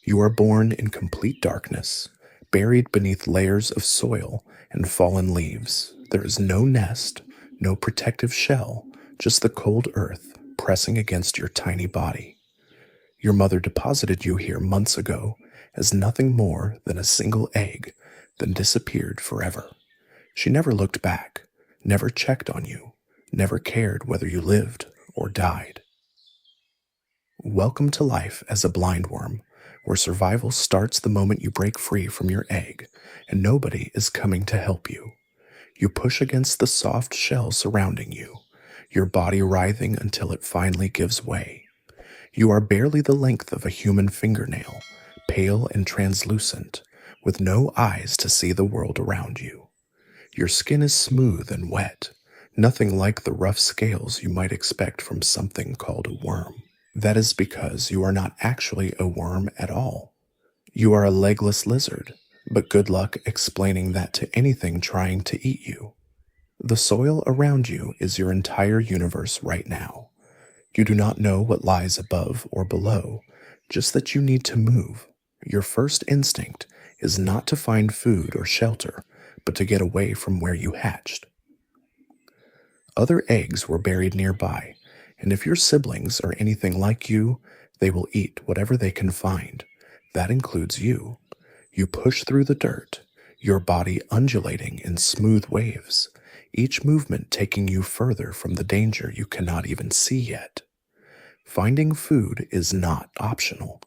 You are born in complete darkness, buried beneath layers of soil and fallen leaves. There is no nest, no protective shell, just the cold earth pressing against your tiny body. Your mother deposited you here months ago as nothing more than a single egg, then disappeared forever. She never looked back, never checked on you, never cared whether you lived or died. Welcome to life as a blindworm, where survival starts the moment you break free from your egg, and nobody is coming to help you. You push against the soft shell surrounding you, your body writhing until it finally gives way. You are barely the length of a human fingernail, pale and translucent, with no eyes to see the world around you. Your skin is smooth and wet, nothing like the rough scales you might expect from something called a worm. That is because you are not actually a worm at all. You are a legless lizard, but good luck explaining that to anything trying to eat you. The soil around you is your entire universe right now. You do not know what lies above or below, just that you need to move. Your first instinct is not to find food or shelter, but to get away from where you hatched. Other eggs were buried nearby, and if your siblings are anything like you, they will eat whatever they can find. That includes you. You push through the dirt, your body undulating in smooth waves, each movement taking you further from the danger you cannot even see yet. Finding food is not optional.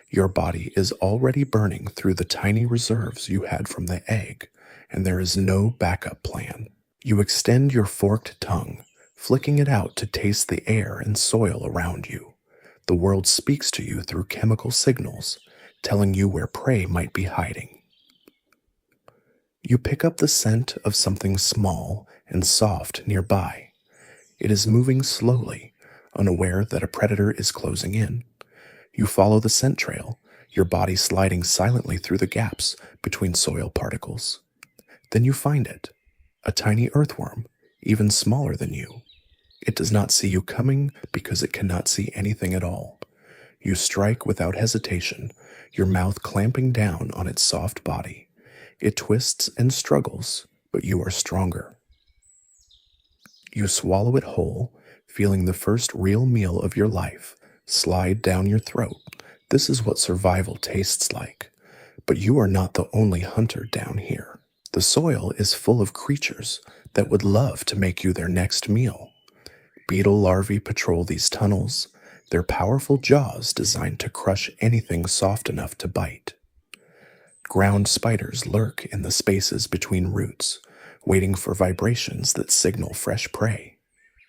Your body is already burning through the tiny reserves you had from the egg, and there is no backup plan. You extend your forked tongue, flicking it out to taste the air and soil around you. The world speaks to you through chemical signals, telling you where prey might be hiding. You pick up the scent of something small and soft nearby. It is moving slowly, unaware that a predator is closing in. You follow the scent trail, your body sliding silently through the gaps between soil particles. Then you find it, a tiny earthworm, even smaller than you. It does not see you coming because it cannot see anything at all. You strike without hesitation, your mouth clamping down on its soft body. It twists and struggles, but you are stronger. You swallow it whole, feeling the first real meal of your life slide down your throat. This is what survival tastes like. But you are not the only hunter down here. The soil is full of creatures that would love to make you their next meal. Beetle larvae patrol these tunnels, their powerful jaws designed to crush anything soft enough to bite. Ground spiders lurk in the spaces between roots, waiting for vibrations that signal fresh prey.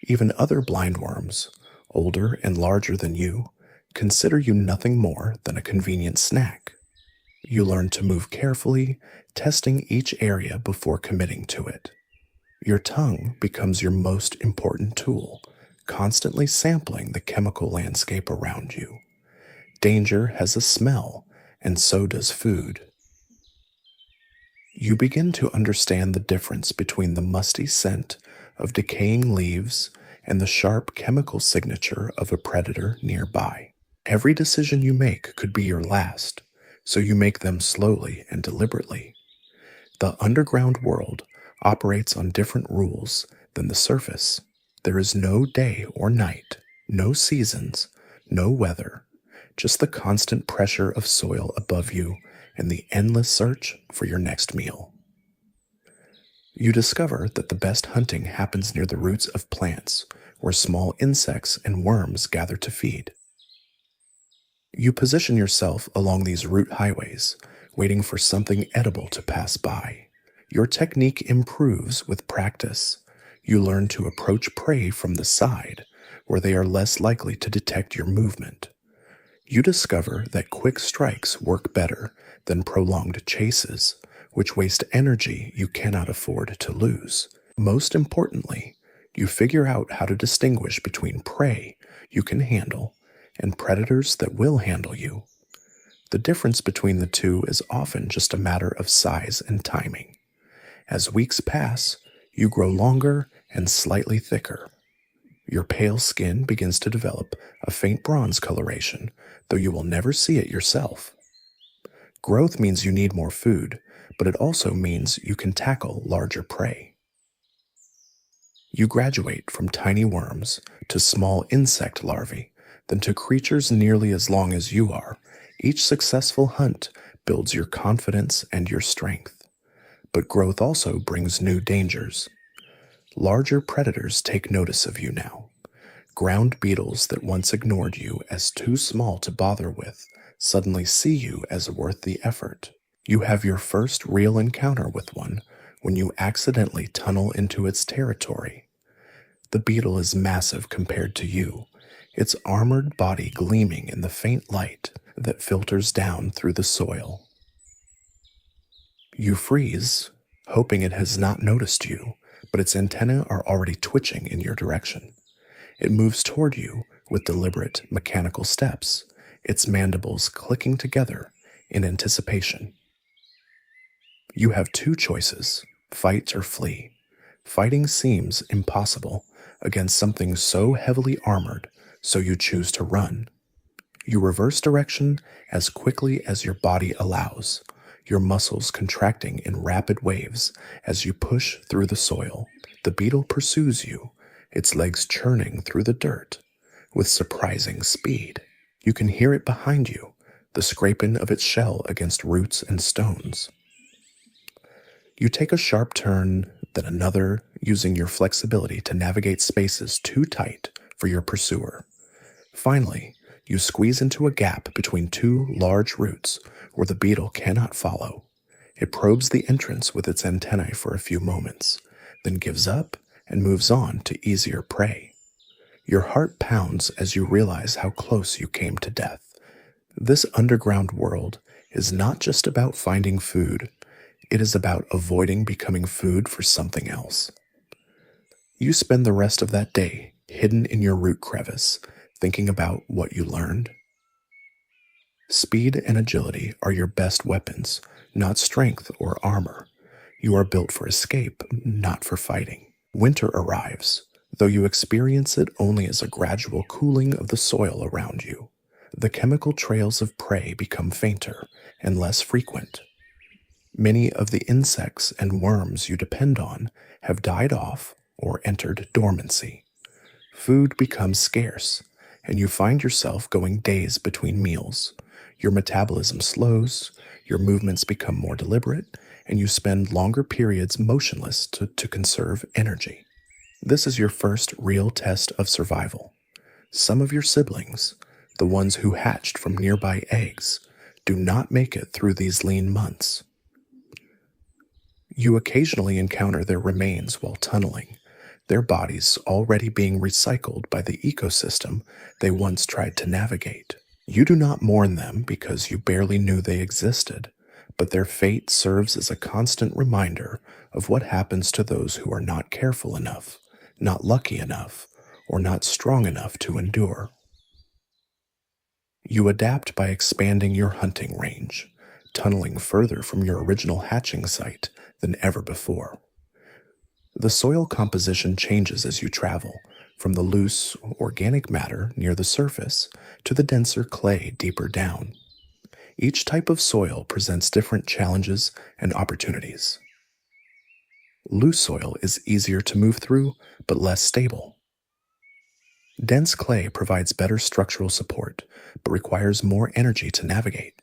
Even other blindworms, older and larger than you, consider you nothing more than a convenient snack. You learn to move carefully, testing each area before committing to it. Your tongue becomes your most important tool, constantly sampling the chemical landscape around you. Danger has a smell, and so does food. You begin to understand the difference between the musty scent of decaying leaves and the sharp chemical signature of a predator nearby. Every decision you make could be your last, so you make them slowly and deliberately. The underground world operates on different rules than the surface. There is no day or night, no seasons, no weather, just the constant pressure of soil above you and the endless search for your next meal. You discover that the best hunting happens near the roots of plants, where small insects and worms gather to feed. You position yourself along these root highways, waiting for something edible to pass by. Your technique improves with practice. You learn to approach prey from the side, where they are less likely to detect your movement. You discover that quick strikes work better than prolonged chases, which waste energy you cannot afford to lose. Most importantly, you figure out how to distinguish between prey you can handle and predators that will handle you. The difference between the two is often just a matter of size and timing. As weeks pass, you grow longer and slightly thicker. Your pale skin begins to develop a faint bronze coloration, though you will never see it yourself. Growth means you need more food, but it also means you can tackle larger prey. You graduate from tiny worms to small insect larvae, then to creatures nearly as long as you are. Each successful hunt builds your confidence and your strength. But growth also brings new dangers. Larger predators take notice of you now. Ground beetles that once ignored you as too small to bother with suddenly see you as worth the effort. You have your first real encounter with one when you accidentally tunnel into its territory. The beetle is massive compared to you, its armored body gleaming in the faint light that filters down through the soil. You freeze, hoping it has not noticed you, but its antennae are already twitching in your direction. It moves toward you with deliberate, mechanical steps, its mandibles clicking together in anticipation. You have two choices: fight or flee. Fighting seems impossible against something so heavily armored, so you choose to run. You reverse direction as quickly as your body allows, your muscles contracting in rapid waves as you push through the soil. The beetle pursues you, its legs churning through the dirt with surprising speed. You can hear it behind you, the scraping of its shell against roots and stones. You take a sharp turn, then another, using your flexibility to navigate spaces too tight for your pursuer. Finally, you squeeze into a gap between two large roots where the beetle cannot follow. It probes the entrance with its antennae for a few moments, then gives up and moves on to easier prey. Your heart pounds as you realize how close you came to death. This underground world is not just about finding food, it is about avoiding becoming food for something else. You spend the rest of that day hidden in your root crevice, thinking about what you learned. Speed and agility are your best weapons, not strength or armor. You are built for escape, not for fighting. Winter arrives, though you experience it only as a gradual cooling of the soil around you. The chemical trails of prey become fainter and less frequent. Many of the insects and worms you depend on have died off or entered dormancy. Food becomes scarce, and you find yourself going days between meals. Your metabolism slows, your movements become more deliberate, and you spend longer periods motionless to conserve energy. This is your first real test of survival. Some of your siblings, the ones who hatched from nearby eggs, do not make it through these lean months. You occasionally encounter their remains while tunneling, their bodies already being recycled by the ecosystem they once tried to navigate. You do not mourn them because you barely knew they existed, but their fate serves as a constant reminder of what happens to those who are not careful enough, not lucky enough, or not strong enough to endure. You adapt by expanding your hunting range, tunneling further from your original hatching site than ever before. The soil composition changes as you travel, from the loose, organic matter near the surface to the denser clay deeper down. Each type of soil presents different challenges and opportunities. Loose soil is easier to move through, but less stable. Dense clay provides better structural support, but requires more energy to navigate.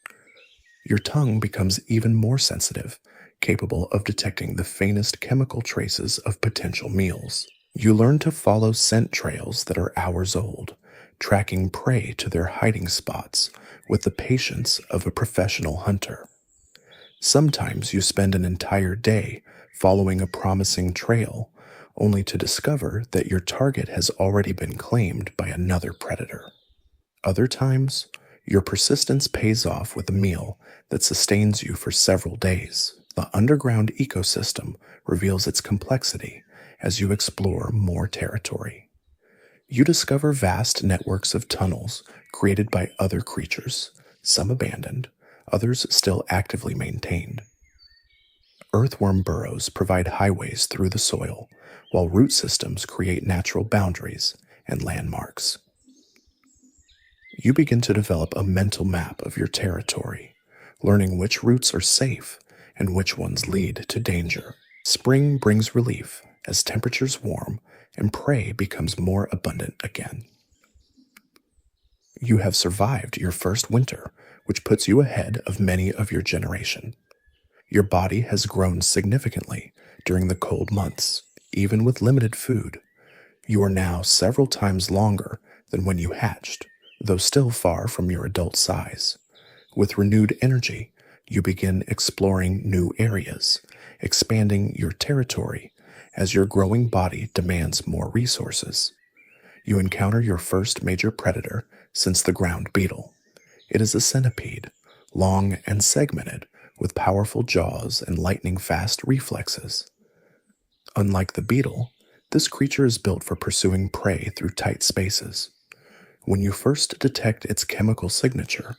Your tongue becomes even more sensitive, capable of detecting the faintest chemical traces of potential meals. You learn to follow scent trails that are hours old, tracking prey to their hiding spots with the patience of a professional hunter. Sometimes you spend an entire day following a promising trail, only to discover that your target has already been claimed by another predator. Other times, your persistence pays off with a meal that sustains you for several days. The underground ecosystem reveals its complexity as you explore more territory. You discover vast networks of tunnels created by other creatures, some abandoned, others still actively maintained. Earthworm burrows provide highways through the soil, while root systems create natural boundaries and landmarks. You begin to develop a mental map of your territory, learning which routes are safe and which ones lead to danger. Spring brings relief as temperatures warm and prey becomes more abundant again. You have survived your first winter, which puts you ahead of many of your generation. Your body has grown significantly during the cold months, even with limited food. You are now several times longer than when you hatched, though still far from your adult size. With renewed energy, you begin exploring new areas, expanding your territory as your growing body demands more resources. You encounter your first major predator since the ground beetle. It is a centipede, long and segmented, with powerful jaws and lightning-fast reflexes. Unlike the beetle, this creature is built for pursuing prey through tight spaces. When you first detect its chemical signature,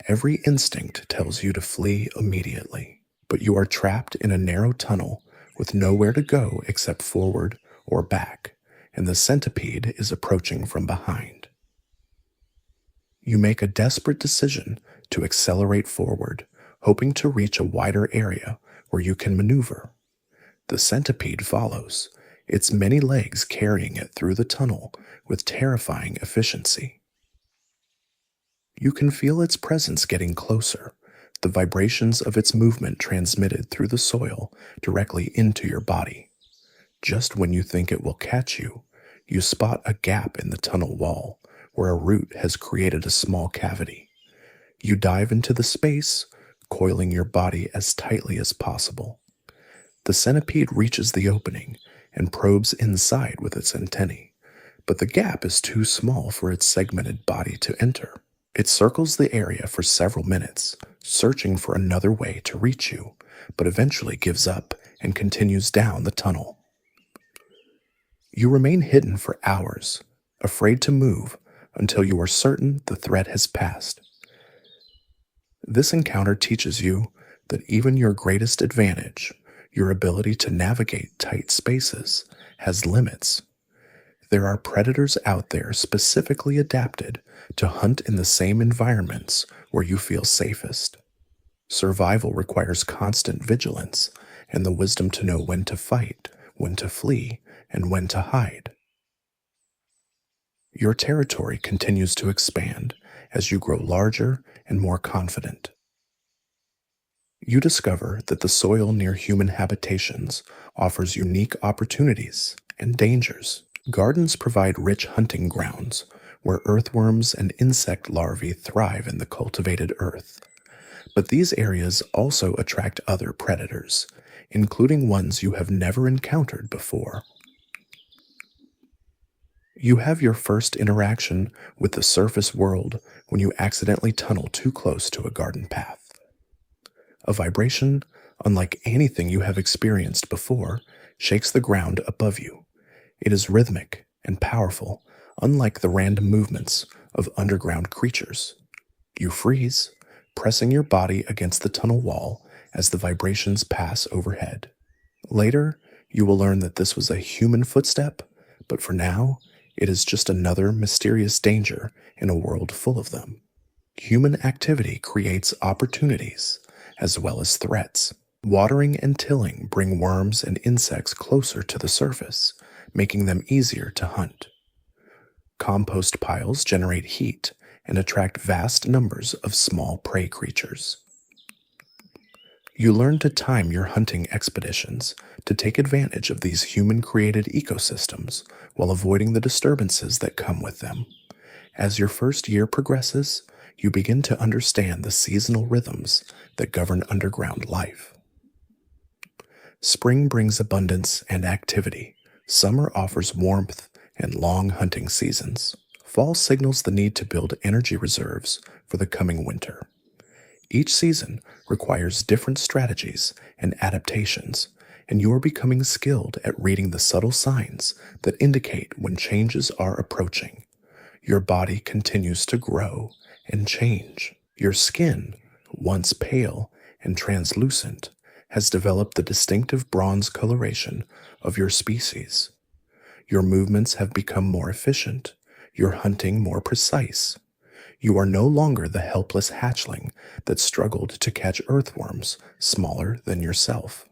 every instinct tells you to flee immediately. But you are trapped in a narrow tunnel with nowhere to go except forward or back, and the centipede is approaching from behind. You make a desperate decision to accelerate forward, hoping to reach a wider area where you can maneuver. The centipede follows, its many legs carrying it through the tunnel with terrifying efficiency. You can feel its presence getting closer, the vibrations of its movement transmitted through the soil directly into your body. Just when you think it will catch you, you spot a gap in the tunnel wall where a root has created a small cavity. You dive into the space, coiling your body as tightly as possible. The centipede reaches the opening and probes inside with its antennae, but the gap is too small for its segmented body to enter. It circles the area for several minutes, searching for another way to reach you, but eventually gives up and continues down the tunnel. You remain hidden for hours, afraid to move until you are certain the threat has passed. This encounter teaches you that even your greatest advantage, your ability to navigate tight spaces, has limits. There are predators out there specifically adapted to hunt in the same environments where you feel safest. Survival requires constant vigilance and the wisdom to know when to fight, when to flee, and when to hide. Your territory continues to expand as you grow larger and more confident. You discover that the soil near human habitations offers unique opportunities and dangers. Gardens provide rich hunting grounds where earthworms and insect larvae thrive in the cultivated earth. But these areas also attract other predators, including ones you have never encountered before. You have your first interaction with the surface world when you accidentally tunnel too close to a garden path. A vibration, unlike anything you have experienced before, shakes the ground above you. It is rhythmic and powerful, unlike the random movements of underground creatures. You freeze, pressing your body against the tunnel wall as the vibrations pass overhead. Later, you will learn that this was a human footstep, but for now, it is just another mysterious danger in a world full of them. Human activity creates opportunities as well as threats. Watering and tilling bring worms and insects closer to the surface, making them easier to hunt. Compost piles generate heat and attract vast numbers of small prey creatures. You learn to time your hunting expeditions to take advantage of these human-created ecosystems while avoiding the disturbances that come with them. As your first year progresses, you begin to understand the seasonal rhythms that govern underground life. Spring brings abundance and activity. Summer offers warmth and long hunting seasons. Fall signals the need to build energy reserves for the coming winter. Each season requires different strategies and adaptations, and you are becoming skilled at reading the subtle signs that indicate when changes are approaching. Your body continues to grow and change. Your skin, once pale and translucent, has developed the distinctive bronze coloration of your species. Your movements have become more efficient, your hunting more precise. You are no longer the helpless hatchling that struggled to catch earthworms smaller than yourself.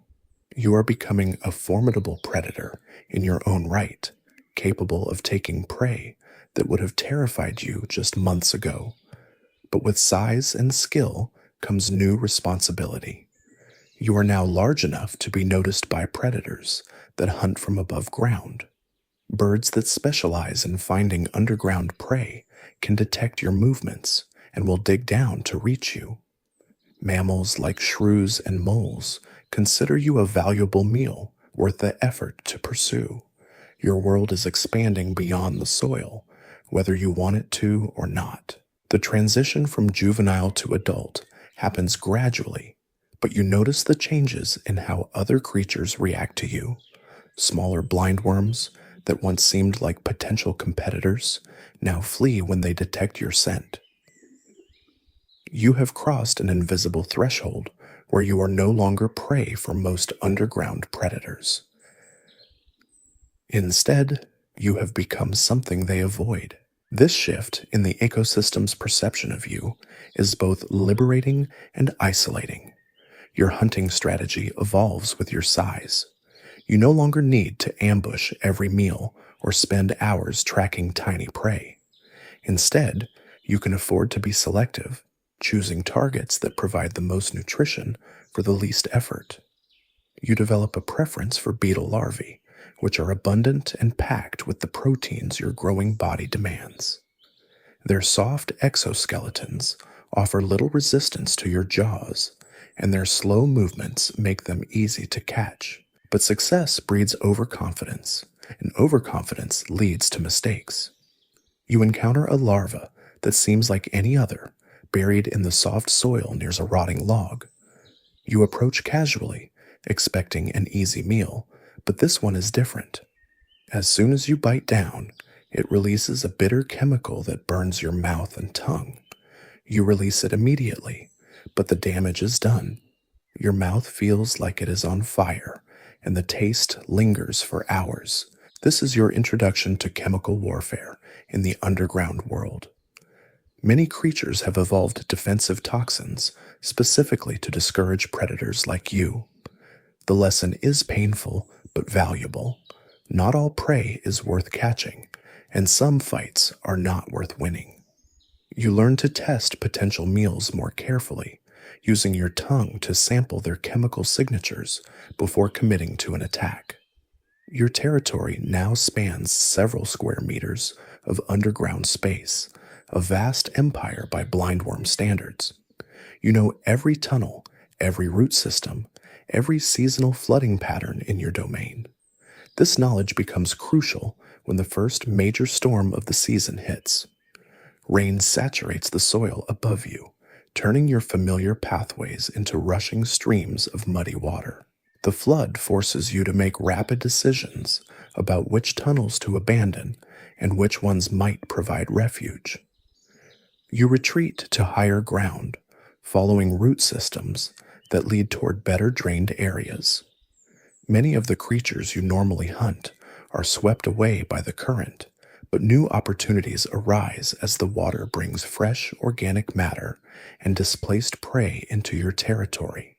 You are becoming a formidable predator in your own right, capable of taking prey that would have terrified you just months ago. But with size and skill comes new responsibility. You are now large enough to be noticed by predators that hunt from above ground. Birds that specialize in finding underground prey can detect your movements and will dig down to reach you. Mammals like shrews and moles consider you a valuable meal worth the effort to pursue. Your world is expanding beyond the soil, whether you want it to or not. The transition from juvenile to adult happens gradually, but you notice the changes in how other creatures react to you. Smaller blindworms that once seemed like potential competitors now flee when they detect your scent. You have crossed an invisible threshold where you are no longer prey for most underground predators. Instead, you have become something they avoid. This shift in the ecosystem's perception of you is both liberating and isolating. Your hunting strategy evolves with your size. You no longer need to ambush every meal or spend hours tracking tiny prey. Instead, you can afford to be selective, choosing targets that provide the most nutrition for the least effort. You develop a preference for beetle larvae, which are abundant and packed with the proteins your growing body demands. Their soft exoskeletons offer little resistance to your jaws, and their slow movements make them easy to catch. But success breeds overconfidence, and overconfidence leads to mistakes. You encounter a larva that seems like any other, buried in the soft soil near a rotting log. You approach casually, expecting an easy meal, but this one is different. As soon as you bite down, it releases a bitter chemical that burns your mouth and tongue. You release it immediately, but the damage is done. Your mouth feels like it is on fire, and the taste lingers for hours. This is your introduction to chemical warfare in the underground world. Many creatures have evolved defensive toxins specifically to discourage predators like you. The lesson is painful but valuable. Not all prey is worth catching, and some fights are not worth winning. You learn to test potential meals more carefully, using your tongue to sample their chemical signatures before committing to an attack. Your territory now spans several square meters of underground space, a vast empire by Blindworm standards. You know every tunnel, every root system, every seasonal flooding pattern in your domain. This knowledge becomes crucial when the first major storm of the season hits. Rain saturates the soil above you, turning your familiar pathways into rushing streams of muddy water. The flood forces you to make rapid decisions about which tunnels to abandon and which ones might provide refuge. You retreat to higher ground, following root systems that lead toward better drained areas. Many of the creatures you normally hunt are swept away by the current, but new opportunities arise as the water brings fresh organic matter and displaced prey into your territory.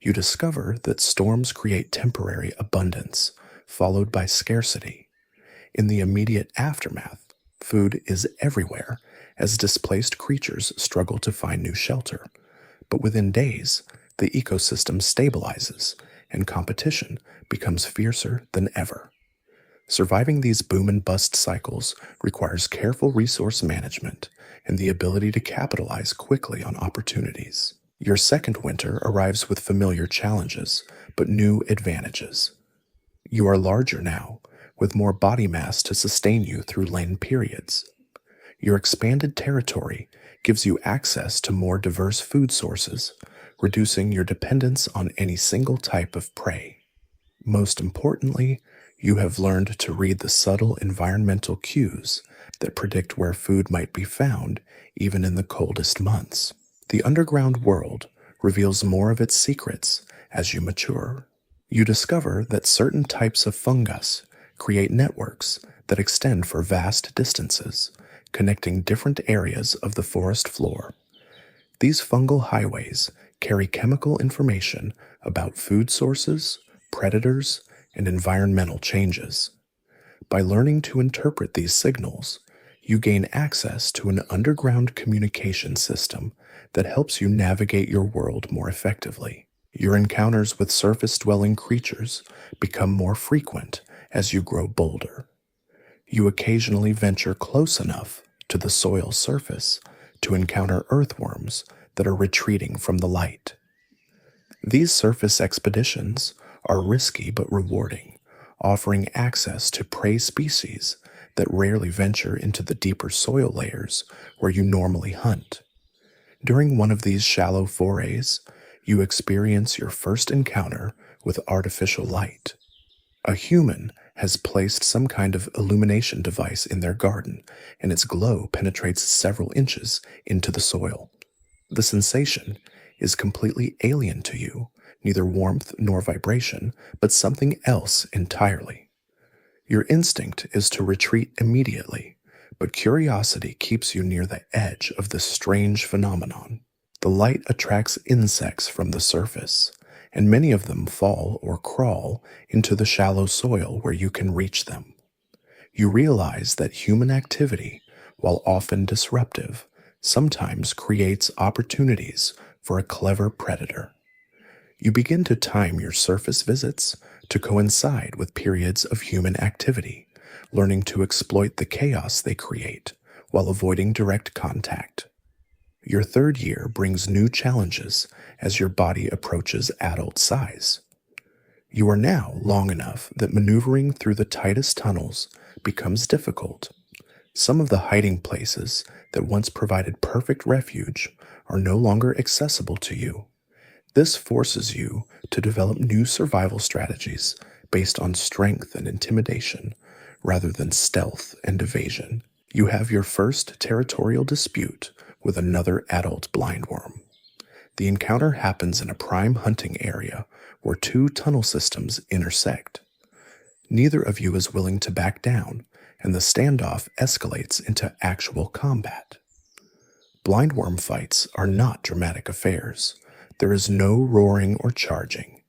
You discover that storms create temporary abundance, followed by scarcity. In the immediate aftermath, food is everywhere as displaced creatures struggle to find new shelter. But within days, the ecosystem stabilizes and competition becomes fiercer than ever. Surviving these boom and bust cycles requires careful resource management and the ability to capitalize quickly on opportunities. Your second winter arrives with familiar challenges, but new advantages. You are larger now, with more body mass to sustain you through lean periods. Your expanded territory gives you access to more diverse food sources, reducing your dependence on any single type of prey. Most importantly, you have learned to read the subtle environmental cues that predict where food might be found even in the coldest months. The underground world reveals more of its secrets as you mature. You discover that certain types of fungus create networks that extend for vast distances, connecting different areas of the forest floor. These fungal highways carry chemical information about food sources, predators, and environmental changes. By learning to interpret these signals, you gain access to an underground communication system that helps you navigate your world more effectively. Your encounters with surface-dwelling creatures become more frequent as you grow bolder. You occasionally venture close enough to the soil surface to encounter earthworms that are retreating from the light. These surface expeditions are risky but rewarding, offering access to prey species that rarely venture into the deeper soil layers where you normally hunt. During one of these shallow forays, you experience your first encounter with artificial light. A human has placed some kind of illumination device in their garden, and its glow penetrates several inches into the soil. The sensation is completely alien to you, neither warmth nor vibration, but something else entirely. Your instinct is to retreat immediately, but curiosity keeps you near the edge of this strange phenomenon. The light attracts insects from the surface, and many of them fall or crawl into the shallow soil where you can reach them. You realize that human activity, while often disruptive, sometimes creates opportunities for a clever predator. You begin to time your surface visits to coincide with periods of human activity, learning to exploit the chaos they create while avoiding direct contact. Your third year brings new challenges as your body approaches adult size. You are now long enough that maneuvering through the tightest tunnels becomes difficult. Some of the hiding places that once provided perfect refuge are no longer accessible to you. This forces you to develop new survival strategies based on strength and intimidation rather than stealth and evasion. You have your first territorial dispute with another adult blindworm. The encounter happens in a prime hunting area where two tunnel systems intersect. Neither of you is willing to back down, and the standoff escalates into actual combat. Blindworm fights are not dramatic affairs. There is no roaring or charging.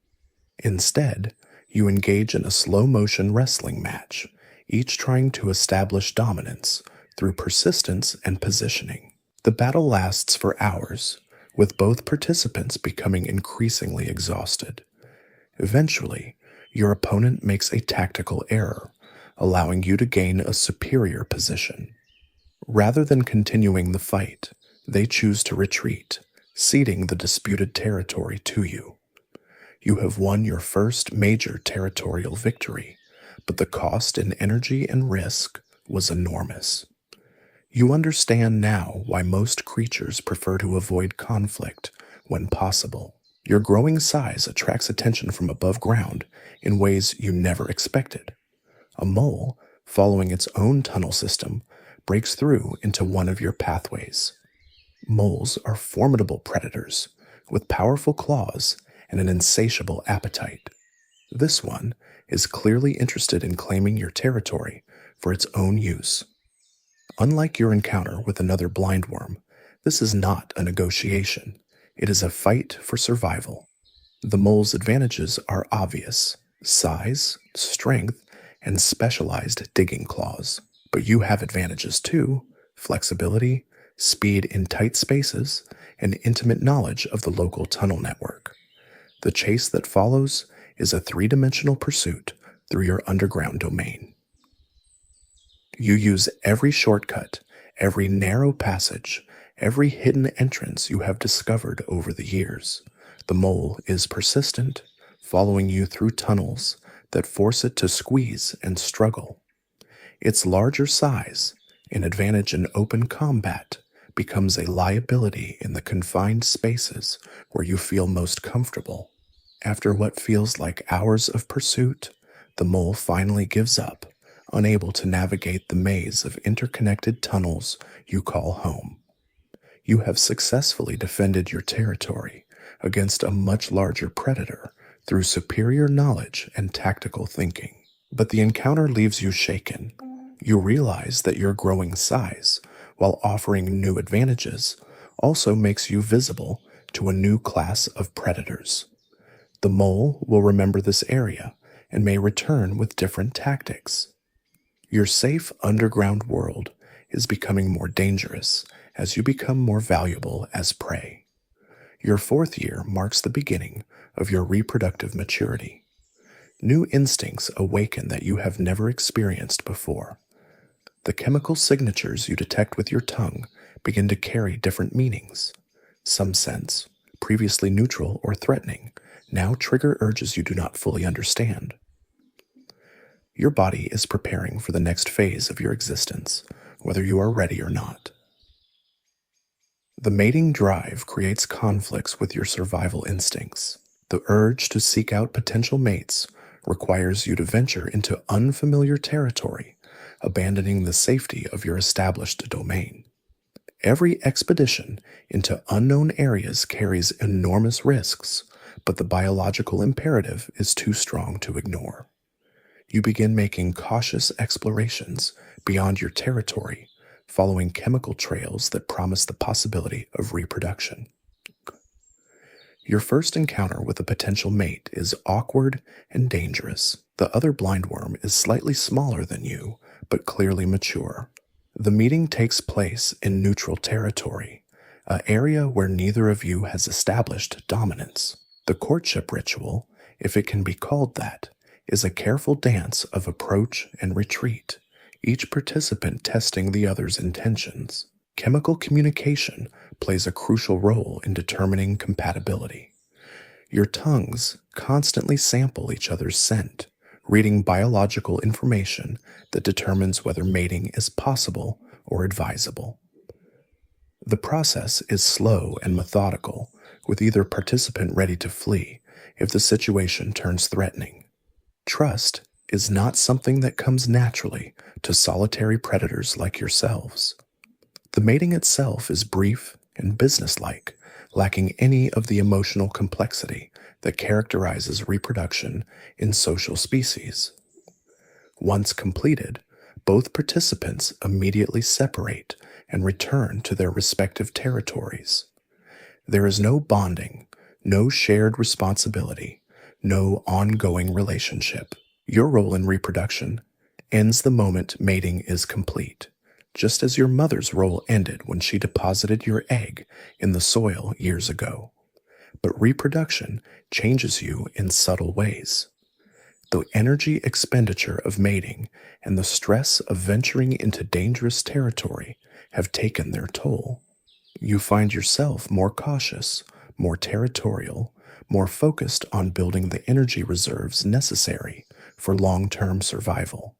Instead, you engage in a slow-motion wrestling match, each trying to establish dominance through persistence and positioning. The battle lasts for hours, with both participants becoming increasingly exhausted. Eventually, your opponent makes a tactical error, allowing you to gain a superior position. Rather than continuing the fight, they choose to retreat, ceding the disputed territory to you. You have won your first major territorial victory, but the cost in energy and risk was enormous. You understand now why most creatures prefer to avoid conflict when possible. Your growing size attracts attention from above ground in ways you never expected. A mole, following its own tunnel system, breaks through into one of your pathways. Moles are formidable predators with powerful claws and an insatiable appetite. This one is clearly interested in claiming your territory for its own use. Unlike your encounter with another blindworm, this is not a negotiation. It is a fight for survival. The mole's advantages are obvious: size, strength, and specialized digging claws. But you have advantages too: flexibility, speed in tight spaces, and intimate knowledge of the local tunnel network. The chase that follows is a three-dimensional pursuit through your underground domain. You use every shortcut, every narrow passage, every hidden entrance you have discovered over the years. The mole is persistent, following you through tunnels that force it to squeeze and struggle. Its larger size, an advantage in open combat, becomes a liability in the confined spaces where you feel most comfortable. After what feels like hours of pursuit, the mole finally gives up, unable to navigate the maze of interconnected tunnels you call home. You have successfully defended your territory against a much larger predator through superior knowledge and tactical thinking. But the encounter leaves you shaken. You realize that your growing size, while offering new advantages, also makes you visible to a new class of predators. The mole will remember this area and may return with different tactics. Your safe underground world is becoming more dangerous as you become more valuable as prey. Your fourth year marks the beginning of your reproductive maturity. New instincts awaken that you have never experienced before. The chemical signatures you detect with your tongue begin to carry different meanings. Some sense, previously neutral or threatening, now trigger urges you do not fully understand. Your body is preparing for the next phase of your existence, whether you are ready or not. The mating drive creates conflicts with your survival instincts. The urge to seek out potential mates requires you to venture into unfamiliar territory, abandoning the safety of your established domain. Every expedition into unknown areas carries enormous risks, but the biological imperative is too strong to ignore. You begin making cautious explorations beyond your territory, following chemical trails that promise the possibility of reproduction. Your first encounter with a potential mate is awkward and dangerous. The other blindworm is slightly smaller than you, but clearly mature. The meeting takes place in neutral territory, an area where neither of you has established dominance. The courtship ritual, if it can be called that, is a careful dance of approach and retreat, each participant testing the other's intentions. Chemical communication plays a crucial role in determining compatibility. Your tongues constantly sample each other's scent, reading biological information that determines whether mating is possible or advisable. The process is slow and methodical, with either participant ready to flee if the situation turns threatening. Trust is not something that comes naturally to solitary predators like yourselves. The mating itself is brief and businesslike, lacking any of the emotional complexity that characterizes reproduction in social species. Once completed, both participants immediately separate and return to their respective territories. There is no bonding, no shared responsibility, no ongoing relationship. Your role in reproduction ends the moment mating is complete, just as your mother's role ended when she deposited your egg in the soil years ago. But reproduction changes you in subtle ways. The energy expenditure of mating and the stress of venturing into dangerous territory have taken their toll. You find yourself more cautious, more territorial, more focused on building the energy reserves necessary for long-term survival.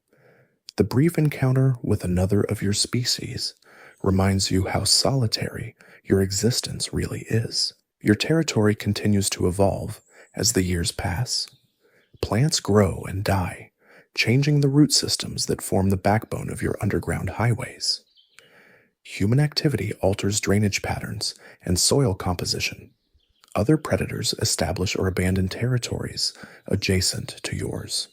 The brief encounter with another of your species reminds you how solitary your existence really is. Your territory continues to evolve as the years pass. Plants grow and die, changing the root systems that form the backbone of your underground highways. Human activity alters drainage patterns and soil composition. Other predators establish or abandon territories adjacent to yours.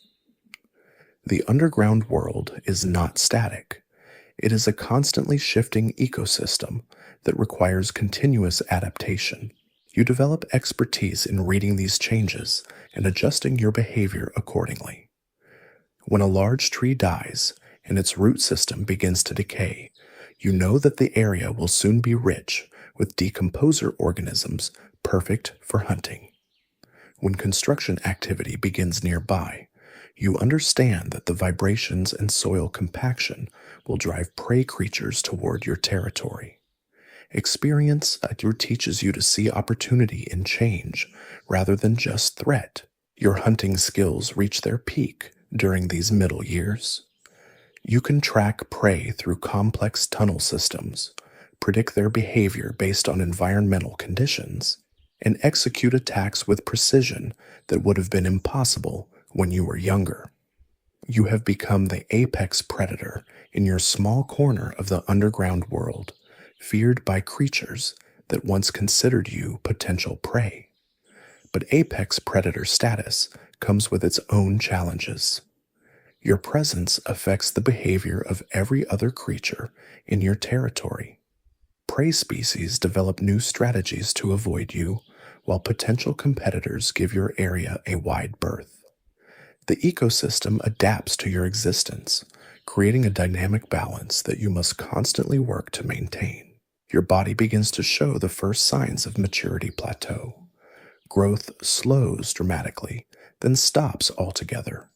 The underground world is not static. It is a constantly shifting ecosystem that requires continuous adaptation. You develop expertise in reading these changes and adjusting your behavior accordingly. When a large tree dies and its root system begins to decay, you know that the area will soon be rich with decomposer organisms perfect for hunting. When construction activity begins nearby, you understand that the vibrations and soil compaction will drive prey creatures toward your territory. Experience at your teaches you to see opportunity in change rather than just threat. Your hunting skills reach their peak during these middle years. You can track prey through complex tunnel systems, predict their behavior based on environmental conditions, and execute attacks with precision that would have been impossible when you were younger. You have become the apex predator in your small corner of the underground world, feared by creatures that once considered you potential prey. But apex predator status comes with its own challenges. Your presence affects the behavior of every other creature in your territory. Prey species develop new strategies to avoid you, while potential competitors give your area a wide berth. The ecosystem adapts to your existence, creating a dynamic balance that you must constantly work to maintain. Your body begins to show the first signs of maturity plateau. Growth slows dramatically, then stops altogether.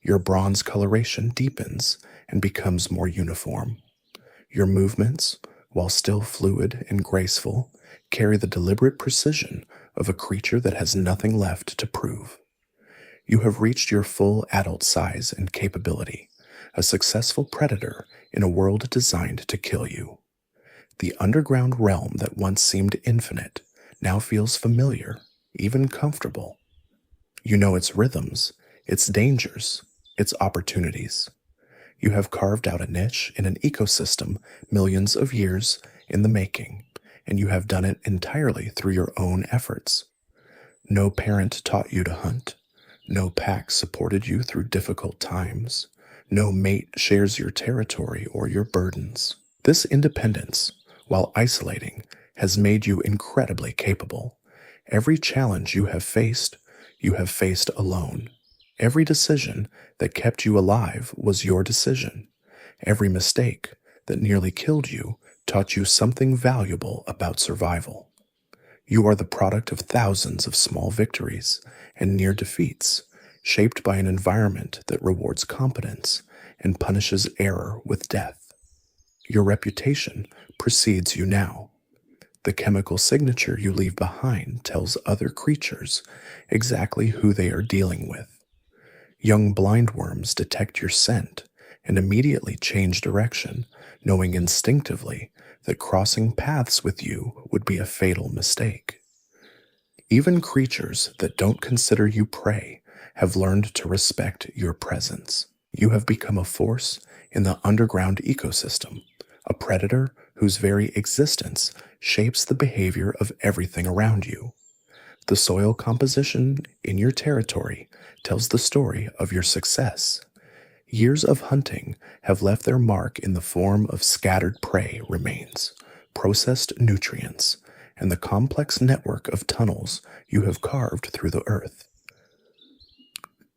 Your bronze coloration deepens and becomes more uniform. Your movements, while still fluid and graceful, carry the deliberate precision of a creature that has nothing left to prove. You have reached your full adult size and capability, a successful predator in a world designed to kill you. The underground realm that once seemed infinite now feels familiar, even comfortable. You know its rhythms, its dangers, its opportunities. You have carved out a niche in an ecosystem millions of years in the making, and you have done it entirely through your own efforts. No parent taught you to hunt. No pack supported you through difficult times. No mate shares your territory or your burdens. This independence, while isolating, has made you incredibly capable. Every challenge you have faced alone. Every decision that kept you alive was your decision. Every mistake that nearly killed you taught you something valuable about survival. You are the product of thousands of small victories and near defeats, shaped by an environment that rewards competence and punishes error with death. Your reputation precedes you now. The chemical signature you leave behind tells other creatures exactly who they are dealing with. Young blindworms detect your scent and immediately change direction, knowing instinctively that crossing paths with you would be a fatal mistake. Even creatures that don't consider you prey have learned to respect your presence. You have become a force in the underground ecosystem, a predator whose very existence shapes the behavior of everything around you. The soil composition in your territory tells the story of your success. Years of hunting have left their mark in the form of scattered prey remains, processed nutrients, and the complex network of tunnels you have carved through the earth.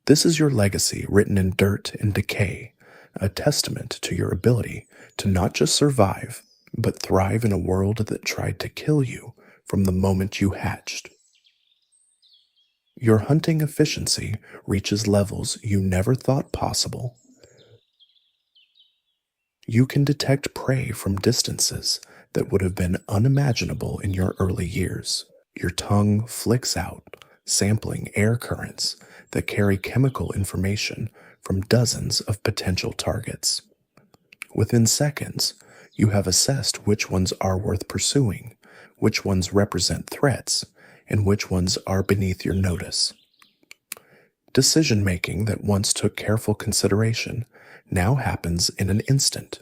This is your legacy written in dirt and decay, a testament to your ability to not just survive, but thrive in a world that tried to kill you from the moment you hatched. Your hunting efficiency reaches levels you never thought possible. You can detect prey from distances that would have been unimaginable in your early years. Your tongue flicks out, sampling air currents that carry chemical information from dozens of potential targets. Within seconds, you have assessed which ones are worth pursuing, which ones represent threats, and which ones are beneath your notice. Decision-making that once took careful consideration now happens in an instant.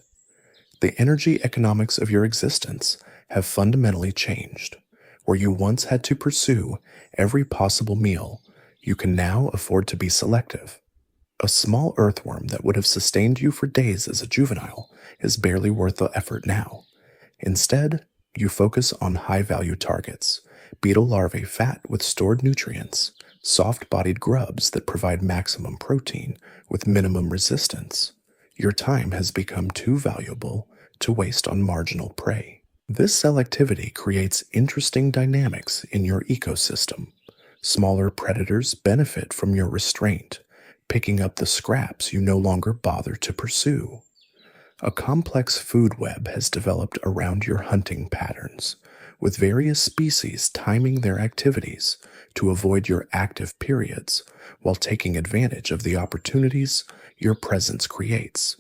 The energy economics of your existence have fundamentally changed. Where you once had to pursue every possible meal, you can now afford to be selective. A small earthworm that would have sustained you for days as a juvenile is barely worth the effort now. Instead, you focus on high-value targets, beetle larvae fat with stored nutrients, soft-bodied grubs that provide maximum protein with minimum resistance. Your time has become too valuable to waste on marginal prey. This selectivity creates interesting dynamics in your ecosystem. Smaller predators benefit from your restraint, picking up the scraps you no longer bother to pursue. A complex food web has developed around your hunting patterns, with various species timing their activities to avoid your active periods while taking advantage of the opportunities your presence creates.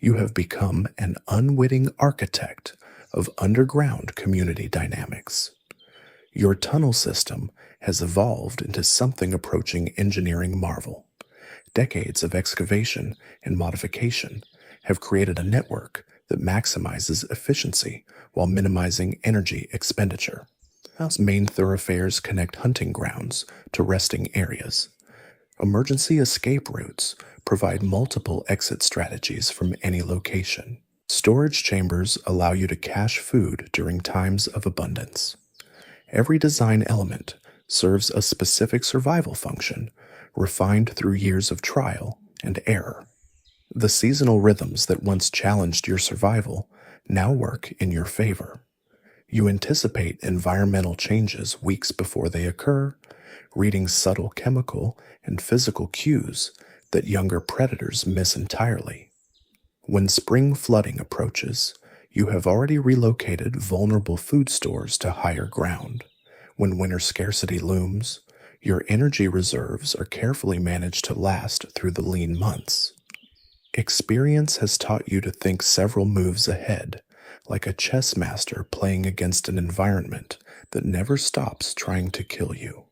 You have become an unwitting architect of underground community dynamics. Your tunnel system has evolved into something approaching engineering marvel. Decades of excavation and modification have created a network that maximizes efficiency while minimizing energy expenditure. Main thoroughfares connect hunting grounds to resting areas. Emergency escape routes provide multiple exit strategies from any location. Storage chambers allow you to cache food during times of abundance. Every design element serves a specific survival function, refined through years of trial and error. The seasonal rhythms that once challenged your survival now work in your favor. You anticipate environmental changes weeks before they occur, reading subtle chemical and physical cues that younger predators miss entirely. When spring flooding approaches, you have already relocated vulnerable food stores to higher ground. When winter scarcity looms, your energy reserves are carefully managed to last through the lean months. Experience has taught you to think several moves ahead, like a chess master playing against an environment that never stops trying to kill you.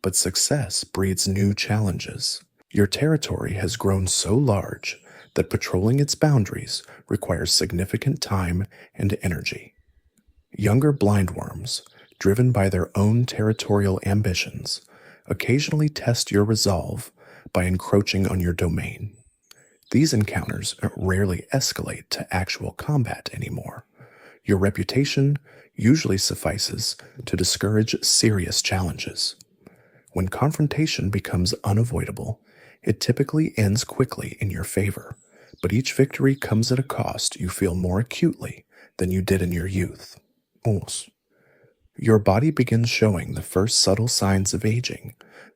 But success breeds new challenges. Your territory has grown so large that patrolling its boundaries requires significant time and energy. Younger blindworms, driven by their own territorial ambitions, occasionally test your resolve by encroaching on your domain. These encounters rarely escalate to actual combat anymore. Your reputation usually suffices to discourage serious challenges. When confrontation becomes unavoidable, it typically ends quickly in your favor, but each victory comes at a cost you feel more acutely than you did in your youth. Your body begins showing the first subtle signs of aging,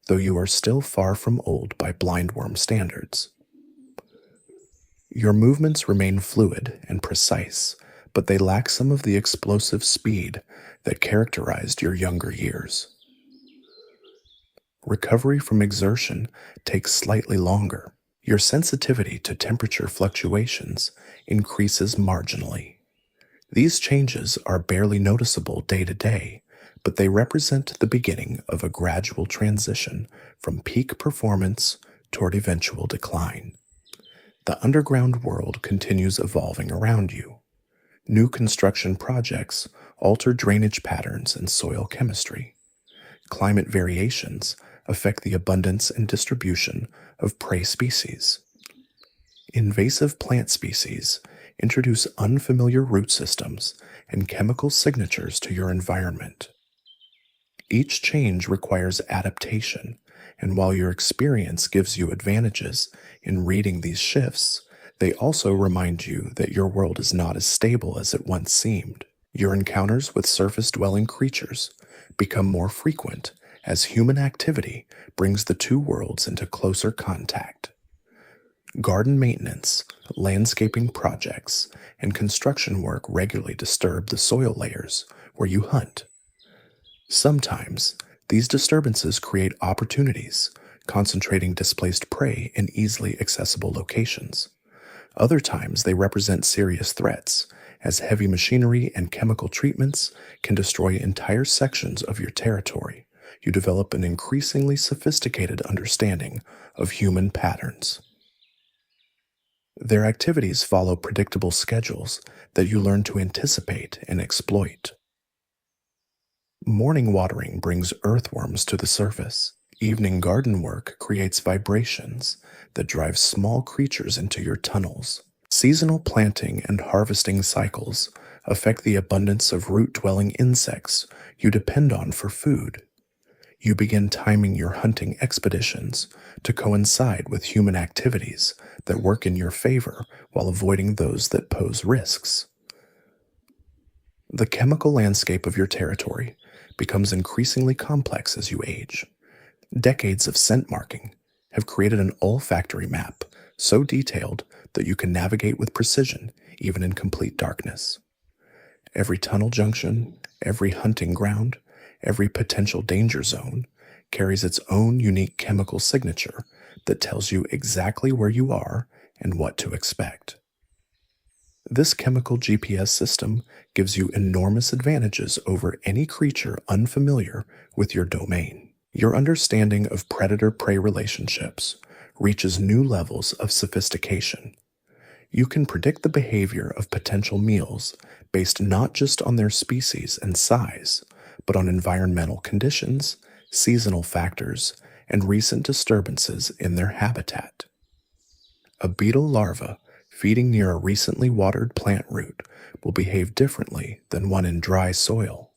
though you are still far from old by blindworm standards. Your movements remain fluid and precise, but they lack some of the explosive speed that characterized your younger years. Recovery from exertion takes slightly longer. Your sensitivity to temperature fluctuations increases marginally. These changes are barely noticeable day to day, but they represent the beginning of a gradual transition from peak performance toward eventual decline. The underground world continues evolving around you. New construction projects alter drainage patterns and soil chemistry. Climate variations affect the abundance and distribution of prey species. Invasive plant species introduce unfamiliar root systems and chemical signatures to your environment. Each change requires adaptation, and while your experience gives you advantages in reading these shifts, they also remind you that your world is not as stable as it once seemed. Your encounters with surface-dwelling creatures become more frequent as human activity brings the two worlds into closer contact. Garden maintenance, landscaping projects, and construction work regularly disturb the soil layers where you hunt. Sometimes, these disturbances create opportunities, concentrating displaced prey in easily accessible locations. Other times, they represent serious threats, as heavy machinery and chemical treatments can destroy entire sections of your territory. You develop an increasingly sophisticated understanding of human patterns. Their activities follow predictable schedules that you learn to anticipate and exploit. Morning watering brings earthworms to the surface. Evening garden work creates vibrations that drive small creatures into your tunnels. Seasonal planting and harvesting cycles affect the abundance of root-dwelling insects you depend on for food. You begin timing your hunting expeditions to coincide with human activities that work in your favor while avoiding those that pose risks. The chemical landscape of your territory becomes increasingly complex as you age. Decades of scent marking have created an olfactory map so detailed that you can navigate with precision even in complete darkness. Every tunnel junction, every hunting ground, every potential danger zone carries its own unique chemical signature that tells you exactly where you are and what to expect. This chemical GPS system gives you enormous advantages over any creature unfamiliar with your domain. Your understanding of predator-prey relationships reaches new levels of sophistication. You can predict the behavior of potential meals based not just on their species and size, but on environmental conditions, seasonal factors, and recent disturbances in their habitat. A beetle larva feeding near a recently watered plant root will behave differently than one in dry soil.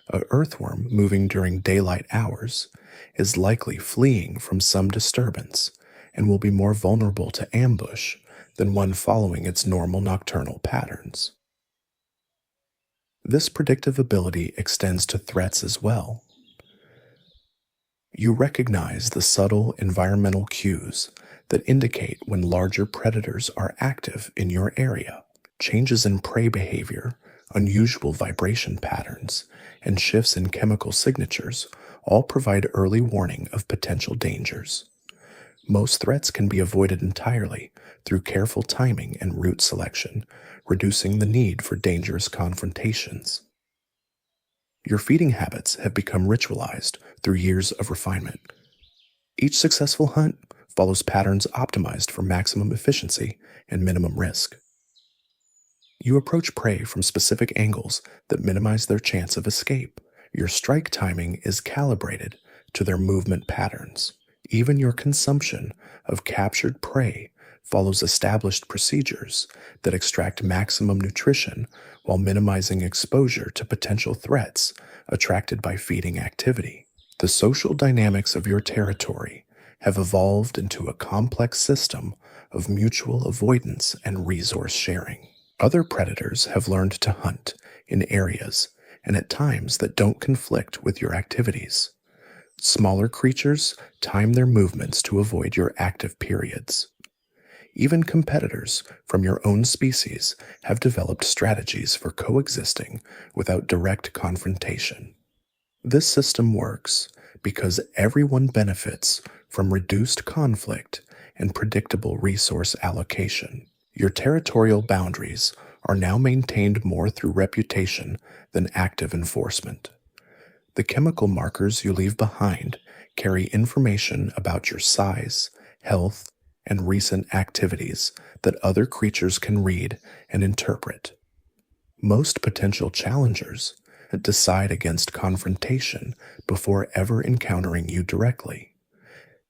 A earthworm moving during daylight hours is likely fleeing from some disturbance and will be more vulnerable to ambush than one following its normal nocturnal patterns. This predictive ability extends to threats as well. You recognize the subtle environmental cues that indicate when larger predators are active in your area. Changes in prey behavior, unusual vibration patterns, and shifts in chemical signatures all provide early warning of potential dangers. Most threats can be avoided entirely through careful timing and route selection, reducing the need for dangerous confrontations. Your feeding habits have become ritualized through years of refinement. Each successful hunt follows patterns optimized for maximum efficiency and minimum risk. You approach prey from specific angles that minimize their chance of escape. Your strike timing is calibrated to their movement patterns. Even your consumption of captured prey follows established procedures that extract maximum nutrition while minimizing exposure to potential threats attracted by feeding activity. The social dynamics of your territory have evolved into a complex system of mutual avoidance and resource sharing. Other predators have learned to hunt in areas and at times that don't conflict with your activities. Smaller creatures time their movements to avoid your active periods. Even competitors from your own species have developed strategies for coexisting without direct confrontation. This system works because everyone benefits from reduced conflict and predictable resource allocation. Your territorial boundaries are now maintained more through reputation than active enforcement. The chemical markers you leave behind carry information about your size, health, and recent activities that other creatures can read and interpret. Most potential challengers decide against confrontation before ever encountering you directly.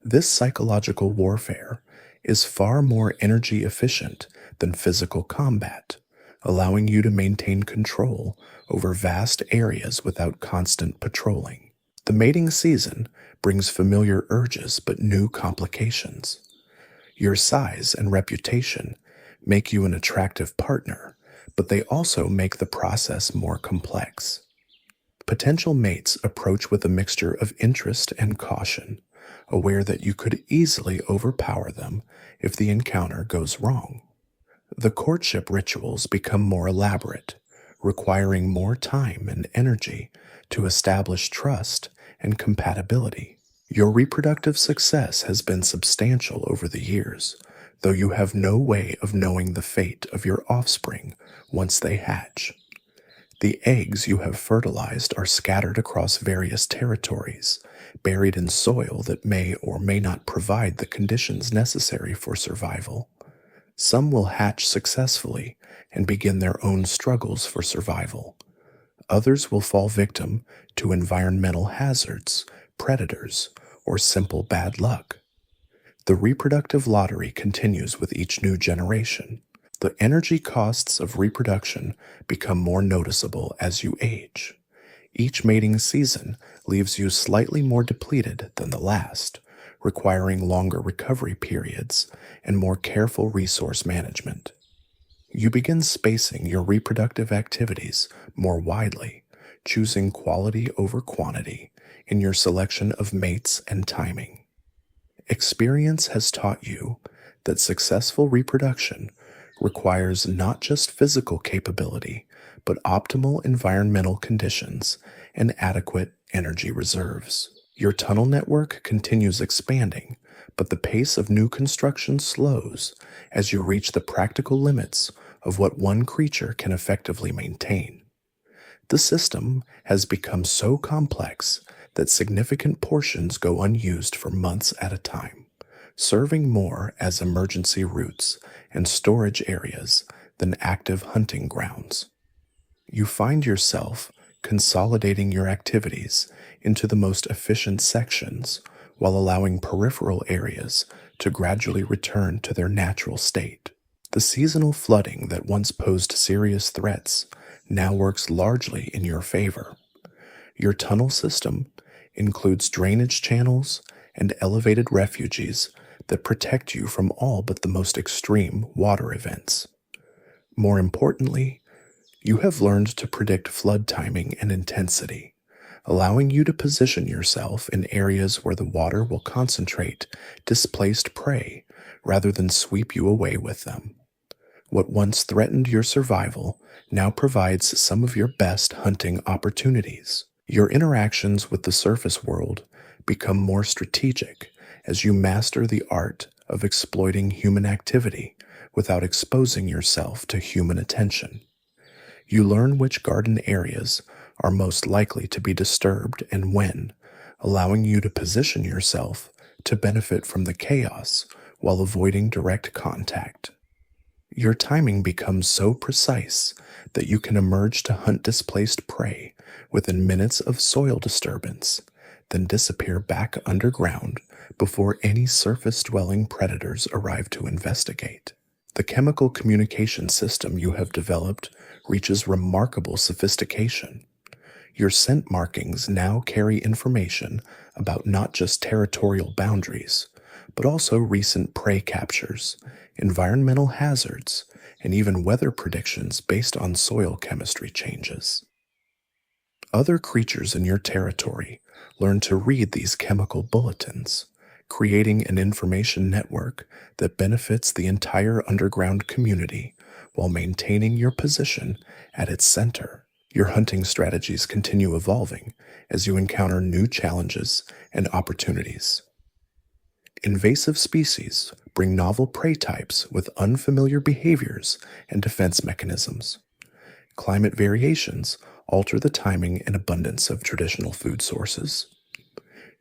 This psychological warfare is far more energy efficient than physical combat, allowing you to maintain control over vast areas without constant patrolling. The mating season brings familiar urges but new complications. Your size and reputation make you an attractive partner, but they also make the process more complex. Potential mates approach with a mixture of interest and caution, aware that you could easily overpower them if the encounter goes wrong. The courtship rituals become more elaborate, requiring more time and energy to establish trust and compatibility. Your reproductive success has been substantial over the years, though you have no way of knowing the fate of your offspring once they hatch. The eggs you have fertilized are scattered across various territories, buried in soil that may or may not provide the conditions necessary for survival. Some will hatch successfully and begin their own struggles for survival. Others will fall victim to environmental hazards, predators, or simple bad luck. The reproductive lottery continues with each new generation. The energy costs of reproduction become more noticeable as you age. Each mating season leaves you slightly more depleted than the last, requiring longer recovery periods and more careful resource management. You begin spacing your reproductive activities more widely, choosing quality over quantity in your selection of mates and timing. Experience has taught you that successful reproduction requires not just physical capability, but optimal environmental conditions and adequate energy reserves. Your tunnel network continues expanding, but the pace of new construction slows as you reach the practical limits of what one creature can effectively maintain. The system has become so complex that significant portions go unused for months at a time, serving more as emergency routes and storage areas than active hunting grounds. You find yourself consolidating your activities into the most efficient sections while allowing peripheral areas to gradually return to their natural state. The seasonal flooding that once posed serious threats now works largely in your favor. Your tunnel system includes drainage channels and elevated refuges that protect you from all but the most extreme water events. More importantly, you have learned to predict flood timing and intensity, allowing you to position yourself in areas where the water will concentrate displaced prey rather than sweep you away with them. What once threatened your survival now provides some of your best hunting opportunities. Your interactions with the surface world become more strategic as you master the art of exploiting human activity without exposing yourself to human attention. You learn which garden areas are most likely to be disturbed and when, allowing you to position yourself to benefit from the chaos while avoiding direct contact. Your timing becomes so precise that you can emerge to hunt displaced prey within minutes of soil disturbance, then disappear back underground before any surface-dwelling predators arrive to investigate. The chemical communication system you have developed reaches remarkable sophistication. Your scent markings now carry information about not just territorial boundaries, but also recent prey captures, environmental hazards, and even weather predictions based on soil chemistry changes. Other creatures in your territory learn to read these chemical bulletins, creating an information network that benefits the entire underground community while maintaining your position at its center. Your hunting strategies continue evolving as you encounter new challenges and opportunities. Invasive species bring novel prey types with unfamiliar behaviors and defense mechanisms. Climate variations alter the timing and abundance of traditional food sources.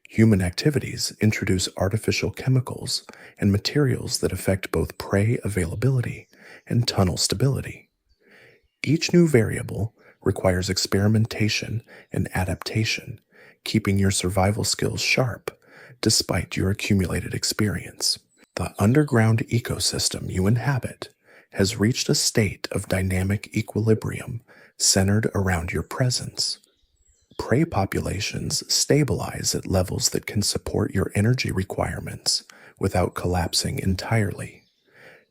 Human activities introduce artificial chemicals and materials that affect both prey availability and tunnel stability. Each new variable requires experimentation and adaptation, keeping your survival skills sharp despite your accumulated experience. The underground ecosystem you inhabit has reached a state of dynamic equilibrium centered around your presence. Prey populations stabilize at levels that can support your energy requirements without collapsing entirely.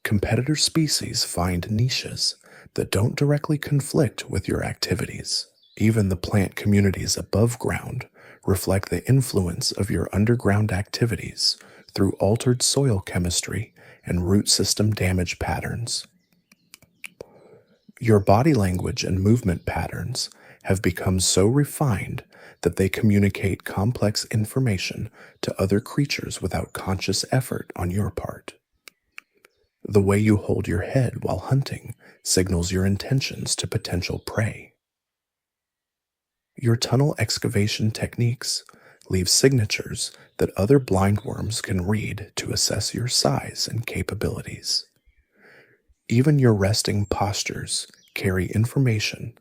Competitor species find niches that don't directly conflict with your activities. Even the plant communities above ground reflect the influence of your underground activities through altered soil chemistry and root system damage patterns. Your body language and movement patterns have become so refined that they communicate complex information to other creatures without conscious effort on your part. The way you hold your head while hunting signals your intentions to potential prey. Your tunnel excavation techniques leave signatures that other blindworms can read to assess your size and capabilities. Even your resting postures carry information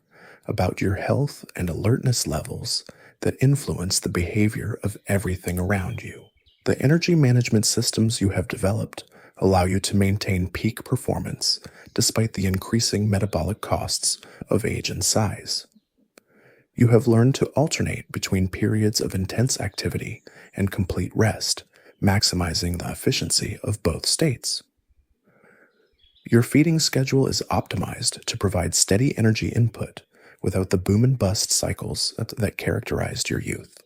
about your health and alertness levels that influence the behavior of everything around you. The energy management systems you have developed allow you to maintain peak performance despite the increasing metabolic costs of age and size. You have learned to alternate between periods of intense activity and complete rest, maximizing the efficiency of both states. Your feeding schedule is optimized to provide steady energy input without the boom and bust cycles that characterized your youth.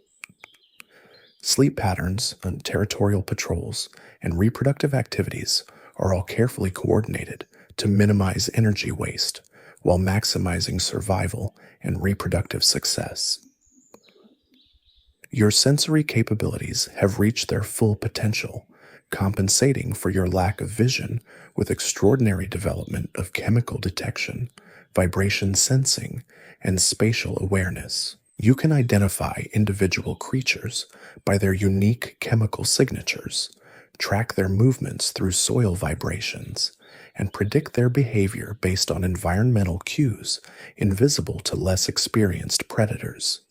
Sleep patterns, territorial patrols, and reproductive activities are all carefully coordinated to minimize energy waste while maximizing survival and reproductive success. Your sensory capabilities have reached their full potential, compensating for your lack of vision with extraordinary development of chemical detection, vibration sensing, and spatial awareness. You can identify individual creatures by their unique chemical signatures, track their movements through soil vibrations, and predict their behavior based on environmental cues invisible to less experienced predators.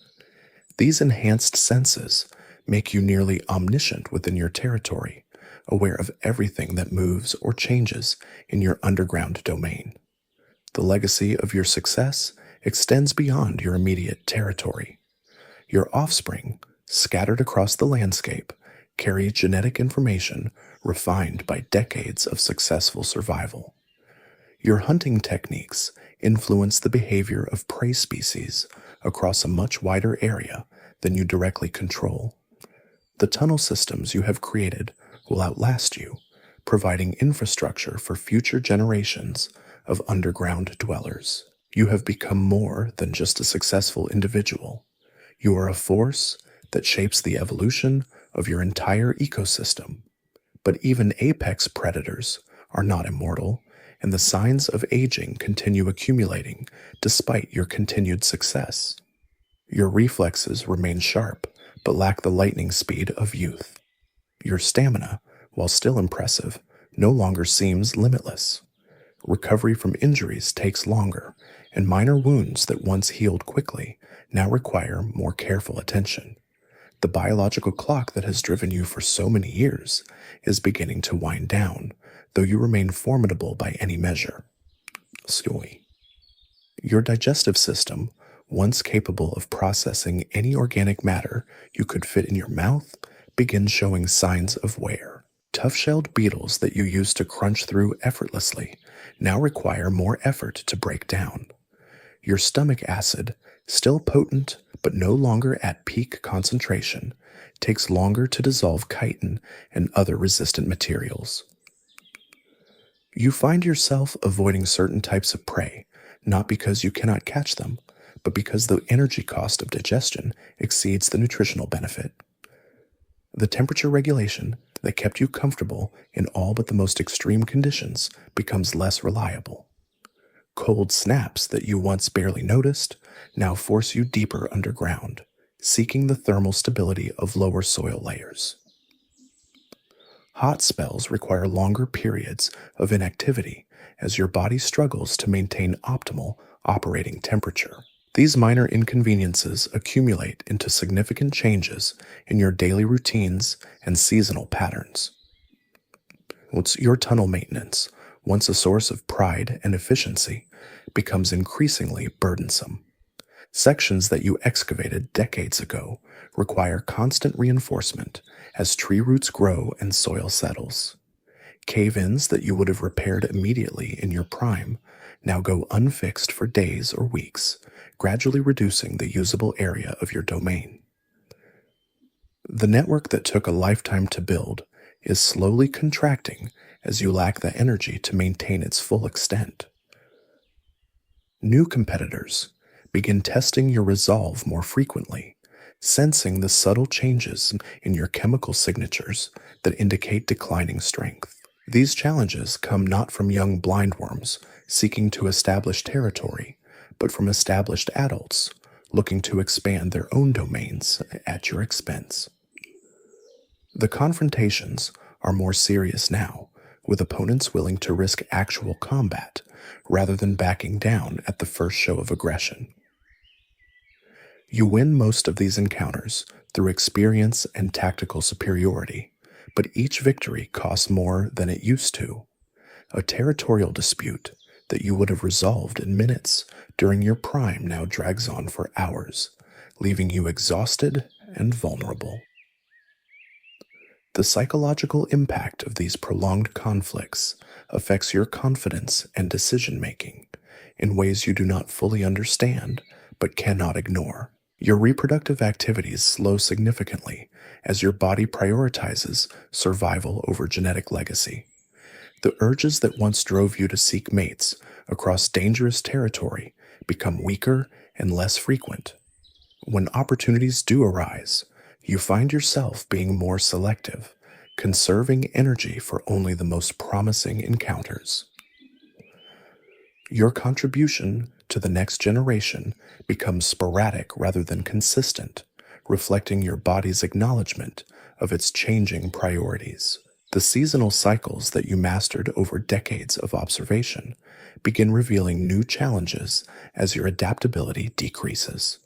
These enhanced senses make you nearly omniscient within your territory, aware of everything that moves or changes in your underground domain. The legacy of your success extends beyond your immediate territory. Your offspring, scattered across the landscape, carry genetic information refined by decades of successful survival. Your hunting techniques influence the behavior of prey species across a much wider area than you directly control. The tunnel systems you have created will outlast you, providing infrastructure for future generations of underground dwellers. You have become more than just a successful individual. You are a force that shapes the evolution of your entire ecosystem. But even apex predators are not immortal, and the signs of aging continue accumulating despite your continued success. Your reflexes remain sharp, but lack the lightning speed of youth. Your stamina, while still impressive, no longer seems limitless. Recovery from injuries takes longer, and minor wounds that once healed quickly now require more careful attention. The biological clock that has driven you for so many years is beginning to wind down, though you remain formidable by any measure. Skoi. Your digestive system, once capable of processing any organic matter you could fit in your mouth, begins showing signs of wear. Tough-shelled beetles that you used to crunch through effortlessly now require more effort to break down. Your stomach acid, still potent but no longer at peak concentration, takes longer to dissolve chitin and other resistant materials. You find yourself avoiding certain types of prey, not because you cannot catch them, but because the energy cost of digestion exceeds the nutritional benefit. The temperature regulation that kept you comfortable in all but the most extreme conditions becomes less reliable. Cold snaps that you once barely noticed now force you deeper underground, seeking the thermal stability of lower soil layers. Hot spells require longer periods of inactivity as your body struggles to maintain optimal operating temperature. These minor inconveniences accumulate into significant changes in your daily routines and seasonal patterns. Your tunnel maintenance, once a source of pride and efficiency, becomes increasingly burdensome. Sections that you excavated decades ago require constant reinforcement as tree roots grow and soil settles. Cave-ins that you would have repaired immediately in your prime now go unfixed for days or weeks, gradually reducing the usable area of your domain. The network that took a lifetime to build is slowly contracting as you lack the energy to maintain its full extent. New competitors begin testing your resolve more frequently, sensing the subtle changes in your chemical signatures that indicate declining strength. These challenges come not from young blindworms seeking to establish territory, but from established adults looking to expand their own domains at your expense. The confrontations are more serious now, with opponents willing to risk actual combat rather than backing down at the first show of aggression. You win most of these encounters through experience and tactical superiority, but each victory costs more than it used to. A territorial dispute that you would have resolved in minutes during your prime now drags on for hours, leaving you exhausted and vulnerable. The psychological impact of these prolonged conflicts affects your confidence and decision-making in ways you do not fully understand but cannot ignore. Your reproductive activities slow significantly as your body prioritizes survival over genetic legacy. The urges that once drove you to seek mates across dangerous territory become weaker and less frequent. When opportunities do arise, you find yourself being more selective, conserving energy for only the most promising encounters. Your contribution to the next generation becomes sporadic rather than consistent, reflecting your body's acknowledgement of its changing priorities. The seasonal cycles that you mastered over decades of observation begin revealing new challenges as your adaptability decreases.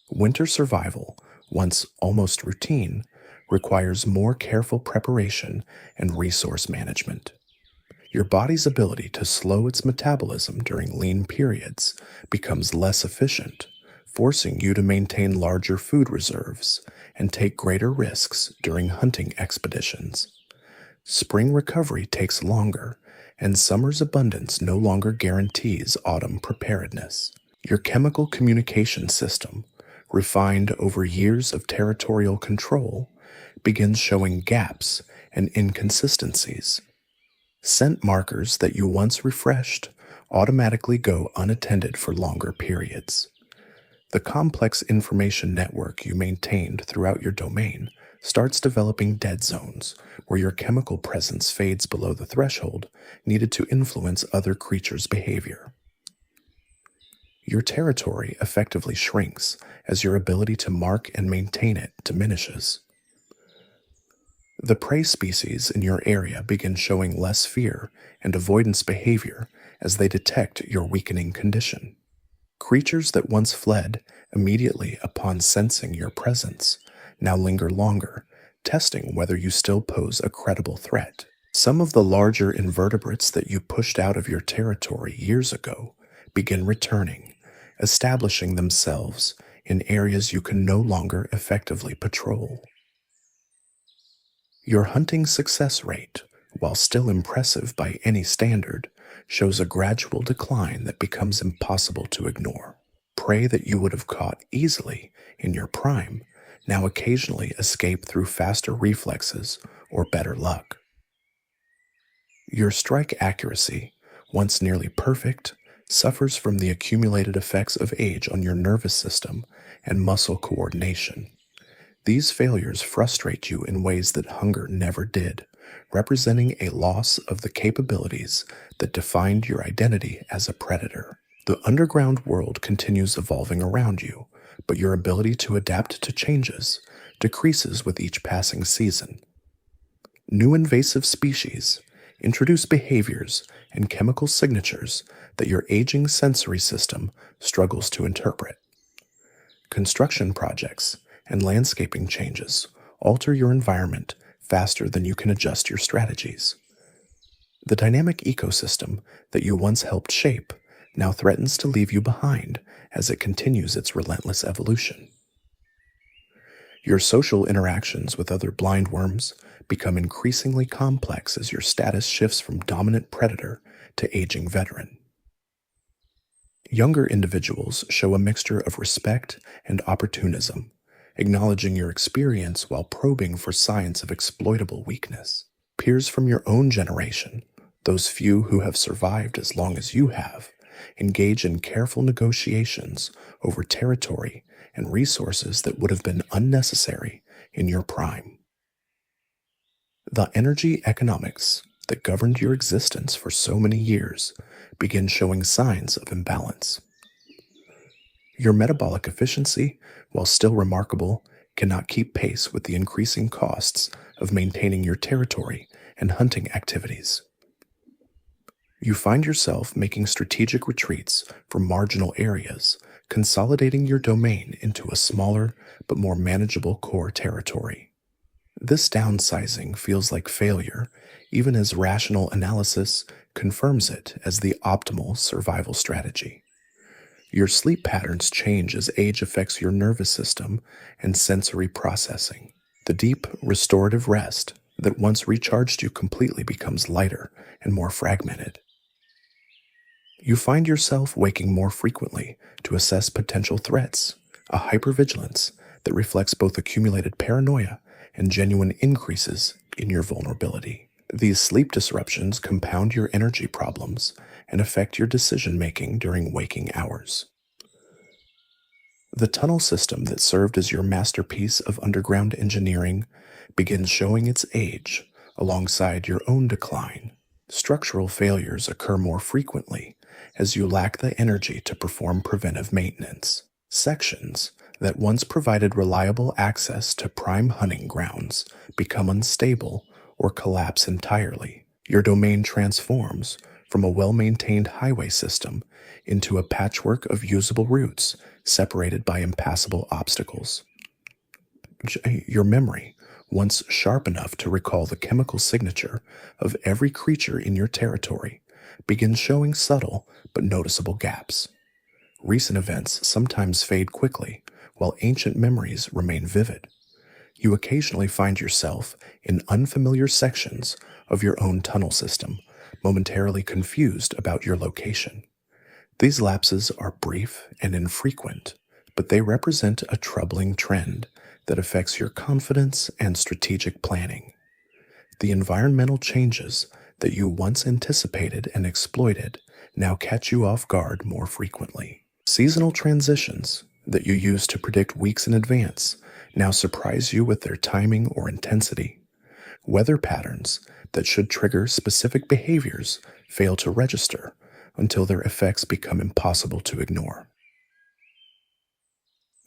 Winter survival, once almost routine, requires more careful preparation and resource management. Your body's ability to slow its metabolism during lean periods becomes less efficient, forcing you to maintain larger food reserves and take greater risks during hunting expeditions. Spring recovery takes longer, and summer's abundance no longer guarantees autumn preparedness. Your chemical communication system, refined over years of territorial control, begins showing gaps and inconsistencies. Scent markers that you once refreshed automatically go unattended for longer periods. The complex information network you maintained throughout your domain starts developing dead zones where your chemical presence fades below the threshold needed to influence other creatures' behavior. Your territory effectively shrinks as your ability to mark and maintain it diminishes. The prey species in your area begin showing less fear and avoidance behavior as they detect your weakening condition. Creatures that once fled immediately upon sensing your presence now linger longer, testing whether you still pose a credible threat. Some of the larger invertebrates that you pushed out of your territory years ago begin returning, establishing themselves in areas you can no longer effectively patrol. Your hunting success rate, while still impressive by any standard, shows a gradual decline that becomes impossible to ignore. Prey that you would have caught easily in your prime now occasionally escape through faster reflexes or better luck. Your strike accuracy, once nearly perfect, suffers from the accumulated effects of age on your nervous system and muscle coordination. These failures frustrate you in ways that hunger never did, representing a loss of the capabilities that defined your identity as a predator. The underground world continues evolving around you, but your ability to adapt to changes decreases with each passing season. New invasive species introduce behaviors and chemical signatures that your aging sensory system struggles to interpret. Construction projects and landscaping changes alter your environment faster than you can adjust your strategies. The dynamic ecosystem that you once helped shape now threatens to leave you behind as it continues its relentless evolution. Your social interactions with other blindworms become increasingly complex as your status shifts from dominant predator to aging veteran. Younger individuals show a mixture of respect and opportunism, acknowledging your experience while probing for signs of exploitable weakness. Peers from your own generation, those few who have survived as long as you have, engage in careful negotiations over territory and resources that would have been unnecessary in your prime. The energy economics that governed your existence for so many years begin showing signs of imbalance. Your metabolic efficiency, while still remarkable, cannot keep pace with the increasing costs of maintaining your territory and hunting activities. You find yourself making strategic retreats from marginal areas, consolidating your domain into a smaller but more manageable core territory. This downsizing feels like failure, even as rational analysis confirms it as the optimal survival strategy. Your sleep patterns change as age affects your nervous system and sensory processing. The deep, restorative rest that once recharged you completely becomes lighter and more fragmented. You find yourself waking more frequently to assess potential threats, a hypervigilance that reflects both accumulated paranoia and genuine increases in your vulnerability. These sleep disruptions compound your energy problems and affect your decision-making during waking hours. The tunnel system that served as your masterpiece of underground engineering begins showing its age alongside your own decline. Structural failures occur more frequently as you lack the energy to perform preventive maintenance. Sections that once provided reliable access to prime hunting grounds become unstable or collapse entirely. Your domain transforms from a well-maintained highway system into a patchwork of usable routes separated by impassable obstacles. Your memory, once sharp enough to recall the chemical signature of every creature in your territory, begins showing subtle but noticeable gaps. Recent events sometimes fade quickly, while ancient memories remain vivid. You occasionally find yourself in unfamiliar sections of your own tunnel system, momentarily confused about your location. These lapses are brief and infrequent, but they represent a troubling trend that affects your confidence and strategic planning. The environmental changes that you once anticipated and exploited now catch you off guard more frequently. Seasonal transitions that you used to predict weeks in advance now surprise you with their timing or intensity. Weather patterns that should trigger specific behaviors fail to register until their effects become impossible to ignore.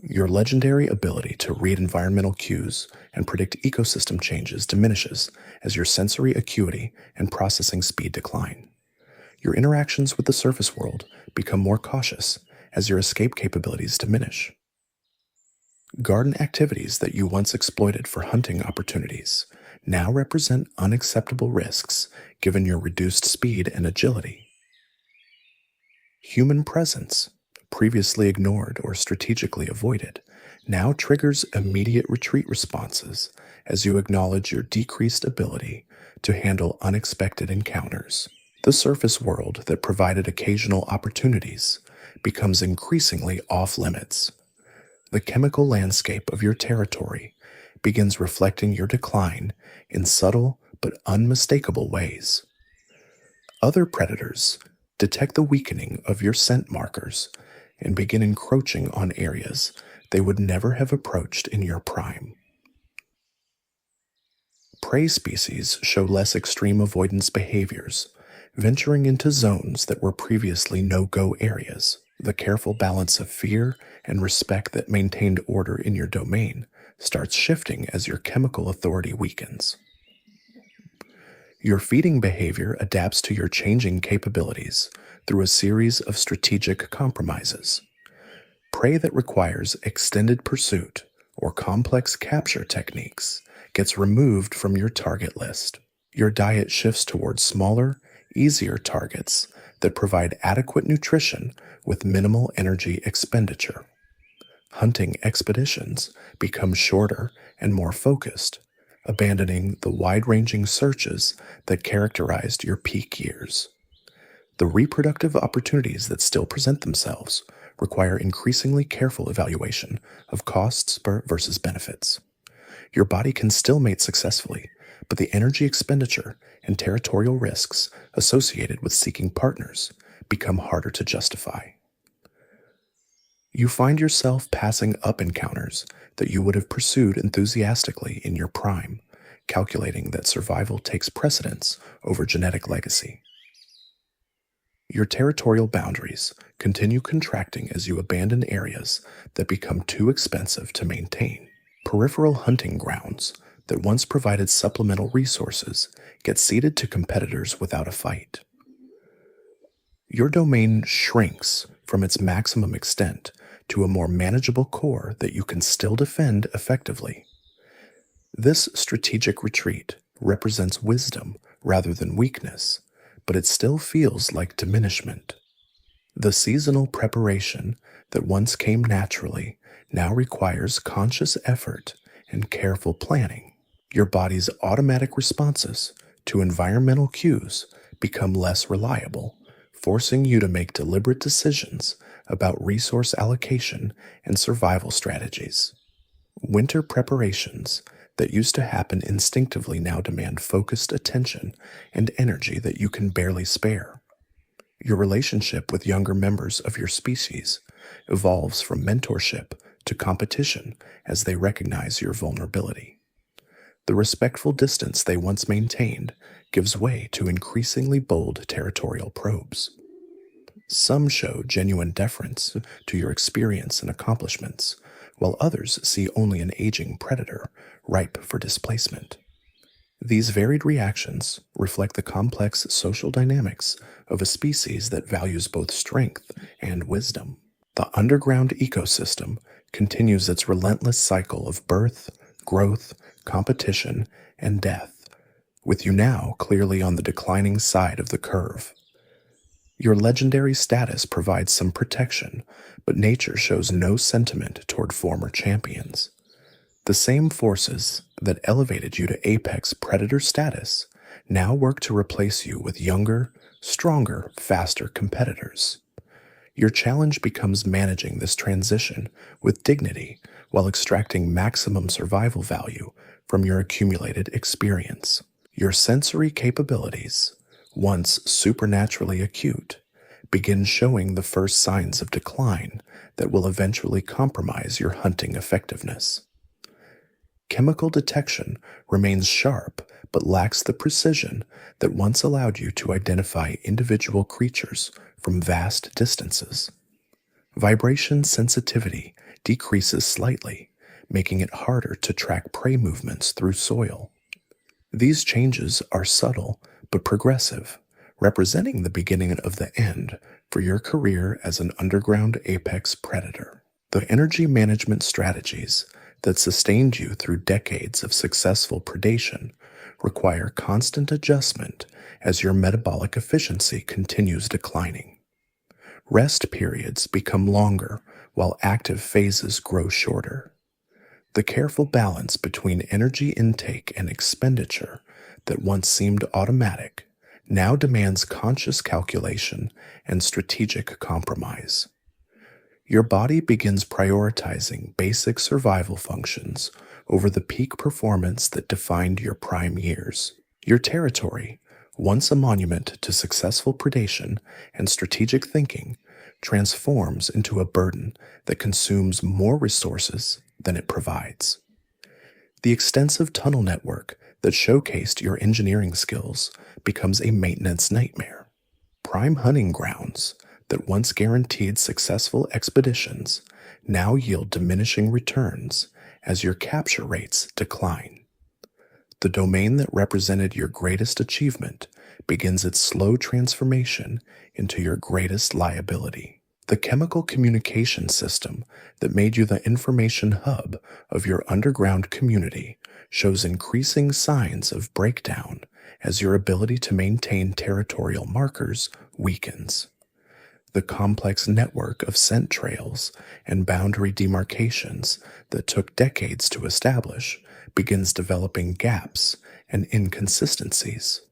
Your legendary ability to read environmental cues and predict ecosystem changes diminishes as your sensory acuity and processing speed decline. Your interactions with the surface world become more cautious as your escape capabilities diminish. Garden activities that you once exploited for hunting opportunities now represent unacceptable risks given your reduced speed and agility. Human presence, previously ignored or strategically avoided, now triggers immediate retreat responses as you acknowledge your decreased ability to handle unexpected encounters. The surface world that provided occasional opportunities becomes increasingly off limits. The chemical landscape of your territory begins reflecting your decline in subtle but unmistakable ways. Other predators detect the weakening of your scent markers and begin encroaching on areas they would never have approached in your prime. Prey species show less extreme avoidance behaviors, venturing into zones that were previously no-go areas. The careful balance of fear and respect that maintained order in your domain starts shifting as your chemical authority weakens. Your feeding behavior adapts to your changing capabilities through a series of strategic compromises. Prey that requires extended pursuit or complex capture techniques gets removed from your target list. Your diet shifts towards smaller, easier targets that provide adequate nutrition with minimal energy expenditure. Hunting expeditions become shorter and more focused, abandoning the wide-ranging searches that characterized your peak years. The reproductive opportunities that still present themselves require increasingly careful evaluation of costs versus benefits. Your body can still mate successfully, but the energy expenditure and territorial risks associated with seeking partners become harder to justify. You find yourself passing up encounters that you would have pursued enthusiastically in your prime, calculating that survival takes precedence over genetic legacy. Your territorial boundaries continue contracting as you abandon areas that become too expensive to maintain. Peripheral hunting grounds that once provided supplemental resources get ceded to competitors without a fight. Your domain shrinks from its maximum extent to a more manageable core that you can still defend effectively. This strategic retreat represents wisdom rather than weakness, but it still feels like diminishment. The seasonal preparation that once came naturally now requires conscious effort and careful planning. Your body's automatic responses to environmental cues become less reliable, forcing you to make deliberate decisions about resource allocation and survival strategies. Winter preparations that used to happen instinctively now demand focused attention and energy that you can barely spare. Your relationship with younger members of your species evolves from mentorship to competition as they recognize your vulnerability. The respectful distance they once maintained gives way to increasingly bold territorial probes. Some show genuine deference to your experience and accomplishments, while others see only an aging predator ripe for displacement. These varied reactions reflect the complex social dynamics of a species that values both strength and wisdom. The underground ecosystem continues its relentless cycle of birth, growth, competition, and death, with you now clearly on the declining side of the curve. Your legendary status provides some protection, but nature shows no sentiment toward former champions. The same forces that elevated you to apex predator status now work to replace you with younger, stronger, faster competitors. Your challenge becomes managing this transition with dignity while extracting maximum survival value from your accumulated experience. Your sensory capabilities, once supernaturally acute, begin showing the first signs of decline that will eventually compromise your hunting effectiveness. Chemical detection remains sharp but lacks the precision that once allowed you to identify individual creatures from vast distances. Vibration sensitivity decreases slightly, making it harder to track prey movements through soil. These changes are subtle but progressive, representing the beginning of the end for your career as an underground apex predator. The energy management strategies that sustained you through decades of successful predation require constant adjustment as your metabolic efficiency continues declining. Rest periods become longer while active phases grow shorter. The careful balance between energy intake and expenditure that once seemed automatic now demands conscious calculation and strategic compromise. Your body begins prioritizing basic survival functions over the peak performance that defined your prime years. Your territory, once a monument to successful predation and strategic thinking, transforms into a burden that consumes more resources than it provides. The extensive tunnel network that showcased your engineering skills becomes a maintenance nightmare. Prime hunting grounds that once guaranteed successful expeditions now yield diminishing returns as your capture rates decline. The domain that represented your greatest achievement begins its slow transformation into your greatest liability. The chemical communication system that made you the information hub of your underground community shows increasing signs of breakdown as your ability to maintain territorial markers weakens. The complex network of scent trails and boundary demarcations that took decades to establish begins developing gaps and inconsistencies.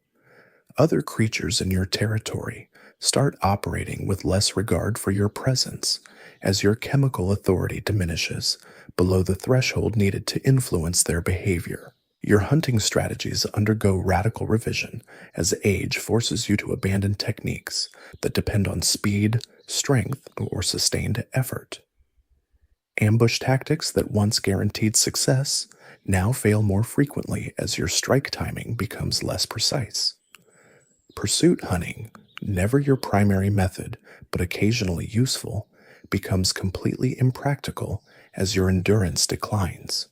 Other creatures in your territory start operating with less regard for your presence as your chemical authority diminishes below the threshold needed to influence their behavior. Your hunting strategies undergo radical revision as age forces you to abandon techniques that depend on speed, strength, or sustained effort. Ambush tactics that once guaranteed success now fail more frequently as your strike timing becomes less precise. Pursuit hunting, never your primary method but occasionally useful, becomes completely impractical as your endurance declines.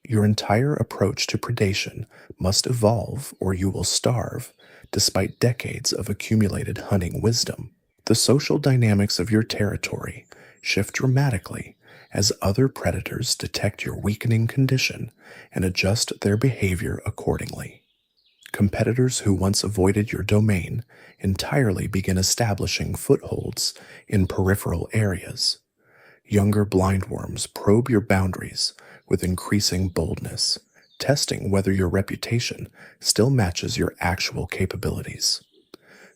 Your entire approach to predation must evolve or you will starve, despite decades of accumulated hunting wisdom. The social dynamics of your territory shift dramatically as other predators detect your weakening condition and adjust their behavior accordingly. Competitors who once avoided your domain entirely begin establishing footholds in peripheral areas. Younger blindworms probe your boundaries with increasing boldness, testing whether your reputation still matches your actual capabilities.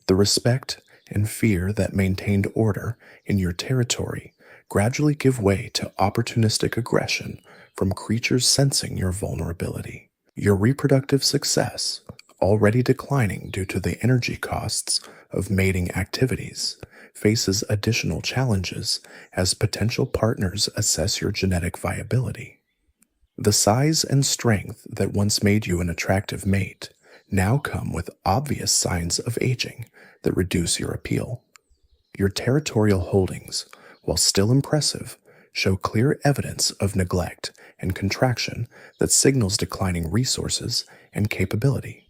The respect and fear that maintained order in your territory gradually give way to opportunistic aggression from creatures sensing your vulnerability. Your reproductive success, already declining due to the energy costs of mating activities, faces additional challenges as potential partners assess your genetic viability. The size and strength that once made you an attractive mate now come with obvious signs of aging that reduce your appeal. Your territorial holdings, while still impressive, show clear evidence of neglect and contraction that signals declining resources and capability.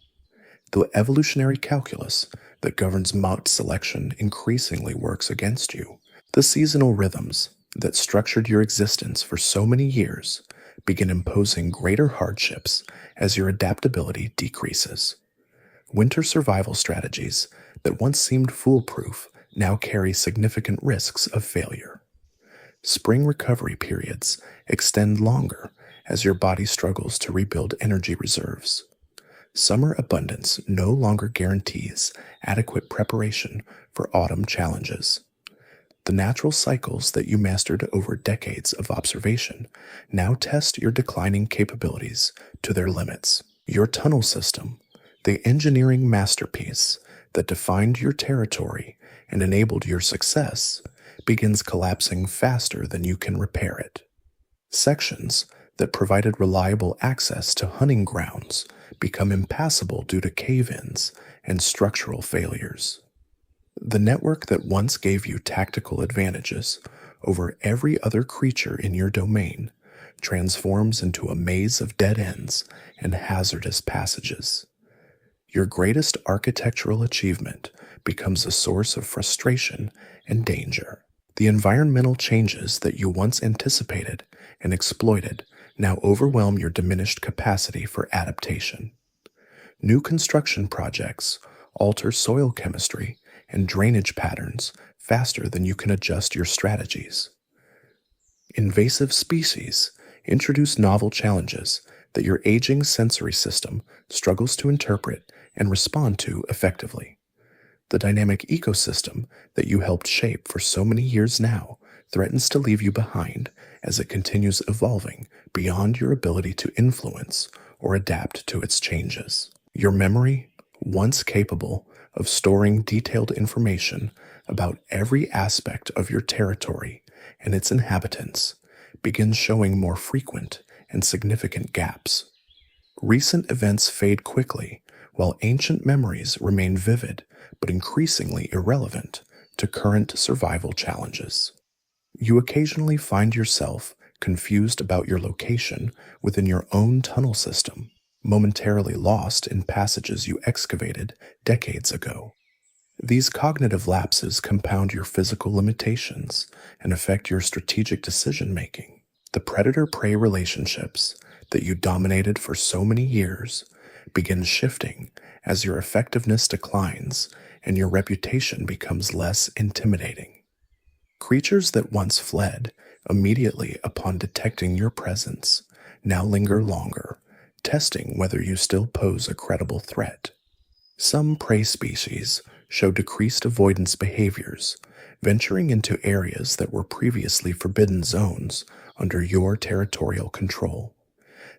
The evolutionary calculus that governs mate selection increasingly works against you. The seasonal rhythms that structured your existence for so many years begin imposing greater hardships as your adaptability decreases. Winter survival strategies that once seemed foolproof now carry significant risks of failure. Spring recovery periods extend longer as your body struggles to rebuild energy reserves. Summer abundance no longer guarantees adequate preparation for autumn challenges. The natural cycles that you mastered over decades of observation now test your declining capabilities to their limits. Your tunnel system, the engineering masterpiece that defined your territory and enabled your success, begins collapsing faster than you can repair it. Sections that provided reliable access to hunting grounds become impassable due to cave-ins and structural failures. The network that once gave you tactical advantages over every other creature in your domain transforms into a maze of dead ends and hazardous passages. Your greatest architectural achievement becomes a source of frustration and danger. The environmental changes that you once anticipated and exploited now overwhelm your diminished capacity for adaptation. New construction projects alter soil chemistry and drainage patterns faster than you can adjust your strategies. Invasive species introduce novel challenges that your aging sensory system struggles to interpret and respond to effectively. The dynamic ecosystem that you helped shape for so many years now threatens to leave you behind as it continues evolving beyond your ability to influence or adapt to its changes. Your memory, once capable of storing detailed information about every aspect of your territory and its inhabitants, begins showing more frequent and significant gaps. Recent events fade quickly, while ancient memories remain vivid but increasingly irrelevant to current survival challenges. You occasionally find yourself confused about your location within your own tunnel system, momentarily lost in passages you excavated decades ago. These cognitive lapses compound your physical limitations and affect your strategic decision-making. The predator-prey relationships that you dominated for so many years begin shifting as your effectiveness declines and your reputation becomes less intimidating. Creatures that once fled immediately upon detecting your presence now linger longer, testing whether you still pose a credible threat. Some prey species show decreased avoidance behaviors, venturing into areas that were previously forbidden zones under your territorial control.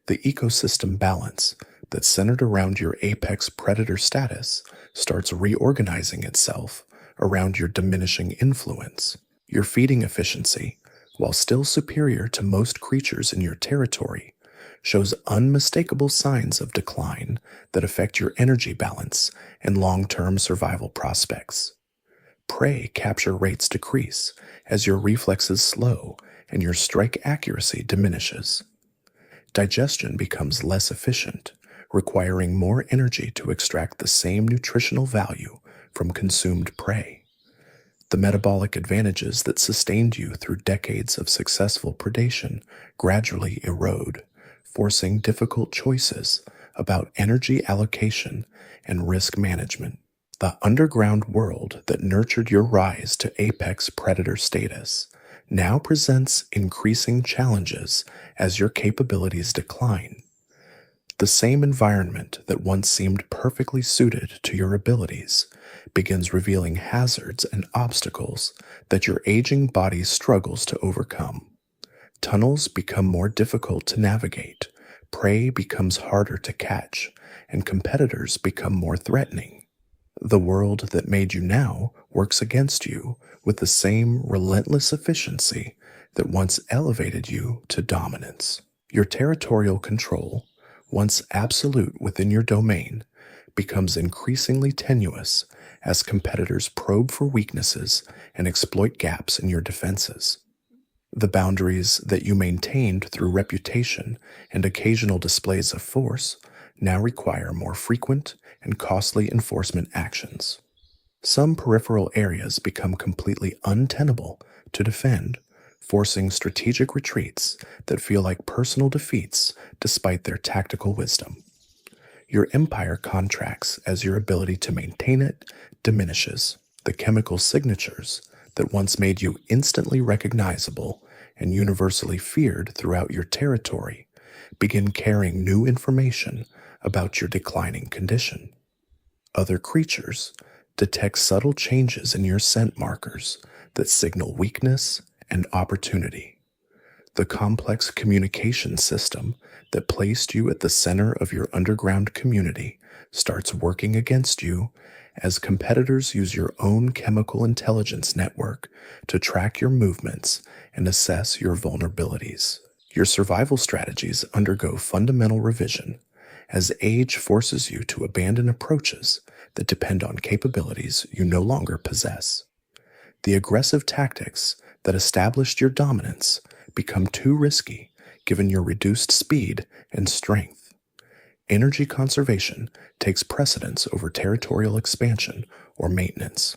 The ecosystem balance that centered around your apex predator status starts reorganizing itself around your diminishing influence. Your feeding efficiency, while still superior to most creatures in your territory, shows unmistakable signs of decline that affect your energy balance and long-term survival prospects. Prey capture rates decrease as your reflexes slow and your strike accuracy diminishes. Digestion becomes less efficient, requiring more energy to extract the same nutritional value from consumed prey. The metabolic advantages that sustained you through decades of successful predation gradually erode, forcing difficult choices about energy allocation and risk management. The underground world that nurtured your rise to apex predator status now presents increasing challenges as your capabilities decline. The same environment that once seemed perfectly suited to your abilities begins revealing hazards and obstacles that your aging body struggles to overcome. Tunnels become more difficult to navigate, prey becomes harder to catch, and competitors become more threatening. The world that made you now works against you with the same relentless efficiency that once elevated you to dominance. Your territorial control, once absolute within your domain, becomes increasingly tenuous as competitors probe for weaknesses and exploit gaps in your defenses. The boundaries that you maintained through reputation and occasional displays of force now require more frequent and costly enforcement actions. Some peripheral areas become completely untenable to defend, forcing strategic retreats that feel like personal defeats despite their tactical wisdom. Your empire contracts as your ability to maintain it diminishes. The chemical signatures that once made you instantly recognizable and universally feared throughout your territory begin carrying new information about your declining condition. Other creatures detect subtle changes in your scent markers that signal weakness and opportunity. The complex communication system that placed you at the center of your underground community starts working against you as competitors use your own chemical intelligence network to track your movements and assess your vulnerabilities. Your survival strategies undergo fundamental revision as age forces you to abandon approaches that depend on capabilities you no longer possess. The aggressive tactics that established your dominance become too risky given your reduced speed and strength. Energy conservation takes precedence over territorial expansion or maintenance.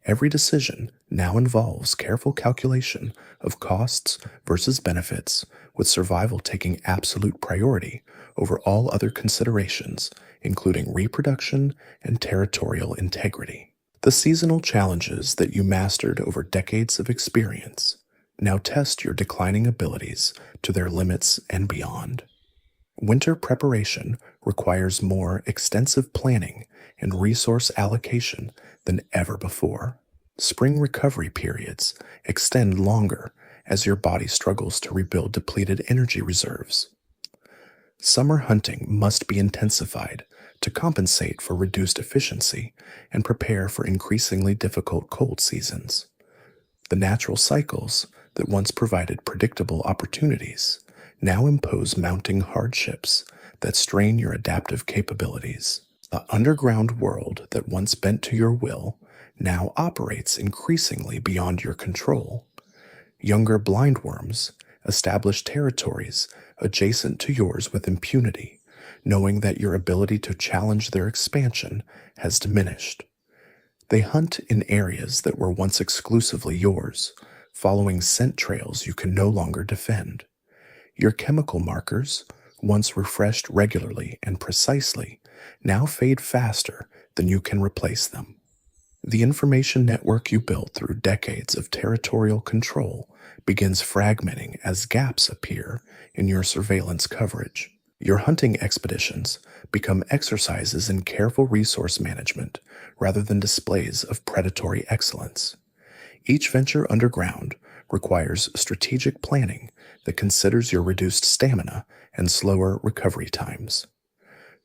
Every decision now involves careful calculation of costs versus benefits, with survival taking absolute priority over all other considerations, including reproduction and territorial integrity. The seasonal challenges that you mastered over decades of experience now test your declining abilities to their limits and beyond. Winter preparation requires more extensive planning and resource allocation than ever before. Spring recovery periods extend longer as your body struggles to rebuild depleted energy reserves. Summer hunting must be intensified to compensate for reduced efficiency and prepare for increasingly difficult cold seasons. The natural cycles that once provided predictable opportunities now impose mounting hardships that strain your adaptive capabilities. The underground world that once bent to your will now operates increasingly beyond your control. Younger blindworms establish territories adjacent to yours with impunity, knowing that your ability to challenge their expansion has diminished. They hunt in areas that were once exclusively yours, following scent trails you can no longer defend. Your chemical markers, once refreshed regularly and precisely, now fade faster than you can replace them. The information network you built through decades of territorial control begins fragmenting as gaps appear in your surveillance coverage. Your hunting expeditions become exercises in careful resource management rather than displays of predatory excellence. Each venture underground requires strategic planning that considers your reduced stamina and slower recovery times.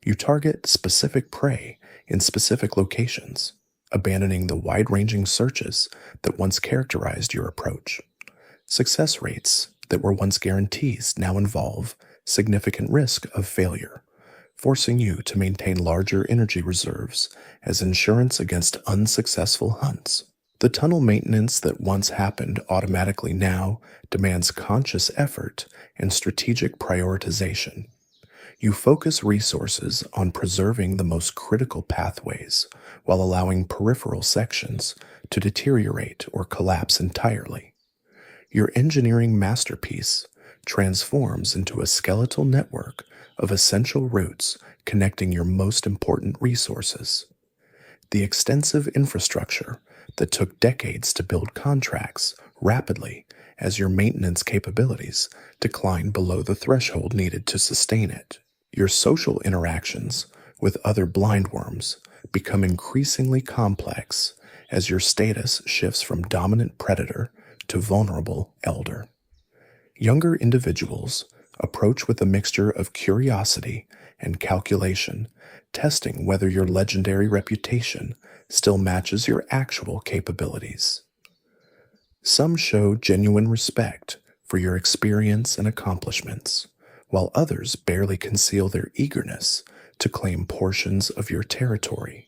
You target specific prey in specific locations, abandoning the wide-ranging searches that once characterized your approach. Success rates that were once guarantees now involve significant risk of failure, forcing you to maintain larger energy reserves as insurance against unsuccessful hunts. The tunnel maintenance that once happened automatically now demands conscious effort and strategic prioritization. You focus resources on preserving the most critical pathways while allowing peripheral sections to deteriorate or collapse entirely. Your engineering masterpiece transforms into a skeletal network of essential routes connecting your most important resources. The extensive infrastructure that took decades to build contracts rapidly as your maintenance capabilities decline below the threshold needed to sustain it. Your social interactions with other blindworms become increasingly complex as your status shifts from dominant predator to vulnerable elder. Younger individuals approach with a mixture of curiosity and calculation, testing whether your legendary reputation still matches your actual capabilities. Some show genuine respect for your experience and accomplishments, while others barely conceal their eagerness to claim portions of your territory.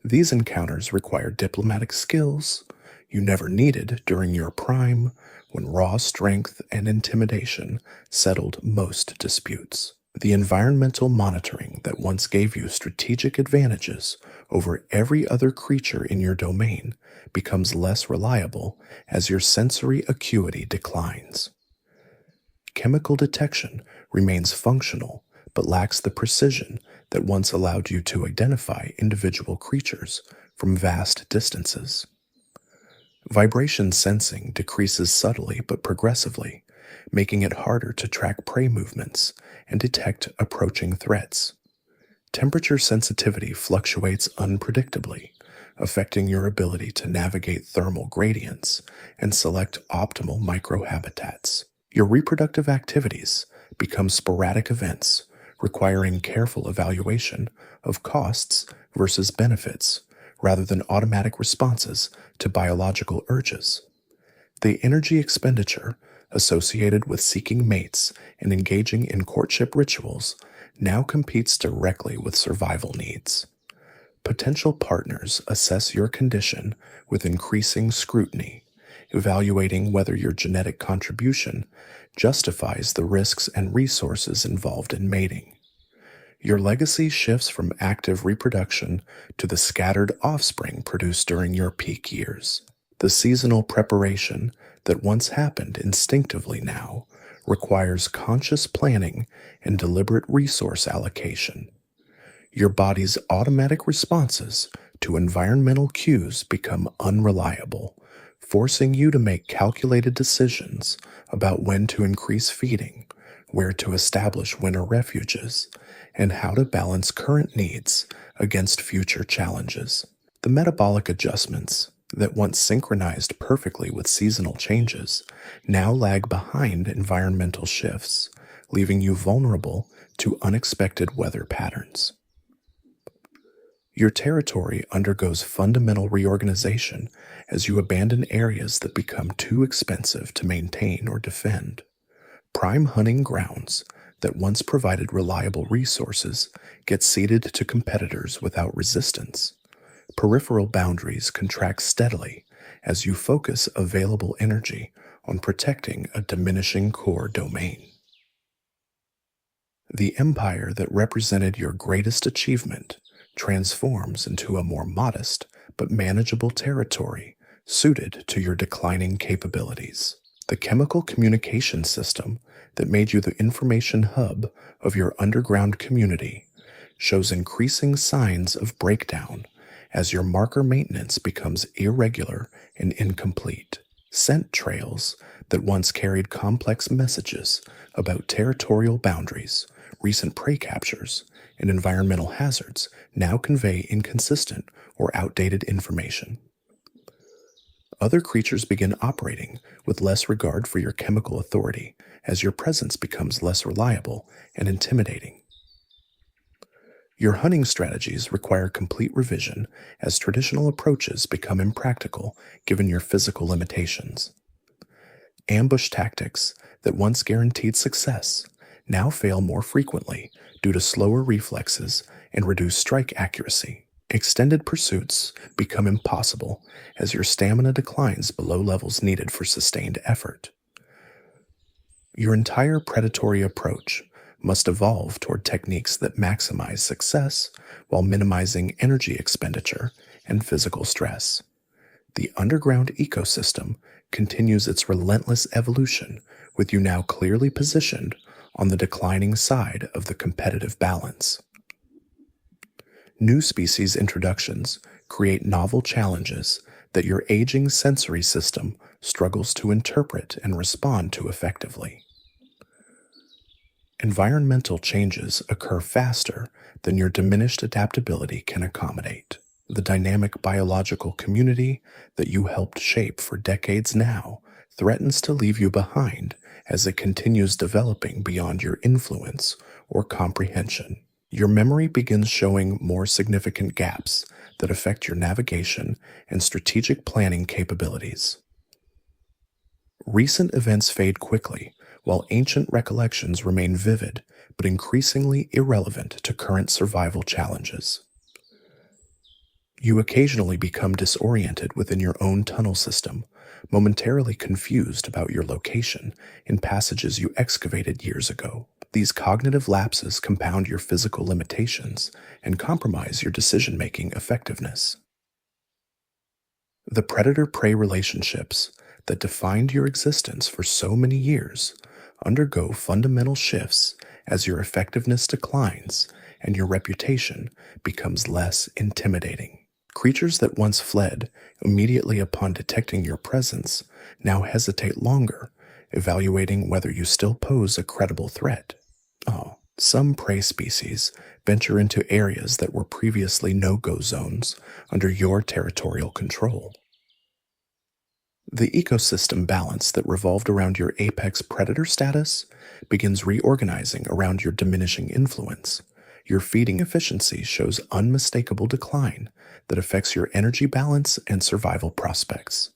These encounters require diplomatic skills you never needed during your prime, when raw strength and intimidation settled most disputes. The environmental monitoring that once gave you strategic advantages over every other creature in your domain becomes less reliable as your sensory acuity declines. Chemical detection remains functional but lacks the precision that once allowed you to identify individual creatures from vast distances. Vibration sensing decreases subtly but progressively, making it harder to track prey movements and detect approaching threats. Temperature sensitivity fluctuates unpredictably, affecting your ability to navigate thermal gradients and select optimal microhabitats. Your reproductive activities become sporadic events, requiring careful evaluation of costs versus benefits rather than automatic responses to biological urges. The energy expenditure associated with seeking mates and engaging in courtship rituals now competes directly with survival needs. Potential partners assess your condition with increasing scrutiny, evaluating whether your genetic contribution justifies the risks and resources involved in mating. Your legacy shifts from active reproduction to the scattered offspring produced during your peak years. The seasonal preparation that once happened instinctively now requires conscious planning and deliberate resource allocation. Your body's automatic responses to environmental cues become unreliable, forcing you to make calculated decisions about when to increase feeding, where to establish winter refuges, and how to balance current needs against future challenges. The metabolic adjustments that once synchronized perfectly with seasonal changes now lag behind environmental shifts, leaving you vulnerable to unexpected weather patterns. Your territory undergoes fundamental reorganization as you abandon areas that become too expensive to maintain or defend. Prime hunting grounds that once provided reliable resources get ceded to competitors without resistance. Peripheral boundaries contract steadily as you focus available energy on protecting a diminishing core domain. The empire that represented your greatest achievement transforms into a more modest but manageable territory suited to your declining capabilities. The chemical communication system that made you the information hub of your underground community shows increasing signs of breakdown as your marker maintenance becomes irregular and incomplete. Scent trails that once carried complex messages about territorial boundaries, recent prey captures, and environmental hazards now convey inconsistent or outdated information. Other creatures begin operating with less regard for your chemical authority as your presence becomes less reliable and intimidating. Your hunting strategies require complete revision as traditional approaches become impractical given your physical limitations. Ambush tactics that once guaranteed success now fail more frequently due to slower reflexes and reduced strike accuracy. Extended pursuits become impossible as your stamina declines below levels needed for sustained effort. Your entire predatory approach must evolve toward techniques that maximize success while minimizing energy expenditure and physical stress. The underground ecosystem continues its relentless evolution, with you now clearly positioned on the declining side of the competitive balance. New species introductions create novel challenges that your aging sensory system struggles to interpret and respond to effectively. Environmental changes occur faster than your diminished adaptability can accommodate. The dynamic biological community that you helped shape for decades now threatens to leave you behind as it continues developing beyond your influence or comprehension. Your memory begins showing more significant gaps that affect your navigation and strategic planning capabilities. Recent events fade quickly, while ancient recollections remain vivid but increasingly irrelevant to current survival challenges. You occasionally become disoriented within your own tunnel system, momentarily confused about your location in passages you excavated years ago. These cognitive lapses compound your physical limitations and compromise your decision making effectiveness. The predator prey relationships that defined your existence for so many years undergo fundamental shifts as your effectiveness declines and your reputation becomes less intimidating. Creatures that once fled immediately upon detecting your presence now hesitate longer, evaluating whether you still pose a credible threat. Oh, some prey species venture into areas that were previously no-go zones under your territorial control. The ecosystem balance that revolved around your apex predator status begins reorganizing around your diminishing influence. Your feeding efficiency shows unmistakable decline that affects your energy balance and survival prospects.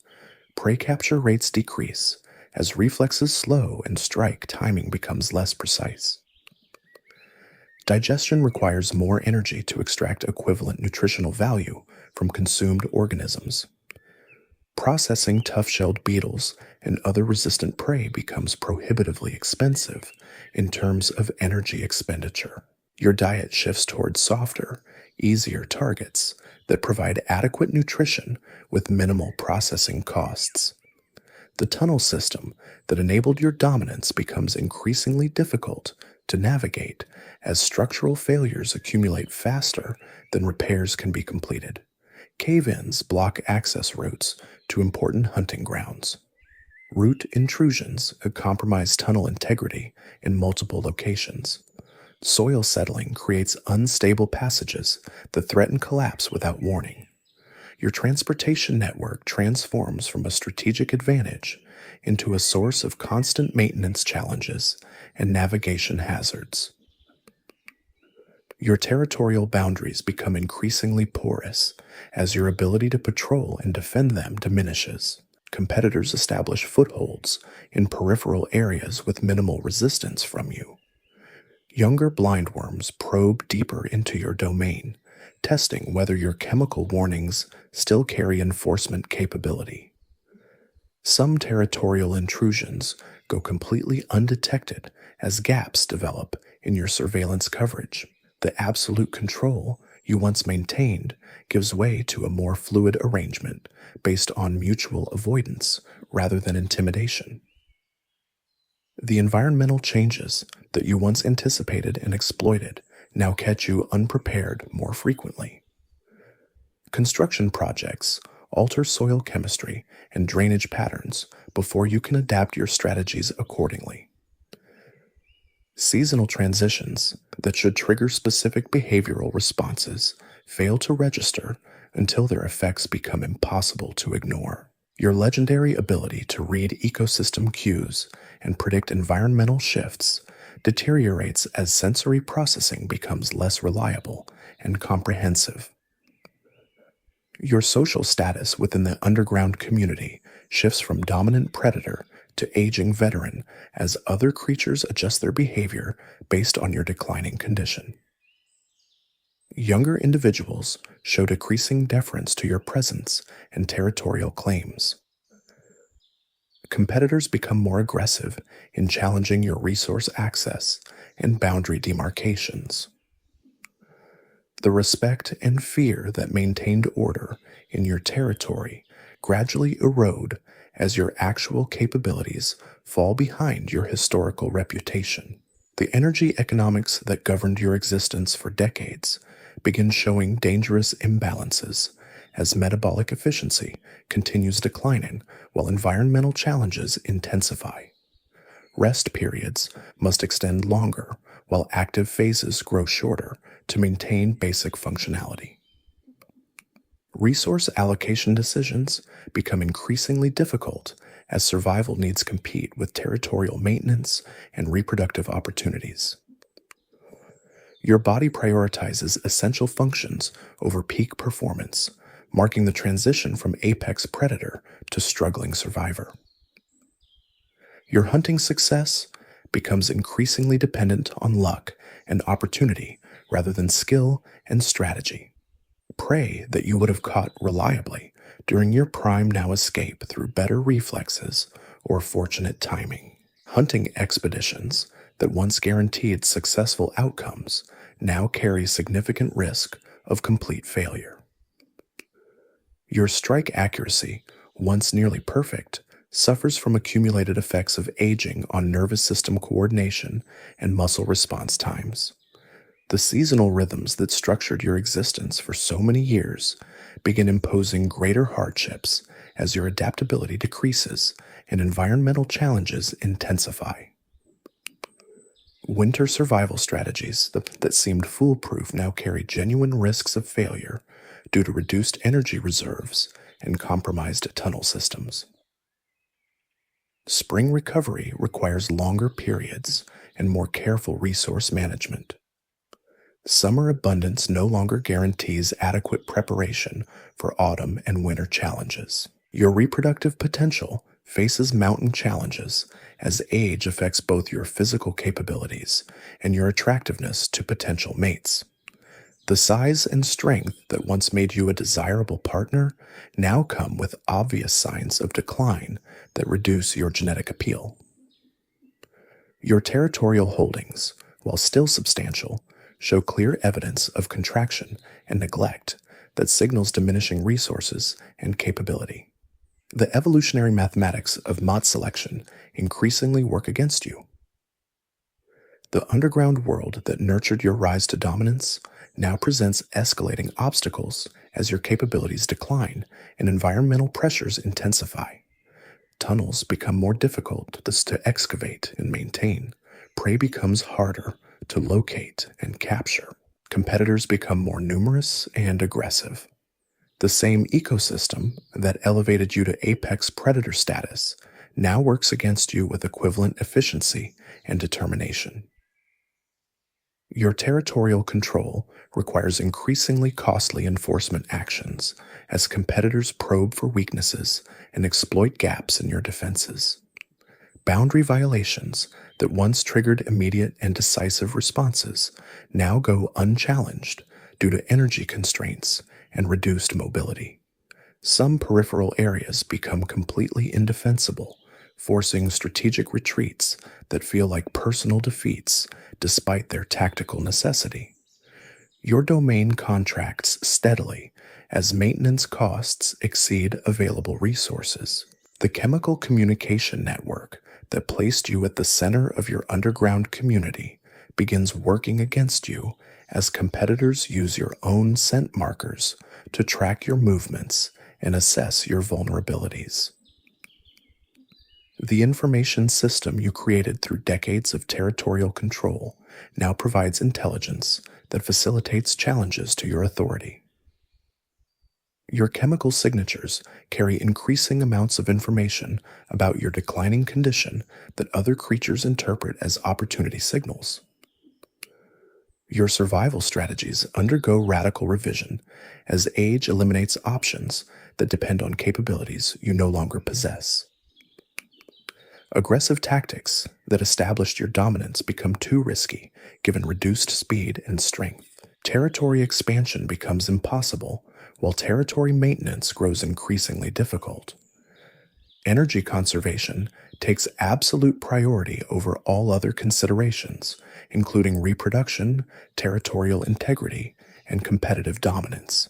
Prey capture rates decrease as reflexes slow and strike timing becomes less precise. Digestion requires more energy to extract equivalent nutritional value from consumed organisms. Processing tough-shelled beetles and other resistant prey becomes prohibitively expensive in terms of energy expenditure. Your diet shifts towards softer, easier targets that provide adequate nutrition with minimal processing costs. The tunnel system that enabled your dominance becomes increasingly difficult to navigate as structural failures accumulate faster than repairs can be completed. Cave-ins block access routes to important hunting grounds. Root intrusions compromise tunnel integrity in multiple locations. Soil settling creates unstable passages that threaten collapse without warning. Your transportation network transforms from a strategic advantage into a source of constant maintenance challenges and navigation hazards. Your territorial boundaries become increasingly porous as your ability to patrol and defend them diminishes. Competitors establish footholds in peripheral areas with minimal resistance from you. Younger blindworms probe deeper into your domain, testing whether your chemical warnings still carry enforcement capability. Some territorial intrusions go completely undetected as gaps develop in your surveillance coverage. The absolute control you once maintained gives way to a more fluid arrangement based on mutual avoidance rather than intimidation. The environmental changes that you once anticipated and exploited now catch you unprepared more frequently. Construction projects alter soil chemistry and drainage patterns before you can adapt your strategies accordingly. Seasonal transitions that should trigger specific behavioral responses fail to register until their effects become impossible to ignore. Your legendary ability to read ecosystem cues and predict environmental shifts deteriorates as sensory processing becomes less reliable and comprehensive. Your social status within the underground community shifts from dominant predator to aging veteran as other creatures adjust their behavior based on your declining condition. Younger individuals show decreasing deference to your presence and territorial claims. Competitors become more aggressive in challenging your resource access and boundary demarcations. The respect and fear that maintained order in your territory gradually erode as your actual capabilities fall behind your historical reputation. The energy economics that governed your existence for decades begin showing dangerous imbalances as metabolic efficiency continues declining while environmental challenges intensify. Rest periods must extend longer while active phases grow shorter to maintain basic functionality. Resource allocation decisions become increasingly difficult as survival needs compete with territorial maintenance and reproductive opportunities. Your body prioritizes essential functions over peak performance, marking the transition from apex predator to struggling survivor. Your hunting success becomes increasingly dependent on luck and opportunity rather than skill and strategy. Prey that you would have caught reliably during your prime now escape through better reflexes or fortunate timing. Hunting expeditions that once guaranteed successful outcomes now carry significant risk of complete failure. Your strike accuracy, once nearly perfect, suffers from accumulated effects of aging on nervous system coordination and muscle response times. The seasonal rhythms that structured your existence for so many years begin imposing greater hardships as your adaptability decreases and environmental challenges intensify. Winter survival strategies that seemed foolproof now carry genuine risks of failure due to reduced energy reserves and compromised tunnel systems. Spring recovery requires longer periods and more careful resource management. Summer abundance no longer guarantees adequate preparation for autumn and winter challenges. Your reproductive potential faces mounting challenges as age affects both your physical capabilities and your attractiveness to potential mates. The size and strength that once made you a desirable partner now come with obvious signs of decline that reduce your genetic appeal. Your territorial holdings, while still substantial, show clear evidence of contraction and neglect that signals diminishing resources and capability. The evolutionary mathematics of mate selection increasingly work against you. The underground world that nurtured your rise to dominance now presents escalating obstacles as your capabilities decline and environmental pressures intensify. Tunnels become more difficult to excavate and maintain. Prey becomes harder to locate and capture. Competitors become more numerous and aggressive. The same ecosystem that elevated you to apex predator status now works against you with equivalent efficiency and determination. Your territorial control requires increasingly costly enforcement actions as competitors probe for weaknesses and exploit gaps in your defenses. Boundary violations that once triggered immediate and decisive responses now go unchallenged due to energy constraints and reduced mobility. Some peripheral areas become completely indefensible, forcing strategic retreats that feel like personal defeats despite their tactical necessity. Your domain contracts steadily as maintenance costs exceed available resources. The chemical communication network that placed you at the center of your underground community begins working against you as competitors use your own scent markers to track your movements and assess your vulnerabilities. The information system you created through decades of territorial control now provides intelligence that facilitates challenges to your authority. Your chemical signatures carry increasing amounts of information about your declining condition that other creatures interpret as opportunity signals. Your survival strategies undergo radical revision as age eliminates options that depend on capabilities you no longer possess. Aggressive tactics that established your dominance become too risky given reduced speed and strength. Territory expansion becomes impossible, while territory maintenance grows increasingly difficult. Energy conservation takes absolute priority over all other considerations, including reproduction, territorial integrity, and competitive dominance.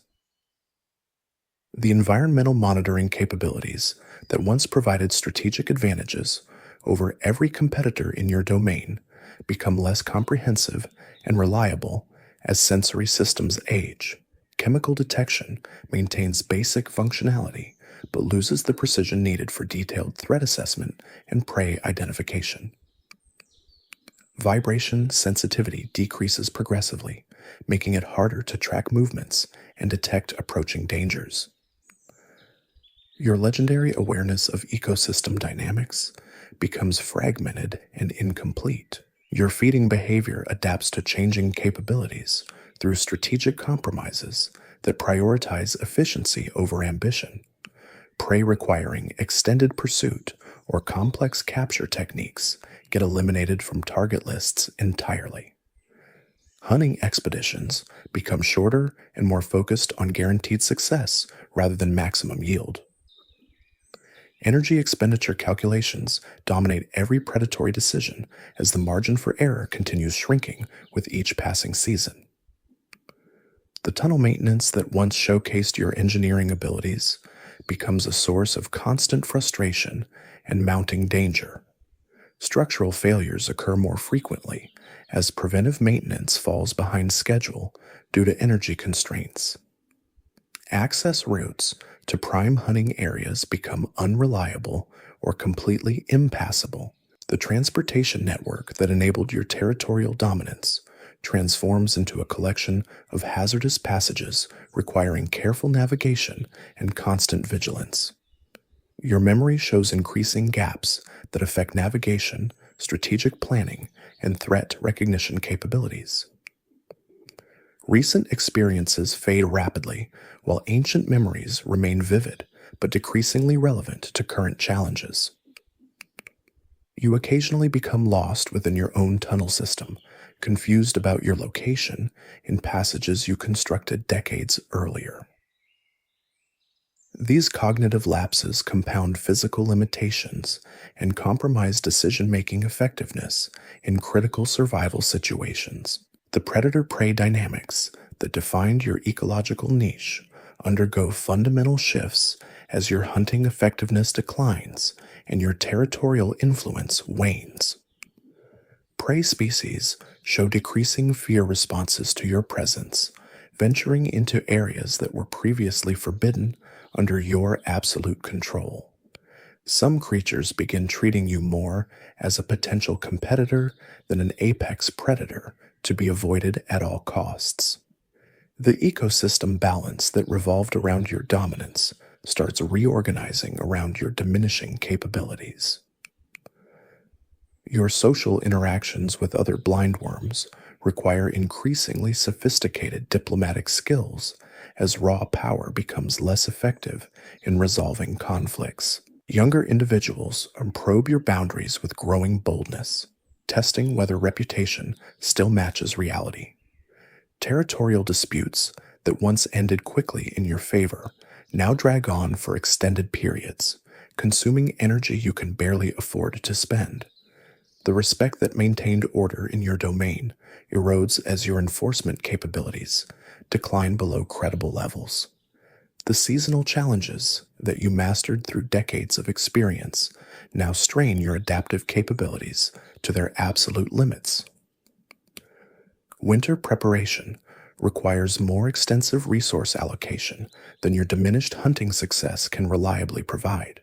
The environmental monitoring capabilities that once provided strategic advantages over every competitor in your domain become less comprehensive and reliable as sensory systems age. Chemical detection maintains basic functionality but loses the precision needed for detailed threat assessment and prey identification. Vibration sensitivity decreases progressively, making it harder to track movements and detect approaching dangers. Your legendary awareness of ecosystem dynamics becomes fragmented and incomplete. Your feeding behavior adapts to changing capabilities through strategic compromises that prioritize efficiency over ambition. Prey requiring extended pursuit or complex capture techniques get eliminated from target lists entirely. Hunting expeditions become shorter and more focused on guaranteed success rather than maximum yield. Energy expenditure calculations dominate every predatory decision as the margin for error continues shrinking with each passing season. The tunnel maintenance that once showcased your engineering abilities becomes a source of constant frustration and mounting danger. Structural failures occur more frequently as preventive maintenance falls behind schedule due to energy constraints. Access routes to prime hunting areas become unreliable or completely impassable. The transportation network that enabled your territorial dominance transforms into a collection of hazardous passages requiring careful navigation and constant vigilance. Your memory shows increasing gaps that affect navigation, strategic planning, and threat recognition capabilities. Recent experiences fade rapidly, while ancient memories remain vivid but decreasingly relevant to current challenges. You occasionally become lost within your own tunnel system, confused about your location in passages you constructed decades earlier. These cognitive lapses compound physical limitations and compromise decision-making effectiveness in critical survival situations. The predator-prey dynamics that defined your ecological niche undergo fundamental shifts as your hunting effectiveness declines and your territorial influence wanes. Prey species show decreasing fear responses to your presence, venturing into areas that were previously forbidden under your absolute control. Some creatures begin treating you more as a potential competitor than an apex predator to be avoided at all costs. The ecosystem balance that revolved around your dominance starts reorganizing around your diminishing capabilities. Your social interactions with other blindworms require increasingly sophisticated diplomatic skills as raw power becomes less effective in resolving conflicts. Younger individuals probe your boundaries with growing boldness, testing whether reputation still matches reality. Territorial disputes that once ended quickly in your favor now drag on for extended periods, consuming energy you can barely afford to spend. The respect that maintained order in your domain erodes as your enforcement capabilities decline below credible levels. The seasonal challenges that you mastered through decades of experience now strain your adaptive capabilities to their absolute limits. Winter preparation requires more extensive resource allocation than your diminished hunting success can reliably provide.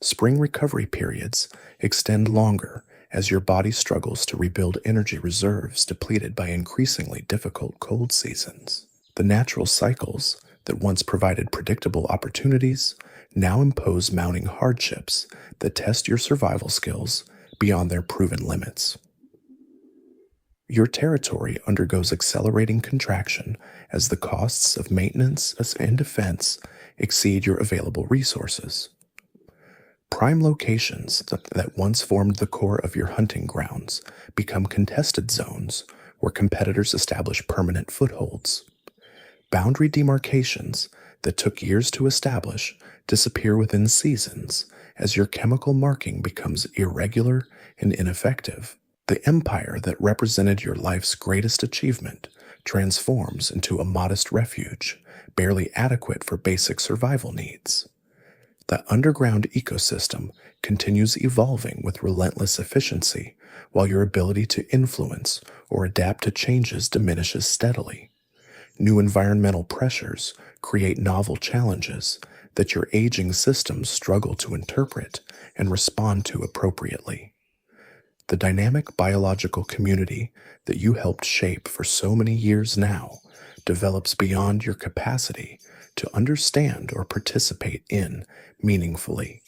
Spring recovery periods extend longer as your body struggles to rebuild energy reserves depleted by increasingly difficult cold seasons. The natural cycles that once provided predictable opportunities now impose mounting hardships that test your survival skills beyond their proven limits. Your territory undergoes accelerating contraction as the costs of maintenance and defense exceed your available resources. Prime locations that once formed the core of your hunting grounds become contested zones where competitors establish permanent footholds. Boundary demarcations that took years to establish disappear within seasons as your chemical marking becomes irregular and ineffective. The empire that represented your life's greatest achievement transforms into a modest refuge, barely adequate for basic survival needs. The underground ecosystem continues evolving with relentless efficiency, while your ability to influence or adapt to changes diminishes steadily. New environmental pressures create novel challenges that your aging systems struggle to interpret and respond to appropriately. The dynamic biological community that you helped shape for so many years now develops beyond your capacity to understand or participate in meaningfully.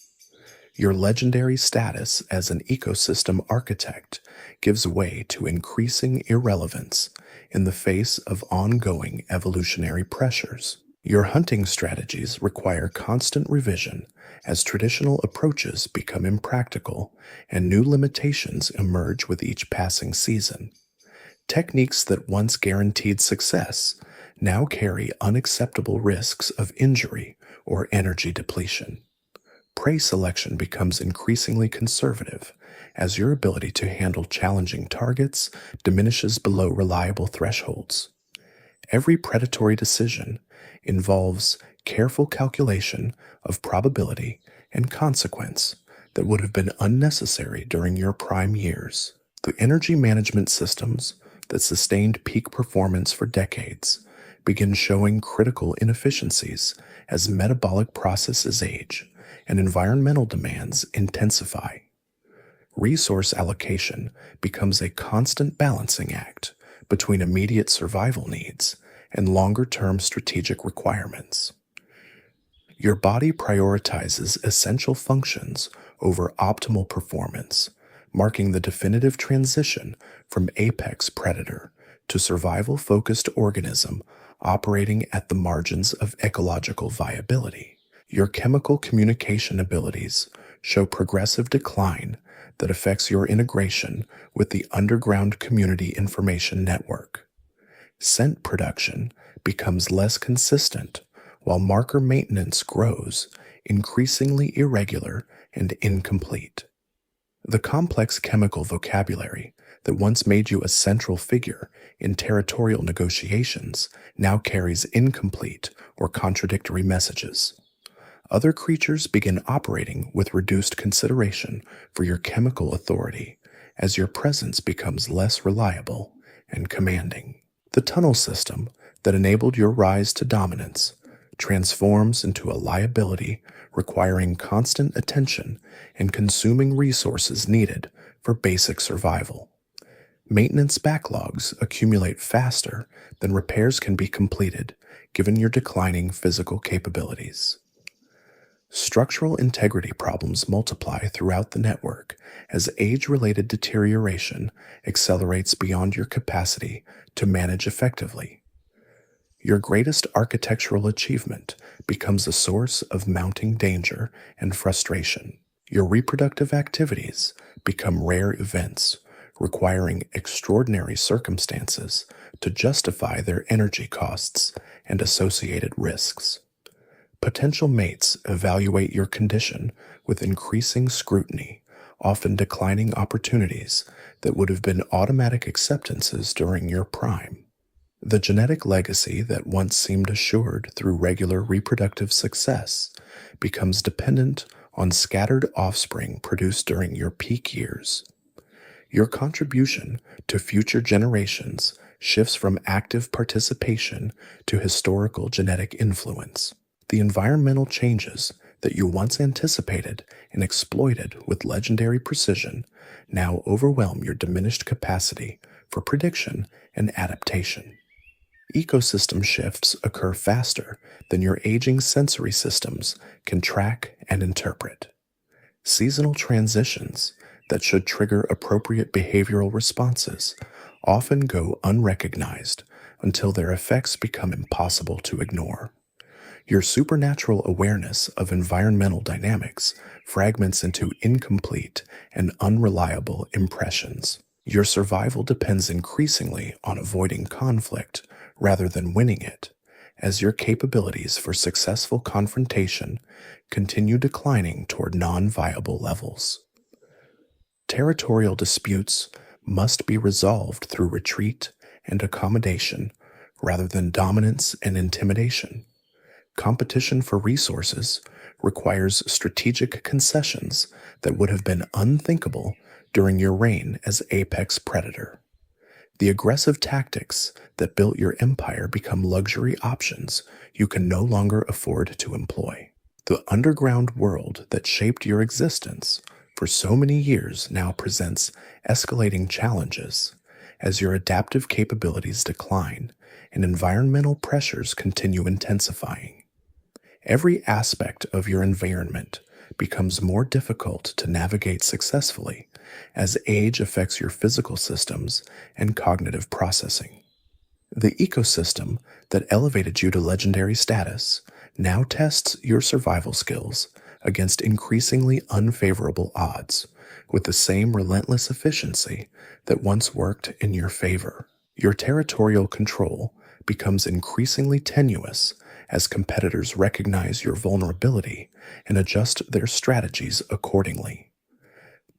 Your legendary status as an ecosystem architect gives way to increasing irrelevance in the face of ongoing evolutionary pressures. Your hunting strategies require constant revision as traditional approaches become impractical and new limitations emerge with each passing season. Techniques that once guaranteed success now carry unacceptable risks of injury or energy depletion. Prey selection becomes increasingly conservative as your ability to handle challenging targets diminishes below reliable thresholds. Every predatory decision involves careful calculation of probability and consequence that would have been unnecessary during your prime years. The energy management systems that sustained peak performance for decades begin showing critical inefficiencies as metabolic processes age and environmental demands intensify. Resource allocation becomes a constant balancing act between immediate survival needs and longer-term strategic requirements. Your body prioritizes essential functions over optimal performance, marking the definitive transition from apex predator to survival-focused organism operating at the margins of ecological viability. Your chemical communication abilities show progressive decline that affects your integration with the underground community information network. Scent production becomes less consistent while marker maintenance grows, increasingly irregular and incomplete. The complex chemical vocabulary that once made you a central figure in territorial negotiations now carries incomplete or contradictory messages. Other creatures begin operating with reduced consideration for your chemical authority as your presence becomes less reliable and commanding. The tunnel system that enabled your rise to dominance transforms into a liability requiring constant attention and consuming resources needed for basic survival. Maintenance backlogs accumulate faster than repairs can be completed given your declining physical capabilities. Structural integrity problems multiply throughout the network as age-related deterioration accelerates beyond your capacity to manage effectively. Your greatest architectural achievement becomes a source of mounting danger and frustration. Your reproductive activities become rare events, requiring extraordinary circumstances to justify their energy costs and associated risks. Potential mates evaluate your condition with increasing scrutiny, often declining opportunities that would have been automatic acceptances during your prime. The genetic legacy that once seemed assured through regular reproductive success becomes dependent on scattered offspring produced during your peak years. Your contribution to future generations shifts from active participation to historical genetic influence. The environmental changes that you once anticipated and exploited with legendary precision now overwhelm your diminished capacity for prediction and adaptation. Ecosystem shifts occur faster than your aging sensory systems can track and interpret. Seasonal transitions that should trigger appropriate behavioral responses often go unrecognized until their effects become impossible to ignore. Your supernatural awareness of environmental dynamics fragments into incomplete and unreliable impressions. Your survival depends increasingly on avoiding conflict rather than winning it, as your capabilities for successful confrontation continue declining toward non-viable levels. Territorial disputes must be resolved through retreat and accommodation rather than dominance and intimidation. Competition for resources requires strategic concessions that would have been unthinkable during your reign as apex predator. The aggressive tactics that built your empire become luxury options you can no longer afford to employ. The underground world that shaped your existence for so many years now presents escalating challenges as your adaptive capabilities decline and environmental pressures continue intensifying. Every aspect of your environment becomes more difficult to navigate successfully as age affects your physical systems and cognitive processing. The ecosystem that elevated you to legendary status now tests your survival skills against increasingly unfavorable odds with the same relentless efficiency that once worked in your favor. Your territorial control becomes increasingly tenuous as competitors recognize your vulnerability and adjust their strategies accordingly.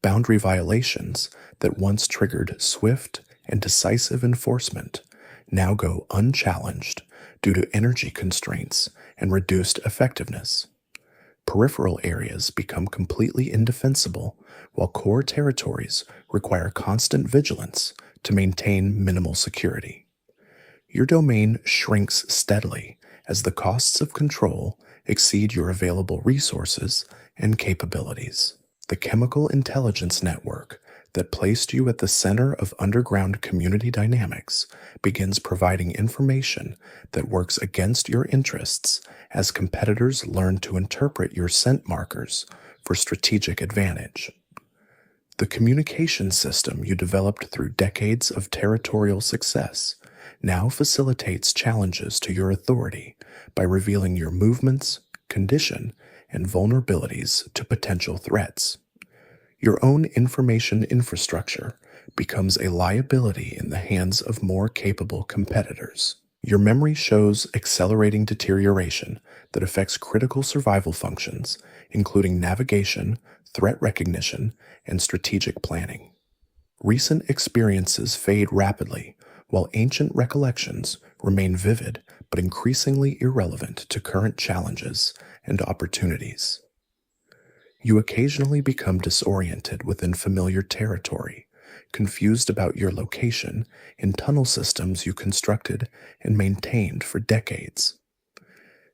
Boundary violations that once triggered swift and decisive enforcement now go unchallenged due to energy constraints and reduced effectiveness. Peripheral areas become completely indefensible, while core territories require constant vigilance to maintain minimal security. Your domain shrinks steadily as the costs of control exceed your available resources and capabilities. The chemical intelligence network that placed you at the center of underground community dynamics begins providing information that works against your interests as competitors learn to interpret your scent markers for strategic advantage. The communication system you developed through decades of territorial success now facilitates challenges to your authority by revealing your movements, condition, and vulnerabilities to potential threats. Your own information infrastructure becomes a liability in the hands of more capable competitors. Your memory shows accelerating deterioration that affects critical survival functions, including navigation, threat recognition, and strategic planning. Recent experiences fade rapidly, while ancient recollections remain vivid but increasingly irrelevant to current challenges and opportunities. You occasionally become disoriented within familiar territory, confused about your location in tunnel systems you constructed and maintained for decades.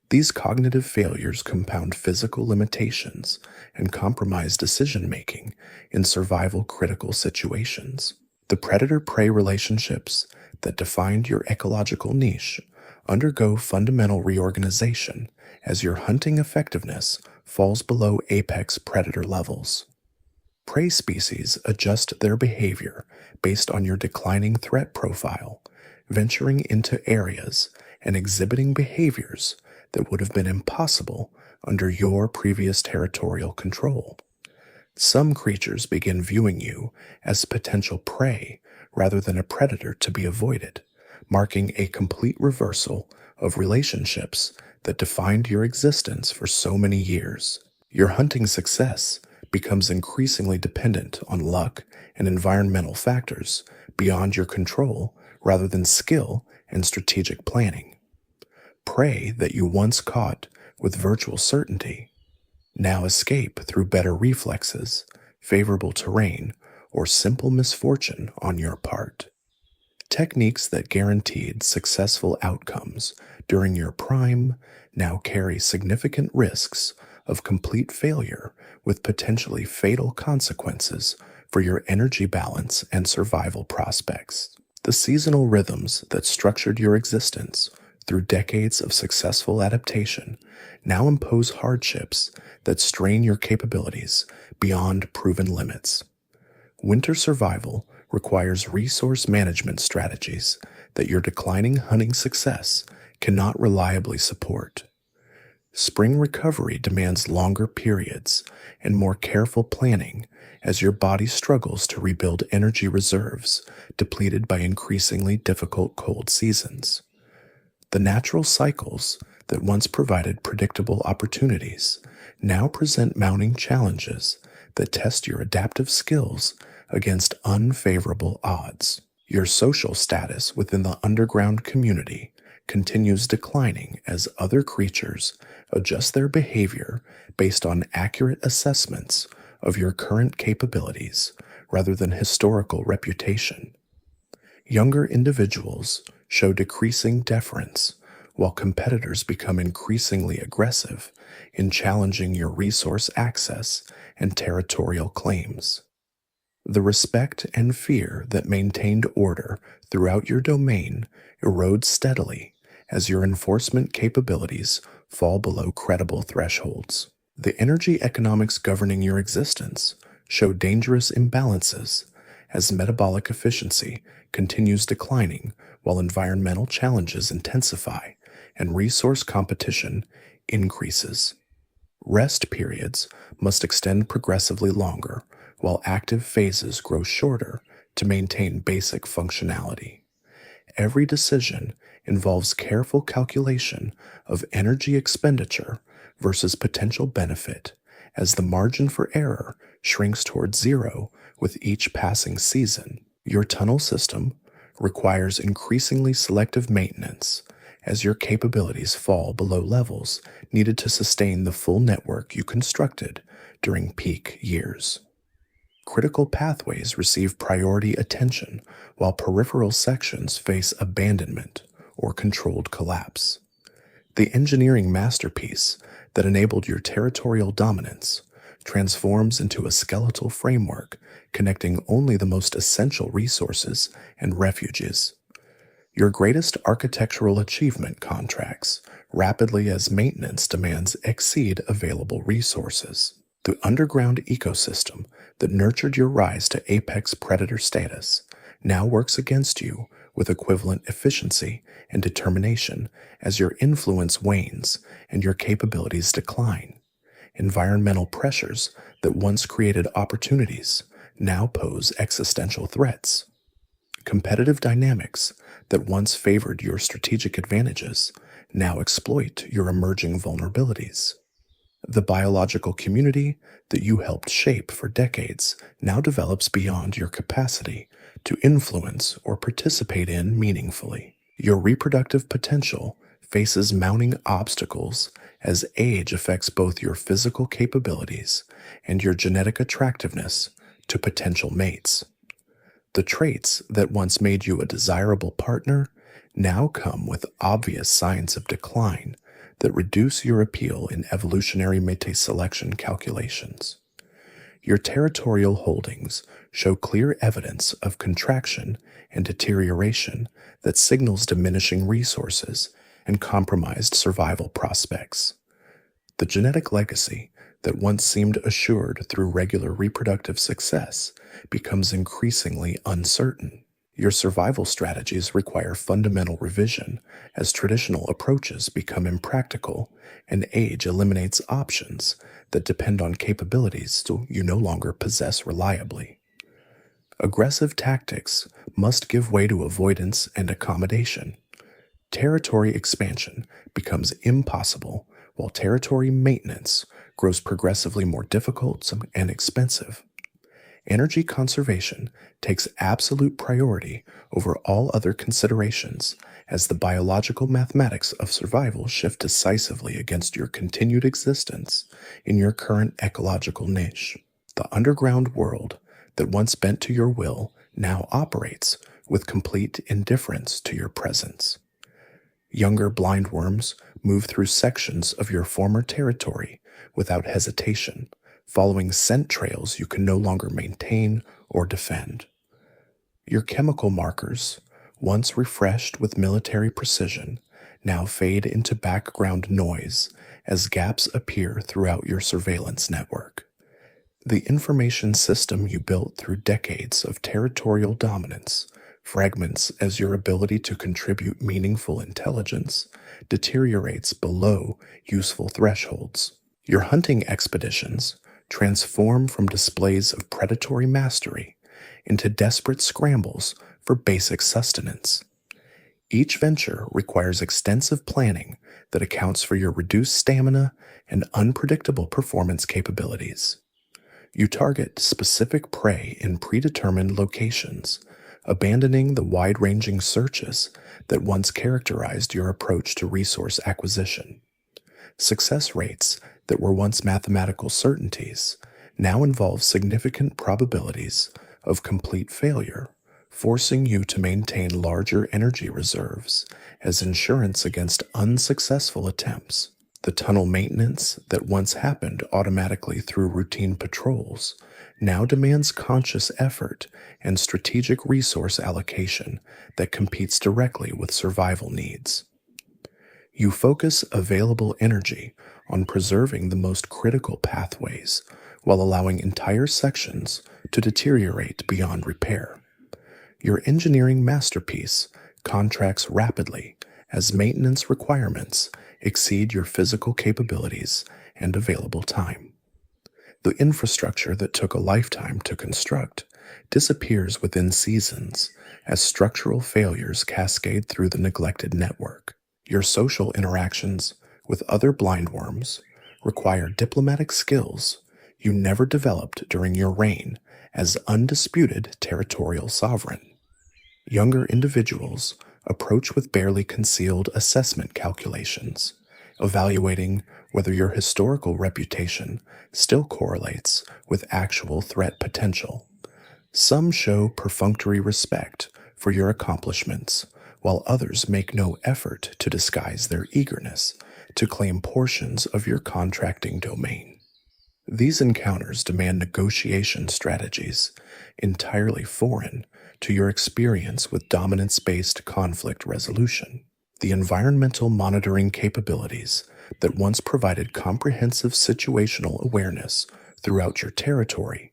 These cognitive failures compound physical limitations and compromise decision-making in survival-critical situations. The predator-prey relationships that defined your ecological niche undergo fundamental reorganization as your hunting effectiveness falls below apex predator levels. Prey species adjust their behavior based on your declining threat profile, venturing into areas and exhibiting behaviors that would have been impossible under your previous territorial control. Some creatures begin viewing you as potential prey rather than a predator to be avoided, marking a complete reversal of relationships that defined your existence for so many years. Your hunting success becomes increasingly dependent on luck and environmental factors beyond your control rather than skill and strategic planning. Prey that you once caught with virtual certainty now escape through better reflexes, favorable terrain, or simple misfortune on your part. Techniques that guaranteed successful outcomes during your prime now carry significant risks of complete failure with potentially fatal consequences for your energy balance and survival prospects. The seasonal rhythms that structured your existence through decades of successful adaptation now impose hardships that strain your capabilities beyond proven limits. Winter survival requires resource management strategies that your declining hunting success cannot reliably support. Spring recovery demands longer periods and more careful planning as your body struggles to rebuild energy reserves depleted by increasingly difficult cold seasons. The natural cycles that once provided predictable opportunities now present mounting challenges that test your adaptive skills against unfavorable odds. Your social status within the underground community continues declining as other creatures adjust their behavior based on accurate assessments of your current capabilities rather than historical reputation. Younger individuals show decreasing deference, while competitors become increasingly aggressive in challenging your resource access and territorial claims. The respect and fear that maintained order throughout your domain erodes steadily as your enforcement capabilities fall below credible thresholds. The energy economics governing your existence show dangerous imbalances as metabolic efficiency continues declining while environmental challenges intensify and resource competition increases. Rest periods must extend progressively longer, while active phases grow shorter to maintain basic functionality. Every decision involves careful calculation of energy expenditure versus potential benefit, as the margin for error shrinks towards zero with each passing season. Your tunnel system requires increasingly selective maintenance as your capabilities fall below levels needed to sustain the full network you constructed during peak years. Critical pathways receive priority attention while peripheral sections face abandonment or controlled collapse. The engineering masterpiece that enabled your territorial dominance transforms into a skeletal framework connecting only the most essential resources and refuges. Your greatest architectural achievement contracts rapidly as maintenance demands exceed available resources. The underground ecosystem that nurtured your rise to apex predator status now works against you with equivalent efficiency and determination as your influence wanes and your capabilities decline. Environmental pressures that once created opportunities now pose existential threats. Competitive dynamics that once favored your strategic advantages now exploit your emerging vulnerabilities. The biological community that you helped shape for decades now develops beyond your capacity to influence or participate in meaningfully. Your reproductive potential faces mounting obstacles as age affects both your physical capabilities and your genetic attractiveness to potential mates. The traits that once made you a desirable partner now come with obvious signs of decline that reduce your appeal in evolutionary mate selection calculations. Your territorial holdings show clear evidence of contraction and deterioration that signals diminishing resources and compromised survival prospects. The genetic legacy that once seemed assured through regular reproductive success becomes increasingly uncertain. Your survival strategies require fundamental revision as traditional approaches become impractical and age eliminates options that depend on capabilities you no longer possess reliably. Aggressive tactics must give way to avoidance and accommodation. Territory expansion becomes impossible while territory maintenance grows progressively more difficult and expensive. Energy conservation takes absolute priority over all other considerations as the biological mathematics of survival shift decisively against your continued existence in your current ecological niche. The underground world that once bent to your will now operates with complete indifference to your presence. Younger blindworms move through sections of your former territory without hesitation, following scent trails you can no longer maintain or defend. Your chemical markers, once refreshed with military precision, now fade into background noise as gaps appear throughout your surveillance network. The information system you built through decades of territorial dominance fragments as your ability to contribute meaningful intelligence deteriorates below useful thresholds. Your hunting expeditions transform from displays of predatory mastery into desperate scrambles for basic sustenance. Each venture requires extensive planning that accounts for your reduced stamina and unpredictable performance capabilities. You target specific prey in predetermined locations, abandoning the wide-ranging searches that once characterized your approach to resource acquisition. Success rates that were once mathematical certainties now involve significant probabilities of complete failure, forcing you to maintain larger energy reserves as insurance against unsuccessful attempts. The tunnel maintenance that once happened automatically through routine patrols now demands conscious effort and strategic resource allocation that competes directly with survival needs. You focus available energy on preserving the most critical pathways while allowing entire sections to deteriorate beyond repair. Your engineering masterpiece contracts rapidly as maintenance requirements exceed your physical capabilities and available time. The infrastructure that took a lifetime to construct disappears within seasons as structural failures cascade through the neglected network. Your social interactions with other blindworms require diplomatic skills you never developed during your reign as undisputed territorial sovereign. Younger individuals approach with barely concealed assessment calculations, evaluating whether your historical reputation still correlates with actual threat potential. Some show perfunctory respect for your accomplishments, while others make no effort to disguise their eagerness to claim portions of your contracting domain. These encounters demand negotiation strategies entirely foreign to your experience with dominance-based conflict resolution. The environmental monitoring capabilities that once provided comprehensive situational awareness throughout your territory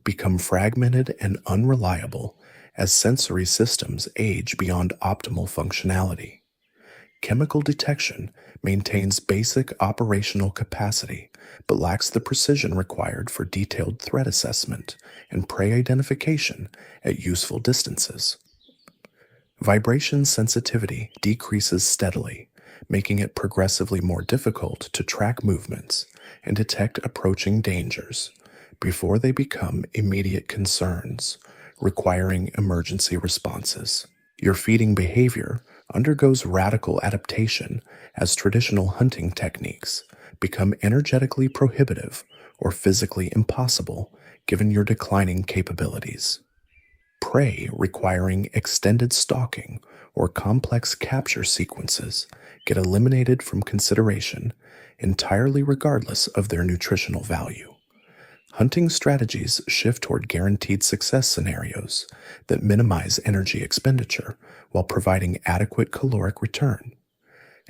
become fragmented and unreliable as sensory systems age beyond optimal functionality. Chemical detection maintains basic operational capacity but lacks the precision required for detailed threat assessment and prey identification at useful distances. Vibration sensitivity decreases steadily, making it progressively more difficult to track movements and detect approaching dangers before they become immediate concerns, requiring emergency responses. Your feeding behavior undergoes radical adaptation as traditional hunting techniques become energetically prohibitive or physically impossible given your declining capabilities. Prey requiring extended stalking or complex capture sequences get eliminated from consideration entirely regardless of their nutritional value. Hunting strategies shift toward guaranteed success scenarios that minimize energy expenditure while providing adequate caloric return.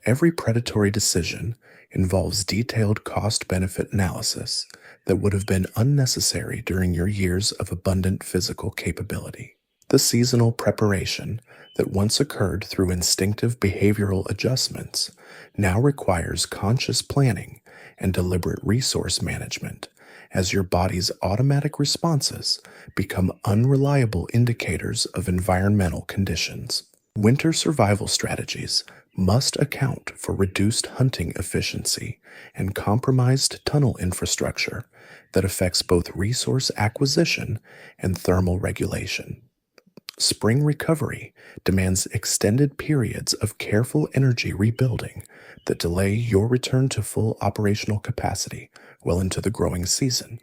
Every predatory decision involves detailed cost-benefit analysis that would have been unnecessary during your years of abundant physical capability. The seasonal preparation that once occurred through instinctive behavioral adjustments now requires conscious planning and deliberate resource management as your body's automatic responses become unreliable indicators of environmental conditions. Winter survival strategies must account for reduced hunting efficiency and compromised tunnel infrastructure that affects both resource acquisition and thermal regulation. Spring recovery demands extended periods of careful energy rebuilding that delay your return to full operational capacity well into the growing season.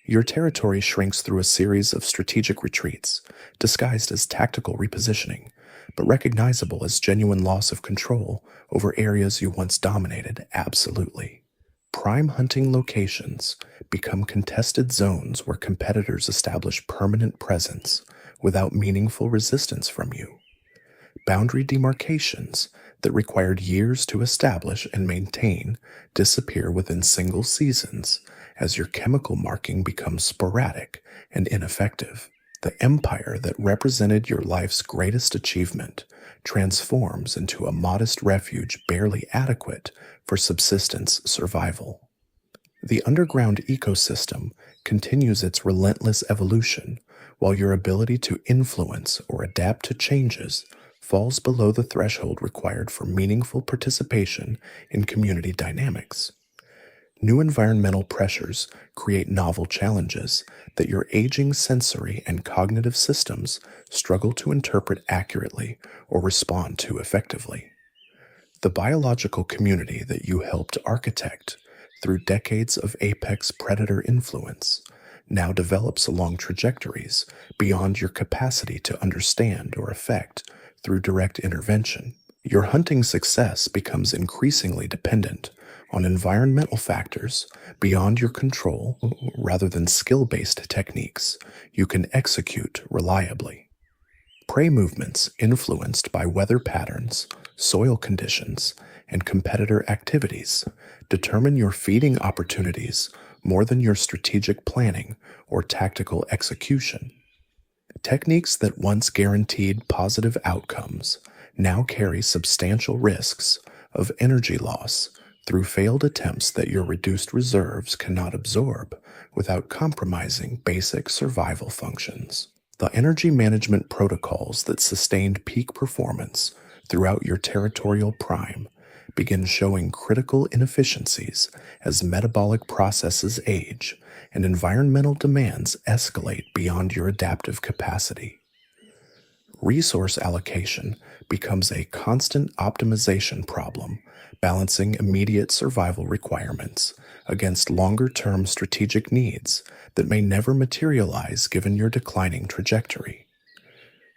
Your territory shrinks through a series of strategic retreats, disguised as tactical repositioning, but recognizable as genuine loss of control over areas you once dominated absolutely. Prime hunting locations become contested zones where competitors establish permanent presence without meaningful resistance from you. Boundary demarcations that required years to establish and maintain disappear within single seasons as your chemical marking becomes sporadic and ineffective. The empire that represented your life's greatest achievement transforms into a modest refuge barely adequate for subsistence survival. The underground ecosystem continues its relentless evolution, while your ability to influence or adapt to changes falls below the threshold required for meaningful participation in community dynamics. New environmental pressures create novel challenges that your aging sensory and cognitive systems struggle to interpret accurately or respond to effectively. The biological community that you helped architect through decades of apex predator influence now develops along trajectories beyond your capacity to understand or affect through direct intervention. Your hunting success becomes increasingly dependent on environmental factors beyond your control rather than skill-based techniques you can execute reliably. Prey movements influenced by weather patterns, soil conditions, and competitor activities determine your feeding opportunities more than your strategic planning or tactical execution. Techniques that once guaranteed positive outcomes now carry substantial risks of energy loss, through failed attempts that your reduced reserves cannot absorb without compromising basic survival functions. The energy management protocols that sustained peak performance throughout your territorial prime begin showing critical inefficiencies as metabolic processes age and environmental demands escalate beyond your adaptive capacity. Resource allocation becomes a constant optimization problem, balancing immediate survival requirements against longer term strategic needs that may never materialize given your declining trajectory.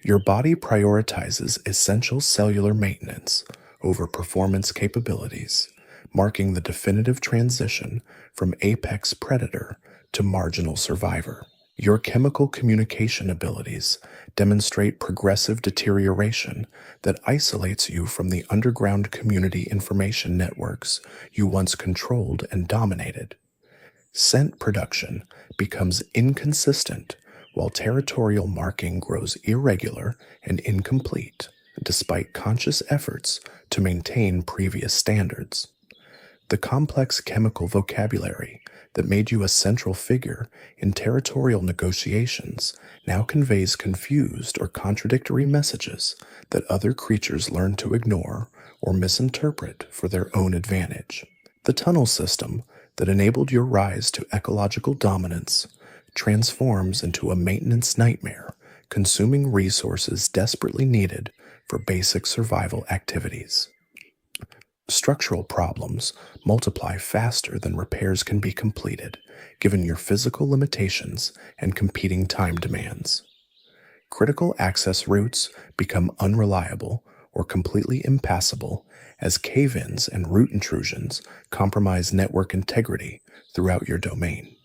Your body prioritizes essential cellular maintenance over performance capabilities, marking the definitive transition from apex predator to marginal survivor. Your chemical communication abilities demonstrate progressive deterioration that isolates you from the underground community information networks you once controlled and dominated. Scent production becomes inconsistent while territorial marking grows irregular and incomplete, despite conscious efforts to maintain previous standards. The complex chemical vocabulary that made you a central figure in territorial negotiations now conveys confused or contradictory messages that other creatures learn to ignore or misinterpret for their own advantage. The tunnel system that enabled your rise to ecological dominance transforms into a maintenance nightmare, consuming resources desperately needed for basic survival activities. Structural problems multiply faster than repairs can be completed, given your physical limitations and competing time demands. Critical access routes become unreliable or completely impassable as cave-ins and route intrusions compromise network integrity throughout your domain.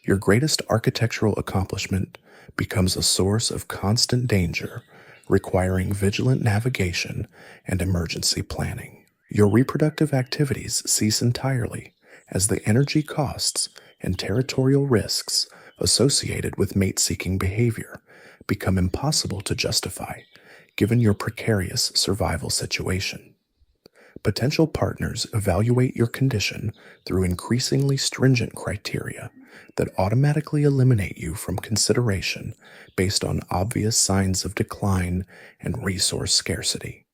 Your greatest architectural accomplishment becomes a source of constant danger, requiring vigilant navigation and emergency planning. Your reproductive activities cease entirely as the energy costs and territorial risks associated with mate-seeking behavior become impossible to justify, given your precarious survival situation. Potential partners evaluate your condition through increasingly stringent criteria that automatically eliminate you from consideration based on obvious signs of decline and resource scarcity.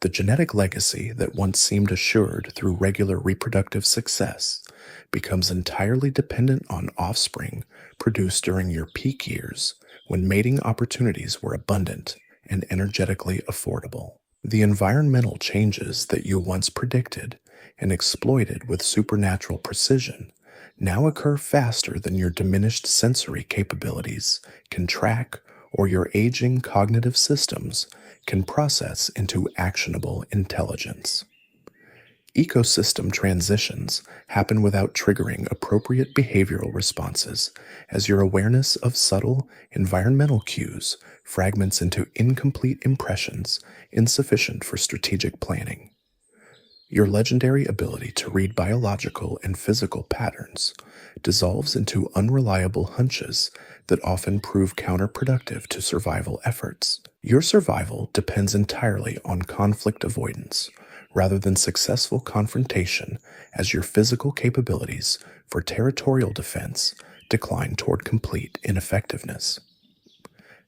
The genetic legacy that once seemed assured through regular reproductive success becomes entirely dependent on offspring produced during your peak years when mating opportunities were abundant and energetically affordable. The environmental changes that you once predicted and exploited with supernatural precision now occur faster than your diminished sensory capabilities can track or your aging cognitive systems can process into actionable intelligence. Ecosystem transitions happen without triggering appropriate behavioral responses as your awareness of subtle environmental cues fragments into incomplete impressions insufficient for strategic planning. Your legendary ability to read biological and physical patterns dissolves into unreliable hunches that often prove counterproductive to survival efforts. Your survival depends entirely on conflict avoidance rather than successful confrontation as your physical capabilities for territorial defense decline toward complete ineffectiveness.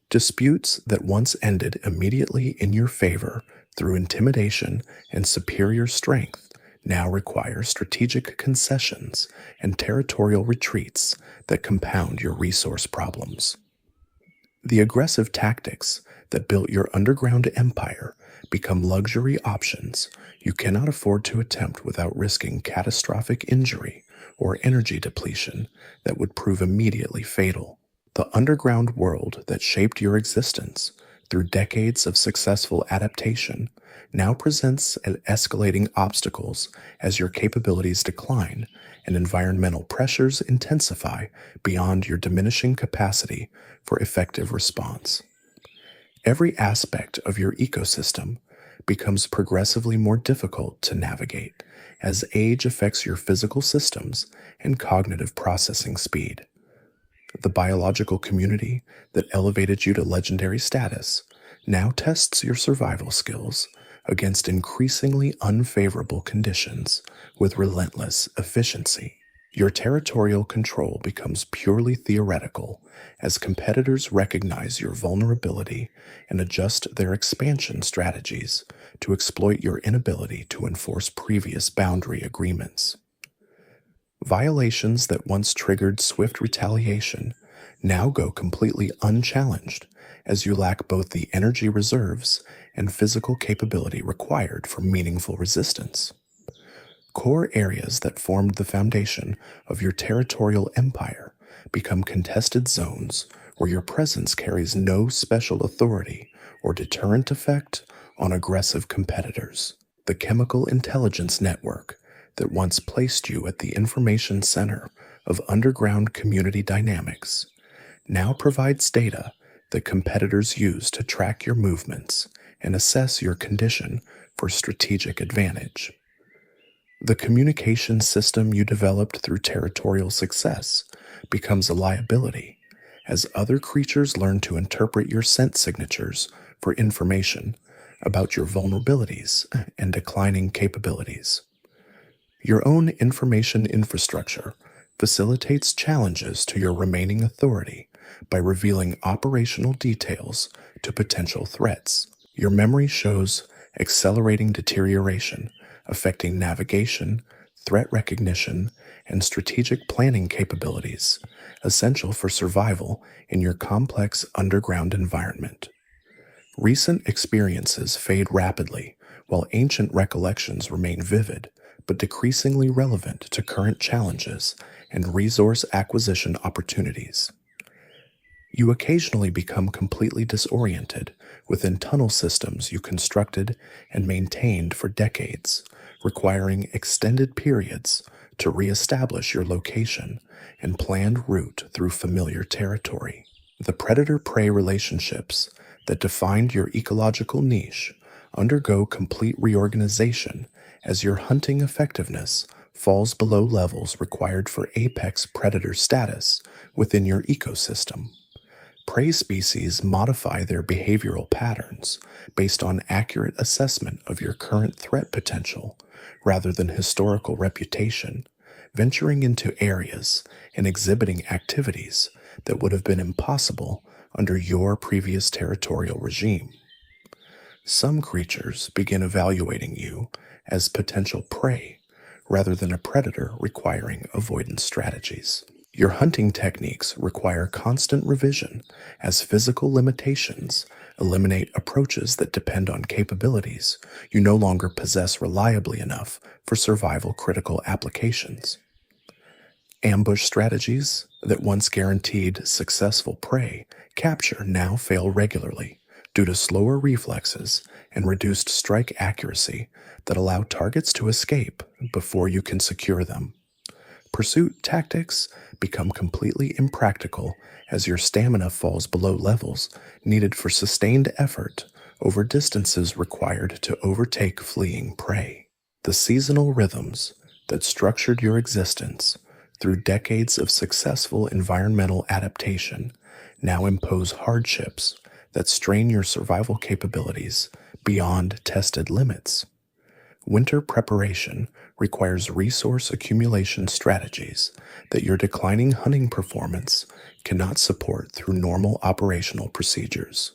Disputes that once ended immediately in your favor through intimidation and superior strength now require strategic concessions and territorial retreats that compound your resource problems. The aggressive tactics that built your underground empire become luxury options you cannot afford to attempt without risking catastrophic injury or energy depletion that would prove immediately fatal. The underground world that shaped your existence through decades of successful adaptation now presents escalating obstacles as your capabilities decline and environmental pressures intensify beyond your diminishing capacity for effective response. Every aspect of your ecosystem becomes progressively more difficult to navigate as age affects your physical systems and cognitive processing speed. The biological community that elevated you to legendary status now tests your survival skills against increasingly unfavorable conditions with relentless efficiency. Your territorial control becomes purely theoretical as competitors recognize your vulnerability and adjust their expansion strategies to exploit your inability to enforce previous boundary agreements. Violations that once triggered swift retaliation now go completely unchallenged as you lack both the energy reserves and physical capability required for meaningful resistance. Core areas that formed the foundation of your territorial empire become contested zones where your presence carries no special authority or deterrent effect on aggressive competitors. The chemical intelligence network that once placed you at the information center of underground community dynamics now provides data that competitors use to track your movements and assess your condition for strategic advantage. The communication system you developed through territorial success becomes a liability as other creatures learn to interpret your scent signatures for information about your vulnerabilities and declining capabilities. Your own information infrastructure facilitates challenges to your remaining authority by revealing operational details to potential threats. Your memory shows accelerating deterioration, affecting navigation, threat recognition, and strategic planning capabilities, essential for survival in your complex underground environment. Recent experiences fade rapidly, while ancient recollections remain vivid, but decreasingly relevant to current challenges and resource acquisition opportunities. You occasionally become completely disoriented within tunnel systems you constructed and maintained for decades, requiring extended periods to reestablish your location and planned route through familiar territory. The predator-prey relationships that defined your ecological niche undergo complete reorganization as your hunting effectiveness falls below levels required for apex predator status within your ecosystem. Prey species modify their behavioral patterns based on accurate assessment of your current threat potential rather than historical reputation, venturing into areas and exhibiting activities that would have been impossible under your previous territorial regime. Some creatures begin evaluating you as potential prey rather than a predator requiring avoidance strategies. Your hunting techniques require constant revision as physical limitations eliminate approaches that depend on capabilities you no longer possess reliably enough for survival-critical applications. Ambush strategies that once guaranteed successful prey capture now fail regularly due to slower reflexes and reduced strike accuracy that allow targets to escape before you can secure them. Pursuit tactics become completely impractical as your stamina falls below levels needed for sustained effort over distances required to overtake fleeing prey. The seasonal rhythms that structured your existence through decades of successful environmental adaptation now impose hardships that strain your survival capabilities beyond tested limits. Winter preparation requires resource accumulation strategies that your declining hunting performance cannot support through normal operational procedures.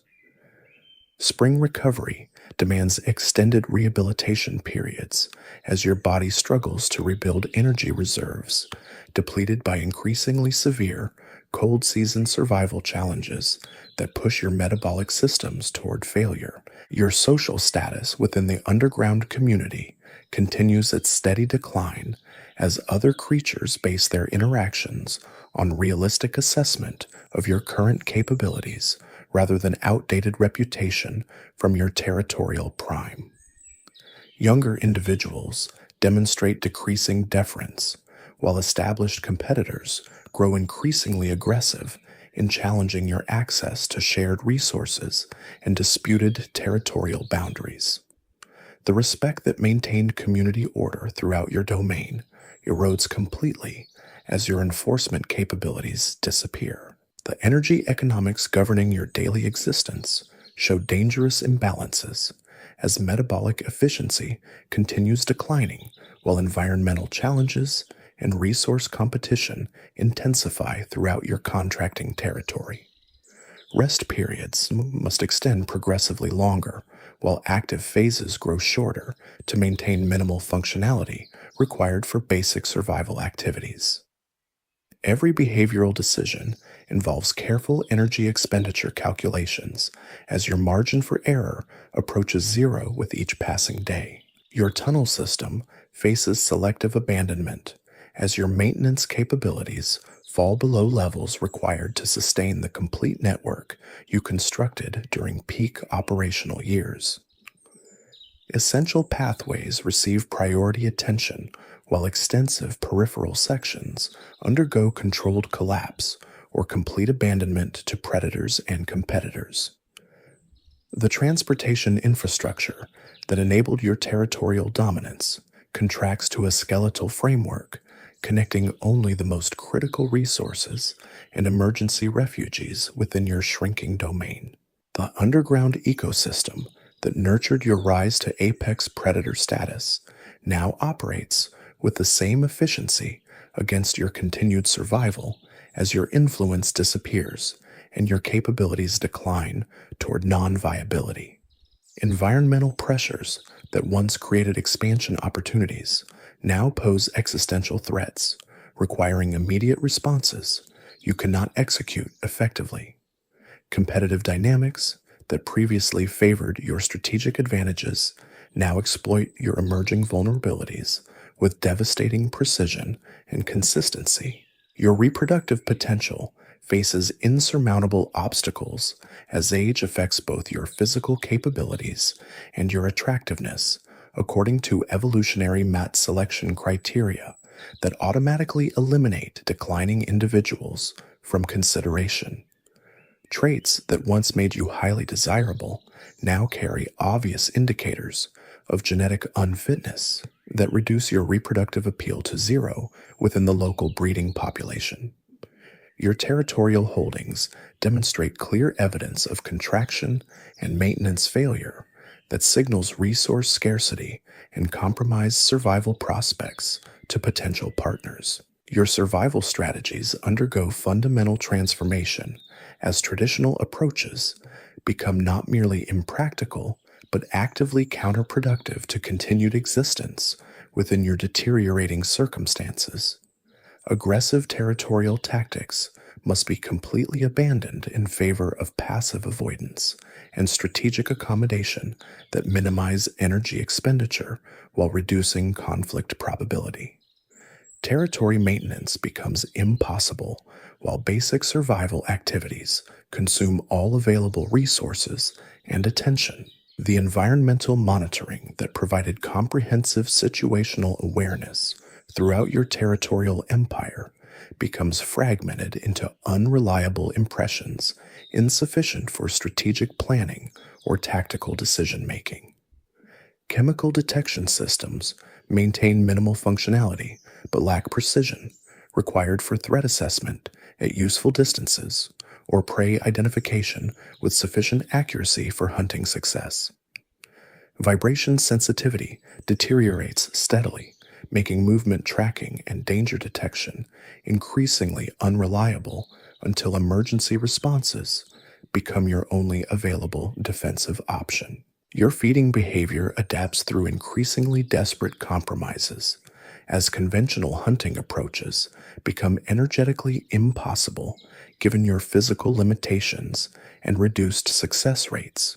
Spring recovery demands extended rehabilitation periods as your body struggles to rebuild energy reserves, depleted by increasingly severe cold season survival challenges that push your metabolic systems toward failure. Your social status within the underground community continues its steady decline as other creatures base their interactions on realistic assessment of your current capabilities rather than outdated reputation from your territorial prime. Younger individuals demonstrate decreasing deference, while established competitors grow increasingly aggressive in challenging your access to shared resources and disputed territorial boundaries. The respect that maintained community order throughout your domain erodes completely as your enforcement capabilities disappear. The energy economics governing your daily existence show dangerous imbalances as metabolic efficiency continues declining while environmental challenges and resource competition intensify throughout your contracting territory. Rest periods must extend progressively longer, while active phases grow shorter to maintain minimal functionality required for basic survival activities. Every behavioral decision involves careful energy expenditure calculations as your margin for error approaches zero with each passing day. Your tunnel system faces selective abandonment as your maintenance capabilities fall below levels required to sustain the complete network you constructed during peak operational years. Essential pathways receive priority attention, while extensive peripheral sections undergo controlled collapse or complete abandonment to predators and competitors. The transportation infrastructure that enabled your territorial dominance contracts to a skeletal framework, connecting only the most critical resources and emergency refugees within your shrinking domain. The underground ecosystem that nurtured your rise to apex predator status now operates with the same efficiency against your continued survival as your influence disappears and your capabilities decline toward non-viability. Environmental pressures that once created expansion opportunities now pose existential threats, requiring immediate responses you cannot execute effectively. Competitive dynamics that previously favored your strategic advantages now exploit your emerging vulnerabilities with devastating precision and consistency. Your reproductive potential faces insurmountable obstacles as age affects both your physical capabilities and your attractiveness, according to evolutionary mat selection criteria that automatically eliminate declining individuals from consideration. Traits that once made you highly desirable now carry obvious indicators of genetic unfitness that reduce your reproductive appeal to zero within the local breeding population. Your territorial holdings demonstrate clear evidence of contraction and maintenance failure that signals resource scarcity and compromised survival prospects to potential partners. Your survival strategies undergo fundamental transformation as traditional approaches become not merely impractical, but actively counterproductive to continued existence within your deteriorating circumstances. Aggressive territorial tactics must be completely abandoned in favor of passive avoidance and strategic accommodation that minimize energy expenditure while reducing conflict probability. Territory maintenance becomes impossible while basic survival activities consume all available resources and attention. The environmental monitoring that provided comprehensive situational awareness throughout your territorial empire becomes fragmented into unreliable impressions insufficient for strategic planning or tactical decision-making. Chemical detection systems maintain minimal functionality but lack precision required for threat assessment at useful distances or prey identification with sufficient accuracy for hunting success. Vibration sensitivity deteriorates steadily, making movement tracking and danger detection increasingly unreliable until emergency responses become your only available defensive option. Your feeding behavior adapts through increasingly desperate compromises as conventional hunting approaches become energetically impossible given your physical limitations and reduced success rates.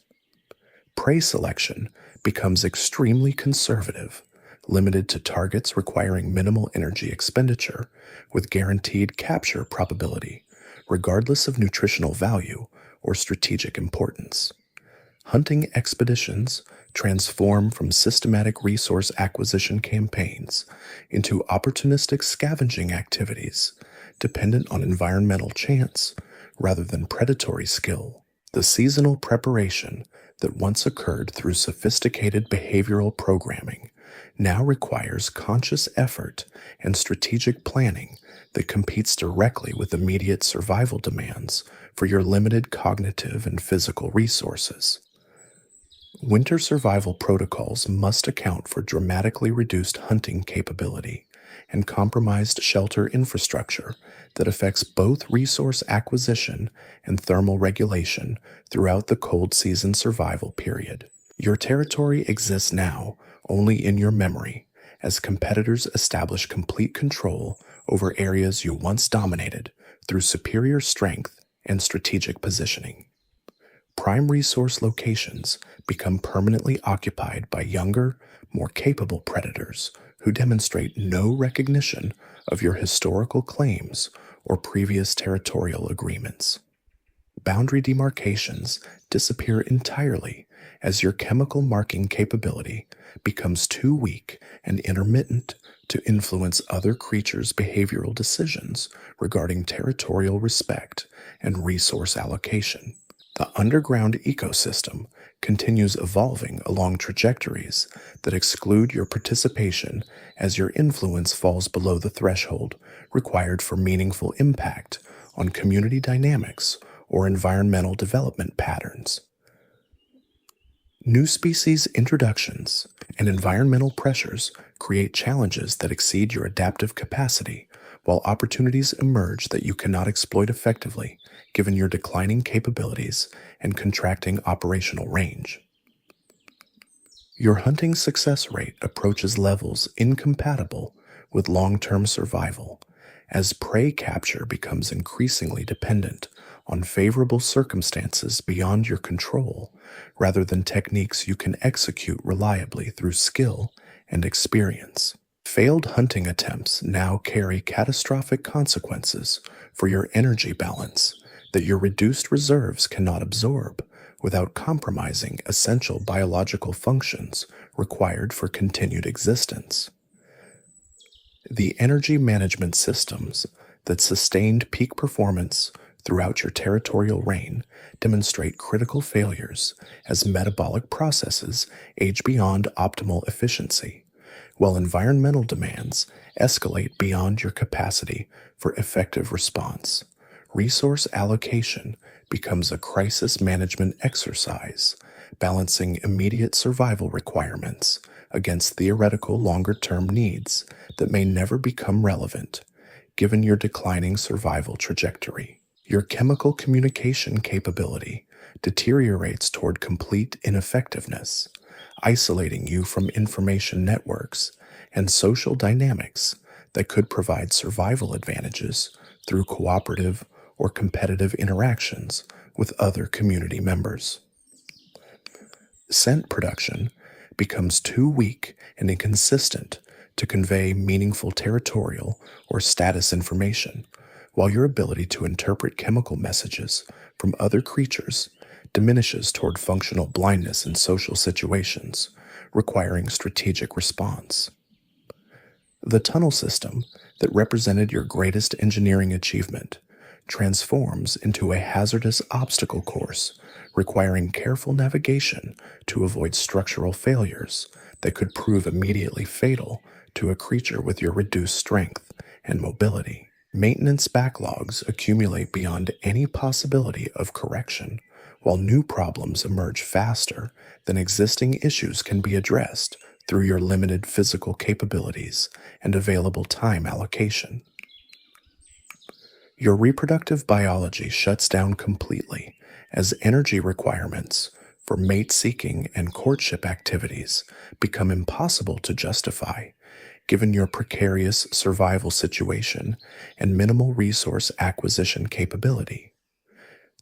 Prey selection becomes extremely conservative, limited to targets requiring minimal energy expenditure with guaranteed capture probability, regardless of nutritional value or strategic importance. Hunting expeditions transform from systematic resource acquisition campaigns into opportunistic scavenging activities dependent on environmental chance rather than predatory skill. The seasonal preparation that once occurred through sophisticated behavioral programming now requires conscious effort and strategic planning that competes directly with immediate survival demands for your limited cognitive and physical resources. Winter survival protocols must account for dramatically reduced hunting capability and compromised shelter infrastructure that affects both resource acquisition and thermal regulation throughout the cold season survival period. Your territory exists now only in your memory as competitors establish complete control over areas you once dominated through superior strength and strategic positioning. Prime resource locations become permanently occupied by younger, more capable predators who demonstrate no recognition of your historical claims or previous territorial agreements. Boundary demarcations disappear entirely as your chemical marking capability becomes too weak and intermittent to influence other creatures' behavioral decisions regarding territorial respect and resource allocation. The underground ecosystem continues evolving along trajectories that exclude your participation as your influence falls below the threshold required for meaningful impact on community dynamics or environmental development patterns. New species introductions and environmental pressures create challenges that exceed your adaptive capacity, while opportunities emerge that you cannot exploit effectively given your declining capabilities and contracting operational range. Your hunting success rate approaches levels incompatible with long-term survival as prey capture becomes increasingly dependent on favorable circumstances beyond your control rather than techniques you can execute reliably through skill and experience. Failed hunting attempts now carry catastrophic consequences for your energy balance that your reduced reserves cannot absorb without compromising essential biological functions required for continued existence. The energy management systems that sustained peak performance throughout your territorial reign demonstrate critical failures as metabolic processes age beyond optimal efficiency, while environmental demands escalate beyond your capacity for effective response. Resource allocation becomes a crisis management exercise, balancing immediate survival requirements against theoretical longer-term needs that may never become relevant, given your declining survival trajectory. Your chemical communication capability deteriorates toward complete ineffectiveness, isolating you from information networks and social dynamics that could provide survival advantages through cooperative or competitive interactions with other community members. Scent production becomes too weak and inconsistent to convey meaningful territorial or status information, while your ability to interpret chemical messages from other creatures diminishes toward functional blindness in social situations, requiring strategic response. The tunnel system that represented your greatest engineering achievement transforms into a hazardous obstacle course, requiring careful navigation to avoid structural failures that could prove immediately fatal to a creature with your reduced strength and mobility. Maintenance backlogs accumulate beyond any possibility of correction, while new problems emerge faster than existing issues can be addressed through your limited physical capabilities and available time allocation. Your reproductive biology shuts down completely as energy requirements for mate-seeking and courtship activities become impossible to justify, given your precarious survival situation and minimal resource acquisition capability.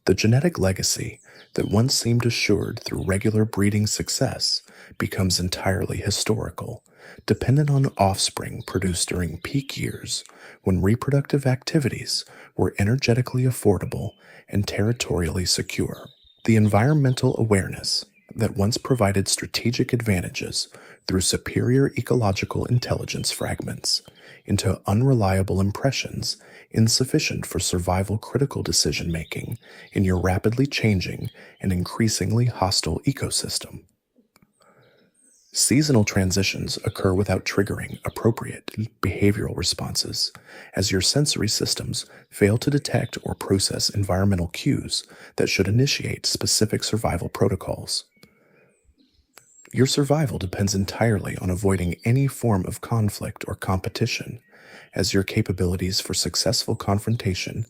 The genetic legacy that once seemed assured through regular breeding success becomes entirely historical, dependent on offspring produced during peak years when reproductive activities were energetically affordable and territorially secure. The environmental awareness that once provided strategic advantages through superior ecological intelligence fragments into unreliable impressions insufficient for survival critical decision making in your rapidly changing and increasingly hostile ecosystem. Seasonal transitions occur without triggering appropriate behavioral responses, as your sensory systems fail to detect or process environmental cues that should initiate specific survival protocols. Your survival depends entirely on avoiding any form of conflict or competition, as your capabilities for successful confrontation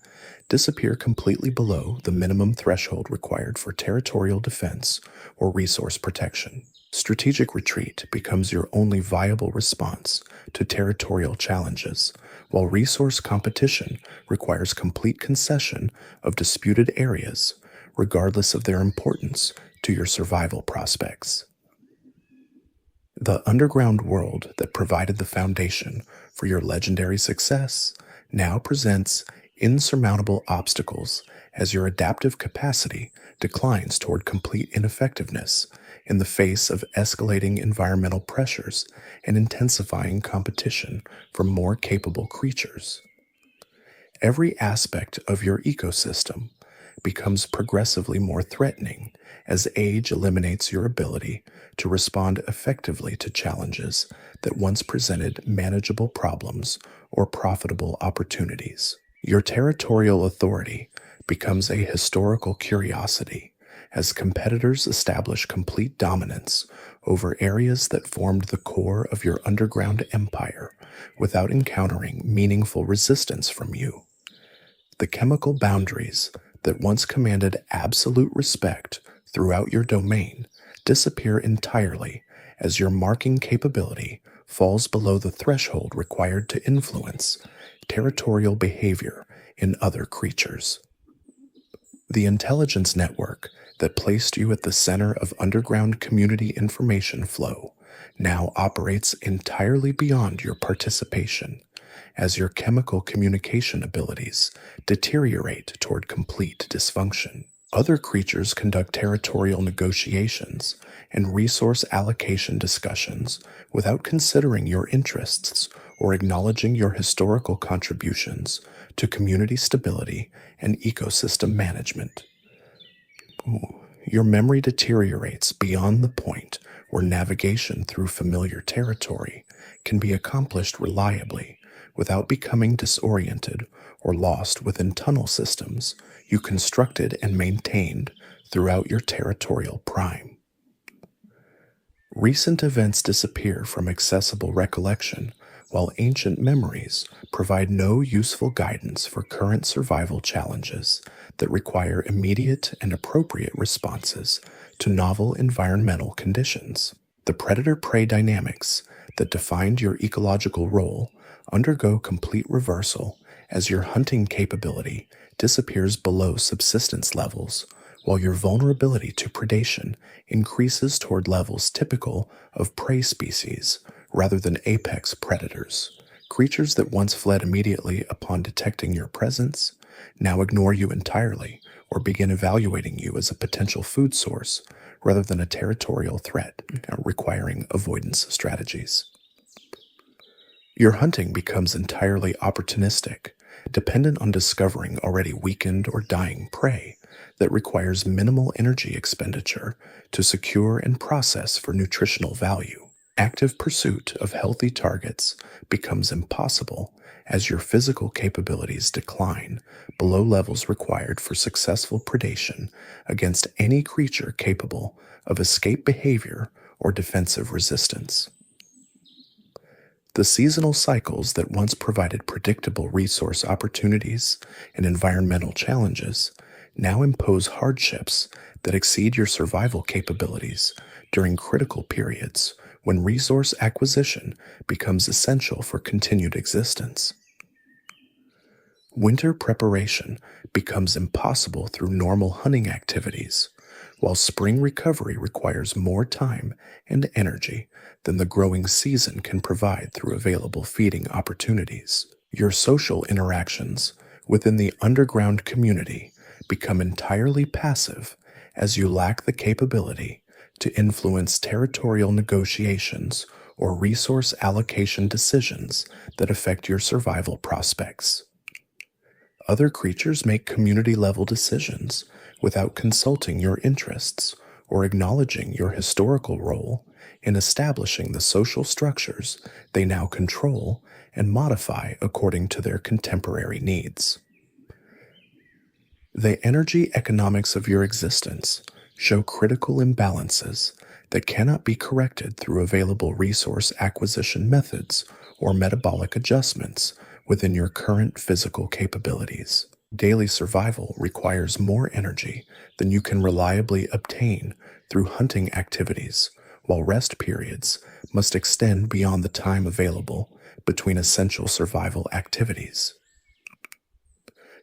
disappear completely below the minimum threshold required for territorial defense or resource protection. Strategic retreat becomes your only viable response to territorial challenges, while resource competition requires complete concession of disputed areas, regardless of their importance to your survival prospects. The underground world that provided the foundation for your legendary success now presents insurmountable obstacles as your adaptive capacity declines toward complete ineffectiveness in the face of escalating environmental pressures and intensifying competition from more capable creatures. Every aspect of your ecosystem becomes progressively more threatening as age eliminates your ability to respond effectively to challenges that once presented manageable problems or profitable opportunities. Your territorial authority becomes a historical curiosity as competitors establish complete dominance over areas that formed the core of your underground empire without encountering meaningful resistance from you. The chemical boundaries that once commanded absolute respect throughout your domain disappear entirely as your marking capability falls below the threshold required to influence territorial behavior in other creatures. The intelligence network that placed you at the center of underground community information flow now operates entirely beyond your participation as your chemical communication abilities deteriorate toward complete dysfunction. Other creatures conduct territorial negotiations and resource allocation discussions without considering your interests or acknowledging your historical contributions to community stability and ecosystem management. Your memory deteriorates beyond the point where navigation through familiar territory can be accomplished reliably without becoming disoriented or lost within tunnel systems you constructed and maintained throughout your territorial prime. Recent events disappear from accessible recollection, while ancient memories provide no useful guidance for current survival challenges that require immediate and appropriate responses to novel environmental conditions. The predator-prey dynamics that defined your ecological role undergo complete reversal as your hunting capability disappears below subsistence levels, while your vulnerability to predation increases toward levels typical of prey species rather than apex predators. Creatures that once fled immediately upon detecting your presence now ignore you entirely or begin evaluating you as a potential food source rather than a territorial threat, requiring avoidance strategies. Your hunting becomes entirely opportunistic, dependent on discovering already weakened or dying prey that requires minimal energy expenditure to secure and process for nutritional value. Active pursuit of healthy targets becomes impossible as your physical capabilities decline below levels required for successful predation against any creature capable of escape behavior or defensive resistance. The seasonal cycles that once provided predictable resource opportunities and environmental challenges now impose hardships that exceed your survival capabilities during critical periods when resource acquisition becomes essential for continued existence. Winter preparation becomes impossible through normal hunting activities, while spring recovery requires more time and energy than the growing season can provide through available feeding opportunities. Your social interactions within the underground community become entirely passive as you lack the capability to influence territorial negotiations or resource allocation decisions that affect your survival prospects. Other creatures make community-level decisions without consulting your interests or acknowledging your historical role in establishing the social structures they now control and modify according to their contemporary needs. The energy economics of your existence show critical imbalances that cannot be corrected through available resource acquisition methods or metabolic adjustments within your current physical capabilities. Daily survival requires more energy than you can reliably obtain through hunting activities, while rest periods must extend beyond the time available between essential survival activities.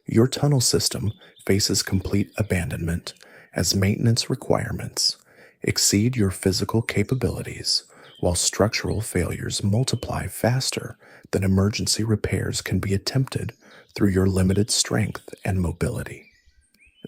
Your tunnel system faces complete abandonment as maintenance requirements exceed your physical capabilities, while structural failures multiply faster than emergency repairs can be attempted through your limited strength and mobility.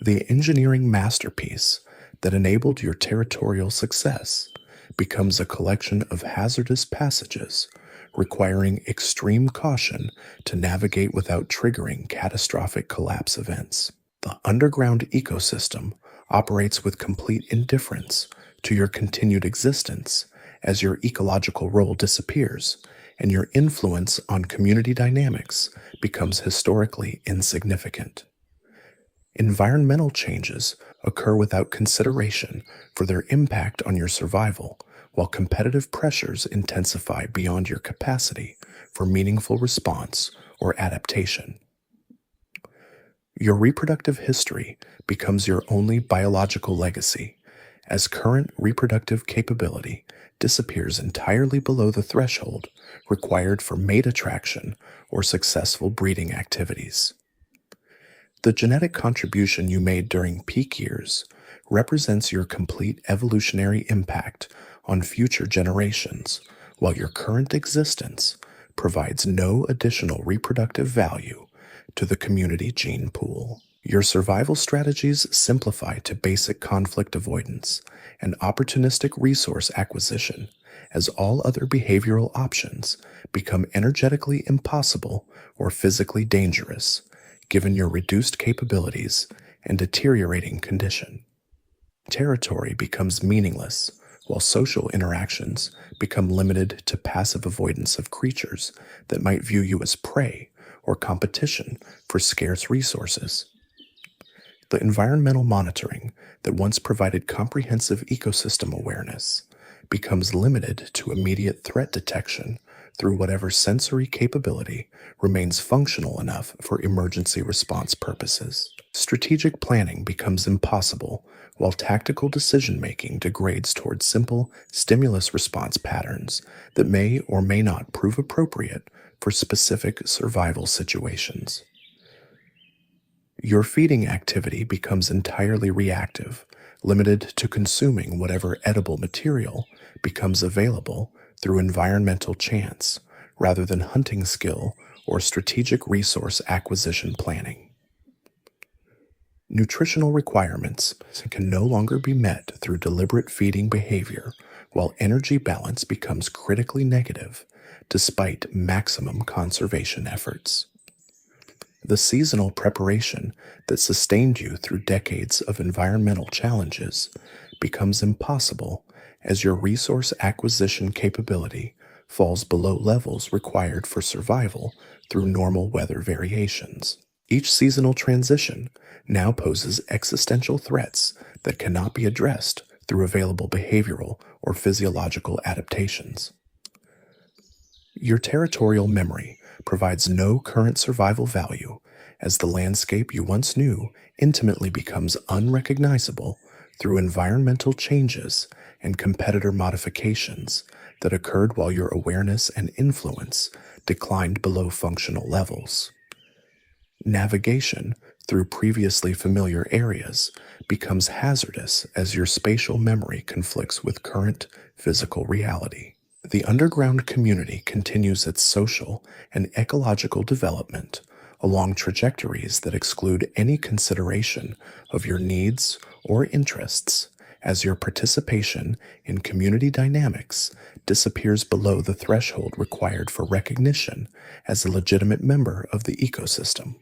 The engineering masterpiece that enabled your territorial success becomes a collection of hazardous passages requiring extreme caution to navigate without triggering catastrophic collapse events. The underground ecosystem operates with complete indifference to your continued existence as your ecological role disappears and your influence on community dynamics becomes historically insignificant. Environmental changes occur without consideration for their impact on your survival, while competitive pressures intensify beyond your capacity for meaningful response or adaptation. Your reproductive history becomes your only biological legacy, as current reproductive capability disappears entirely below the threshold required for mate attraction or successful breeding activities. The genetic contribution you made during peak years represents your complete evolutionary impact on future generations, while your current existence provides no additional reproductive value to the community gene pool. Your survival strategies simplify to basic conflict avoidance and opportunistic resource acquisition, as all other behavioral options become energetically impossible or physically dangerous, given your reduced capabilities and deteriorating condition. Territory becomes meaningless, while social interactions become limited to passive avoidance of creatures that might view you as prey or competition for scarce resources. The environmental monitoring that once provided comprehensive ecosystem awareness becomes limited to immediate threat detection through whatever sensory capability remains functional enough for emergency response purposes. Strategic planning becomes impossible, while tactical decision-making degrades towards simple stimulus response patterns that may or may not prove appropriate for specific survival situations. Your feeding activity becomes entirely reactive, limited to consuming whatever edible material becomes available through environmental chance, rather than hunting skill or strategic resource acquisition planning. Nutritional requirements can no longer be met through deliberate feeding behavior, while energy balance becomes critically negative despite maximum conservation efforts. The seasonal preparation that sustained you through decades of environmental challenges becomes impossible as your resource acquisition capability falls below levels required for survival through normal weather variations. Each seasonal transition now poses existential threats that cannot be addressed through available behavioral or physiological adaptations. Your territorial memory provides no current survival value, as the landscape you once knew intimately becomes unrecognizable through environmental changes and competitor modifications that occurred while your awareness and influence declined below functional levels. Navigation through previously familiar areas becomes hazardous as your spatial memory conflicts with current physical reality. The underground community continues its social and ecological development along trajectories that exclude any consideration of your needs or interests, as your participation in community dynamics disappears below the threshold required for recognition as a legitimate member of the ecosystem.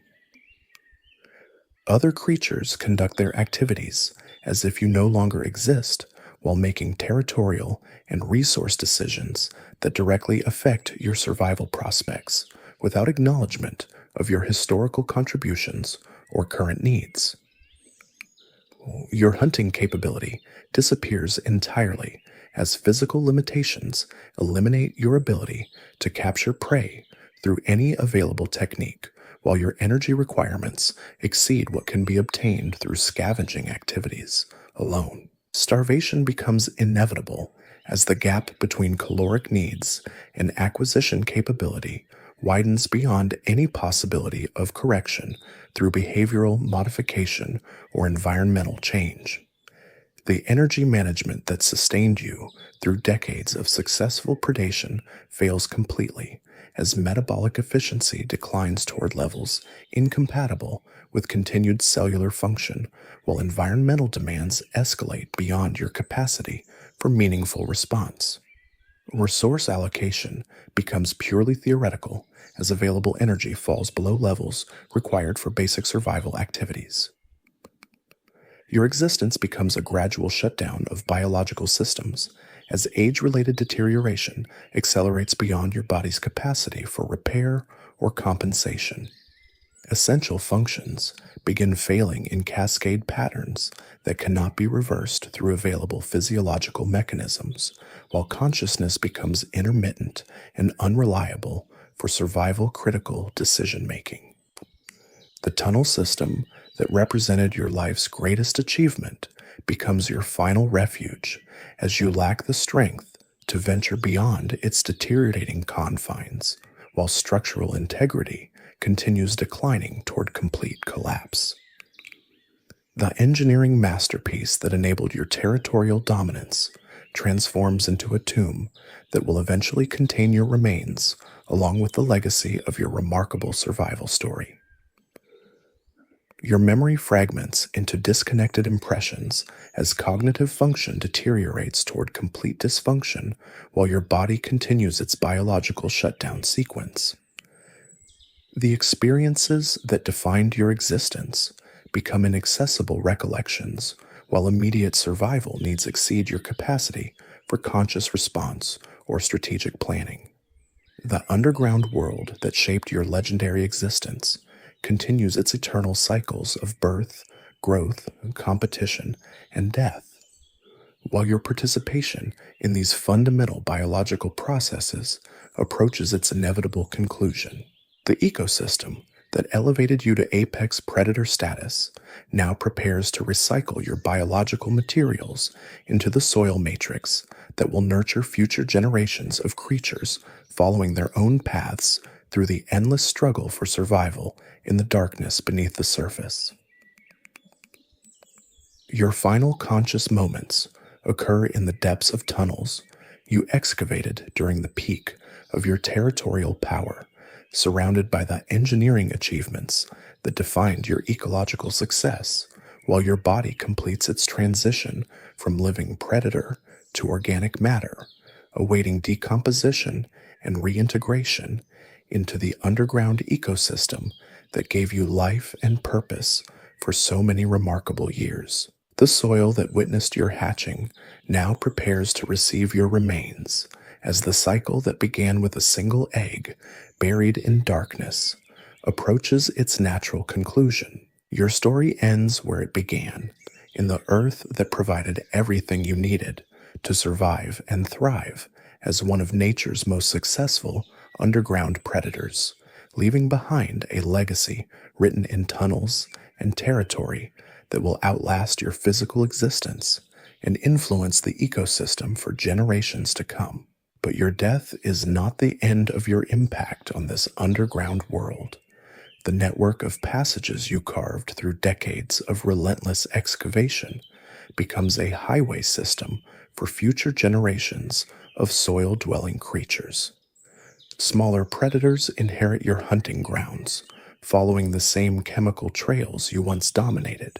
Other creatures conduct their activities as if you no longer exist, while making territorial and resource decisions that directly affect your survival prospects without acknowledgement of your historical contributions or current needs. Your hunting capability disappears entirely as physical limitations eliminate your ability to capture prey through any available technique, while your energy requirements exceed what can be obtained through scavenging activities alone. Starvation becomes inevitable as the gap between caloric needs and acquisition capability widens beyond any possibility of correction through behavioral modification or environmental change. The energy management that sustained you through decades of successful predation fails completely as metabolic efficiency declines toward levels incompatible with continued cellular function, while environmental demands escalate beyond your capacity for meaningful response. Resource allocation becomes purely theoretical as available energy falls below levels required for basic survival activities. Your existence becomes a gradual shutdown of biological systems as age-related deterioration accelerates beyond your body's capacity for repair or compensation. Essential functions begin failing in cascade patterns that cannot be reversed through available physiological mechanisms, while consciousness becomes intermittent and unreliable for survival-critical decision-making. The tunnel system that represented your life's greatest achievement becomes your final refuge as you lack the strength to venture beyond its deteriorating confines, while structural integrity continues declining toward complete collapse. The engineering masterpiece that enabled your territorial dominance transforms into a tomb that will eventually contain your remains, along with the legacy of your remarkable survival story. Your memory fragments into disconnected impressions as cognitive function deteriorates toward complete dysfunction while your body continues its biological shutdown sequence. The experiences that defined your existence become inaccessible recollections, while immediate survival needs exceed your capacity for conscious response or strategic planning. The underground world that shaped your legendary existence continues its eternal cycles of birth, growth, competition, and death. While your participation in these fundamental biological processes approaches its inevitable conclusion, the ecosystem that elevated you to apex predator status now prepares to recycle your biological materials into the soil matrix that will nurture future generations of creatures following their own paths through the endless struggle for survival in the darkness beneath the surface. Your final conscious moments occur in the depths of tunnels you excavated during the peak of your territorial power, surrounded by the engineering achievements that defined your ecological success, while your body completes its transition from living predator to organic matter, awaiting decomposition and reintegration into the underground ecosystem that gave you life and purpose for so many remarkable years. The soil that witnessed your hatching now prepares to receive your remains, as the cycle that began with a single egg buried in darkness approaches its natural conclusion. Your story ends where it began, in the earth that provided everything you needed to survive and thrive as one of nature's most successful underground predators, leaving behind a legacy written in tunnels and territory that will outlast your physical existence and influence the ecosystem for generations to come. But your death is not the end of your impact on this underground world. The network of passages you carved through decades of relentless excavation becomes a highway system for future generations of soil-dwelling creatures. Smaller predators inherit your hunting grounds, following the same chemical trails you once dominated.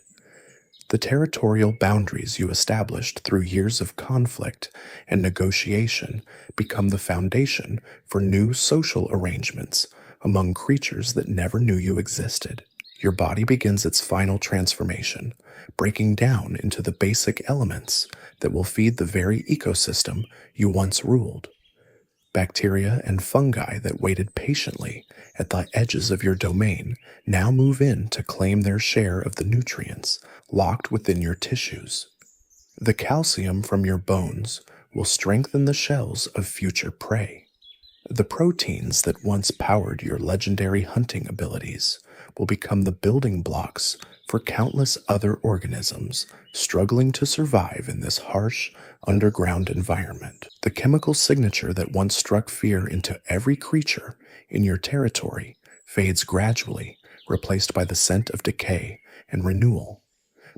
The territorial boundaries you established through years of conflict and negotiation become the foundation for new social arrangements among creatures that never knew you existed. Your body begins its final transformation, breaking down into the basic elements that will feed the very ecosystem you once ruled. Bacteria and fungi that waited patiently at the edges of your domain now move in to claim their share of the nutrients locked within your tissues. The calcium from your bones will strengthen the shells of future prey. The proteins that once powered your legendary hunting abilities will become the building blocks for countless other organisms struggling to survive in this harsh, underground environment. The chemical signature that once struck fear into every creature in your territory fades gradually, replaced by the scent of decay and renewal.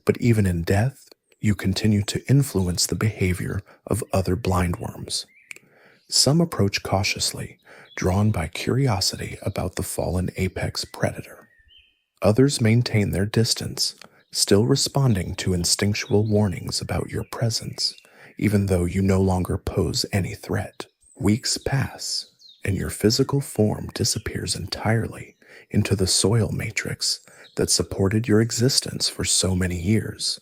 But even in death, you continue to influence the behavior of other blindworms. Some approach cautiously, drawn by curiosity about the fallen apex predator. Others maintain their distance, still responding to instinctual warnings about your presence, even though you no longer pose any threat. Weeks pass, and your physical form disappears entirely into the soil matrix that supported your existence for so many years.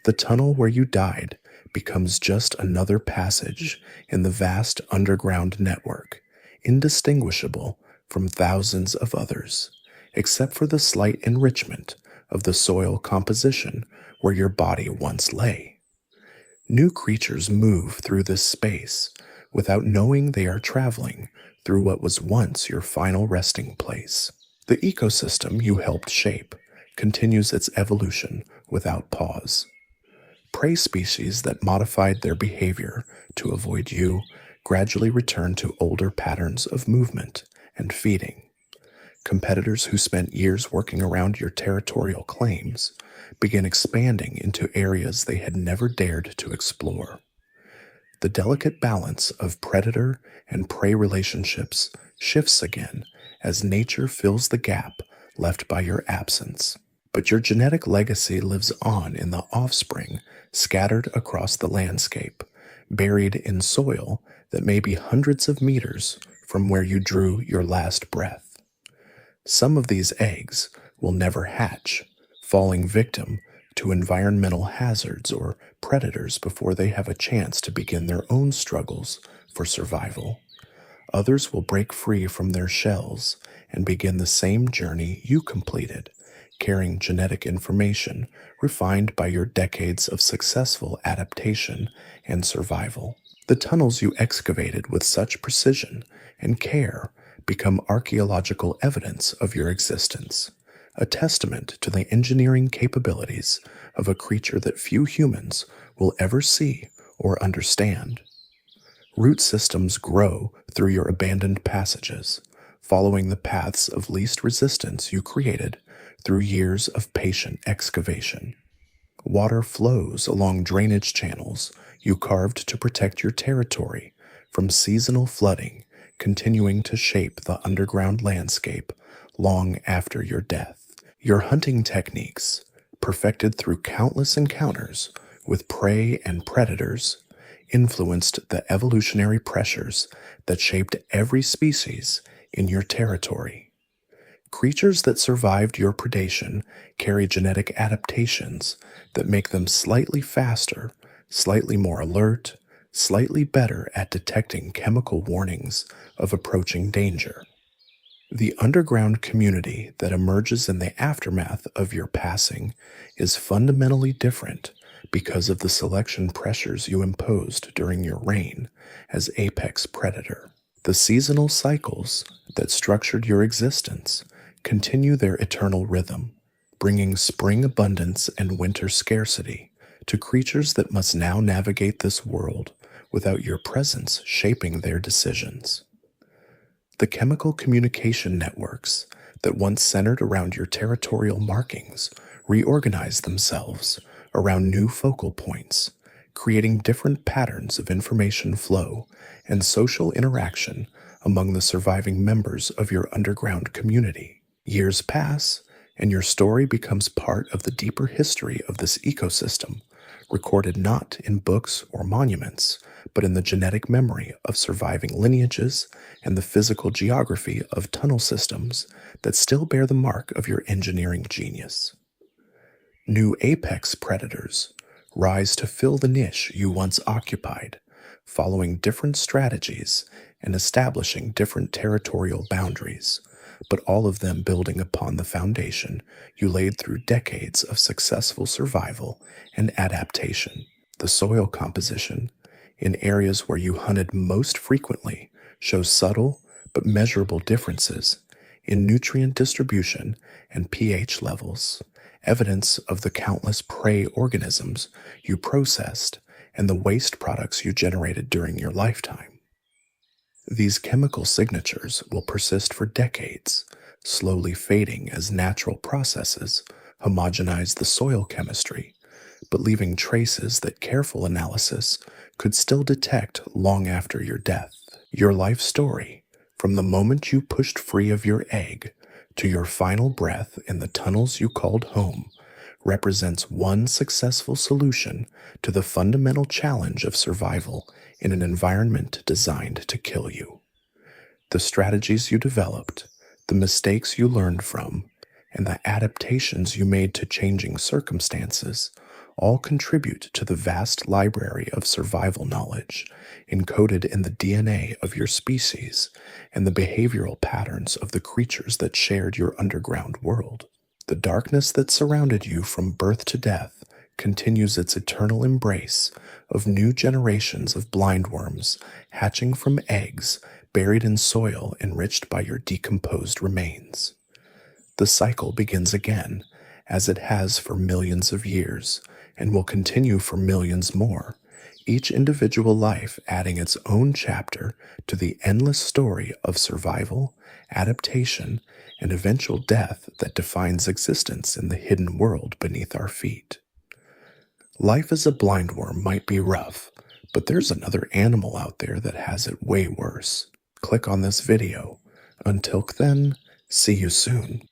The tunnel where you died becomes just another passage in the vast underground network, indistinguishable from thousands of others, except for the slight enrichment of the soil composition where your body once lay. New creatures move through this space without knowing they are traveling through what was once your final resting place. The ecosystem you helped shape continues its evolution without pause. Prey species that modified their behavior to avoid you gradually return to older patterns of movement and feeding. Competitors who spent years working around your territorial claims begin expanding into areas they had never dared to explore. The delicate balance of predator and prey relationships shifts again as nature fills the gap left by your absence. But your genetic legacy lives on in the offspring scattered across the landscape, buried in soil that may be hundreds of meters from where you drew your last breath. Some of these eggs will never hatch, falling victim to environmental hazards or predators before they have a chance to begin their own struggles for survival. Others will break free from their shells and begin the same journey you completed, carrying genetic information refined by your decades of successful adaptation and survival. The tunnels you excavated with such precision and care become archaeological evidence of your existence, a testament to the engineering capabilities of a creature that few humans will ever see or understand. Root systems grow through your abandoned passages, following the paths of least resistance you created through years of patient excavation. Water flows along drainage channels you carved to protect your territory from seasonal flooding, continuing to shape the underground landscape long after your death. Your hunting techniques, perfected through countless encounters with prey and predators, influenced the evolutionary pressures that shaped every species in your territory. Creatures that survived your predation carry genetic adaptations that make them slightly faster, slightly more alert, slightly better at detecting chemical warnings of approaching danger. The underground community that emerges in the aftermath of your passing is fundamentally different because of the selection pressures you imposed during your reign as apex predator. The seasonal cycles that structured your existence continue their eternal rhythm, bringing spring abundance and winter scarcity to creatures that must now navigate this world without your presence shaping their decisions. The chemical communication networks that once centered around your territorial markings reorganize themselves around new focal points, creating different patterns of information flow and social interaction among the surviving members of your underground community. Years pass, and your story becomes part of the deeper history of this ecosystem, recorded not in books or monuments, but in the genetic memory of surviving lineages and the physical geography of tunnel systems that still bear the mark of your engineering genius. New apex predators rise to fill the niche you once occupied, following different strategies and establishing different territorial boundaries, but all of them building upon the foundation you laid through decades of successful survival and adaptation. The soil composition, in areas where you hunted most frequently show subtle but measurable differences in nutrient distribution and pH levels, evidence of the countless prey organisms you processed and the waste products you generated during your lifetime. These chemical signatures will persist for decades, slowly fading as natural processes homogenize the soil chemistry, but leaving traces that careful analysis could still detect long after your death. Your life story, from the moment you pushed free of your egg to your final breath in the tunnels you called home, represents one successful solution to the fundamental challenge of survival in an environment designed to kill you. The strategies you developed, the mistakes you learned from, and the adaptations you made to changing circumstances all contribute to the vast library of survival knowledge encoded in the DNA of your species and the behavioral patterns of the creatures that shared your underground world. The darkness that surrounded you from birth to death continues its eternal embrace of new generations of blindworms hatching from eggs buried in soil enriched by your decomposed remains. The cycle begins again, as it has for millions of years, and will continue for millions more, each individual life adding its own chapter to the endless story of survival, adaptation, and eventual death that defines existence in the hidden world beneath our feet. Life as a blindworm might be rough, but there's another animal out there that has it way worse. Click on this video. Until then, see you soon.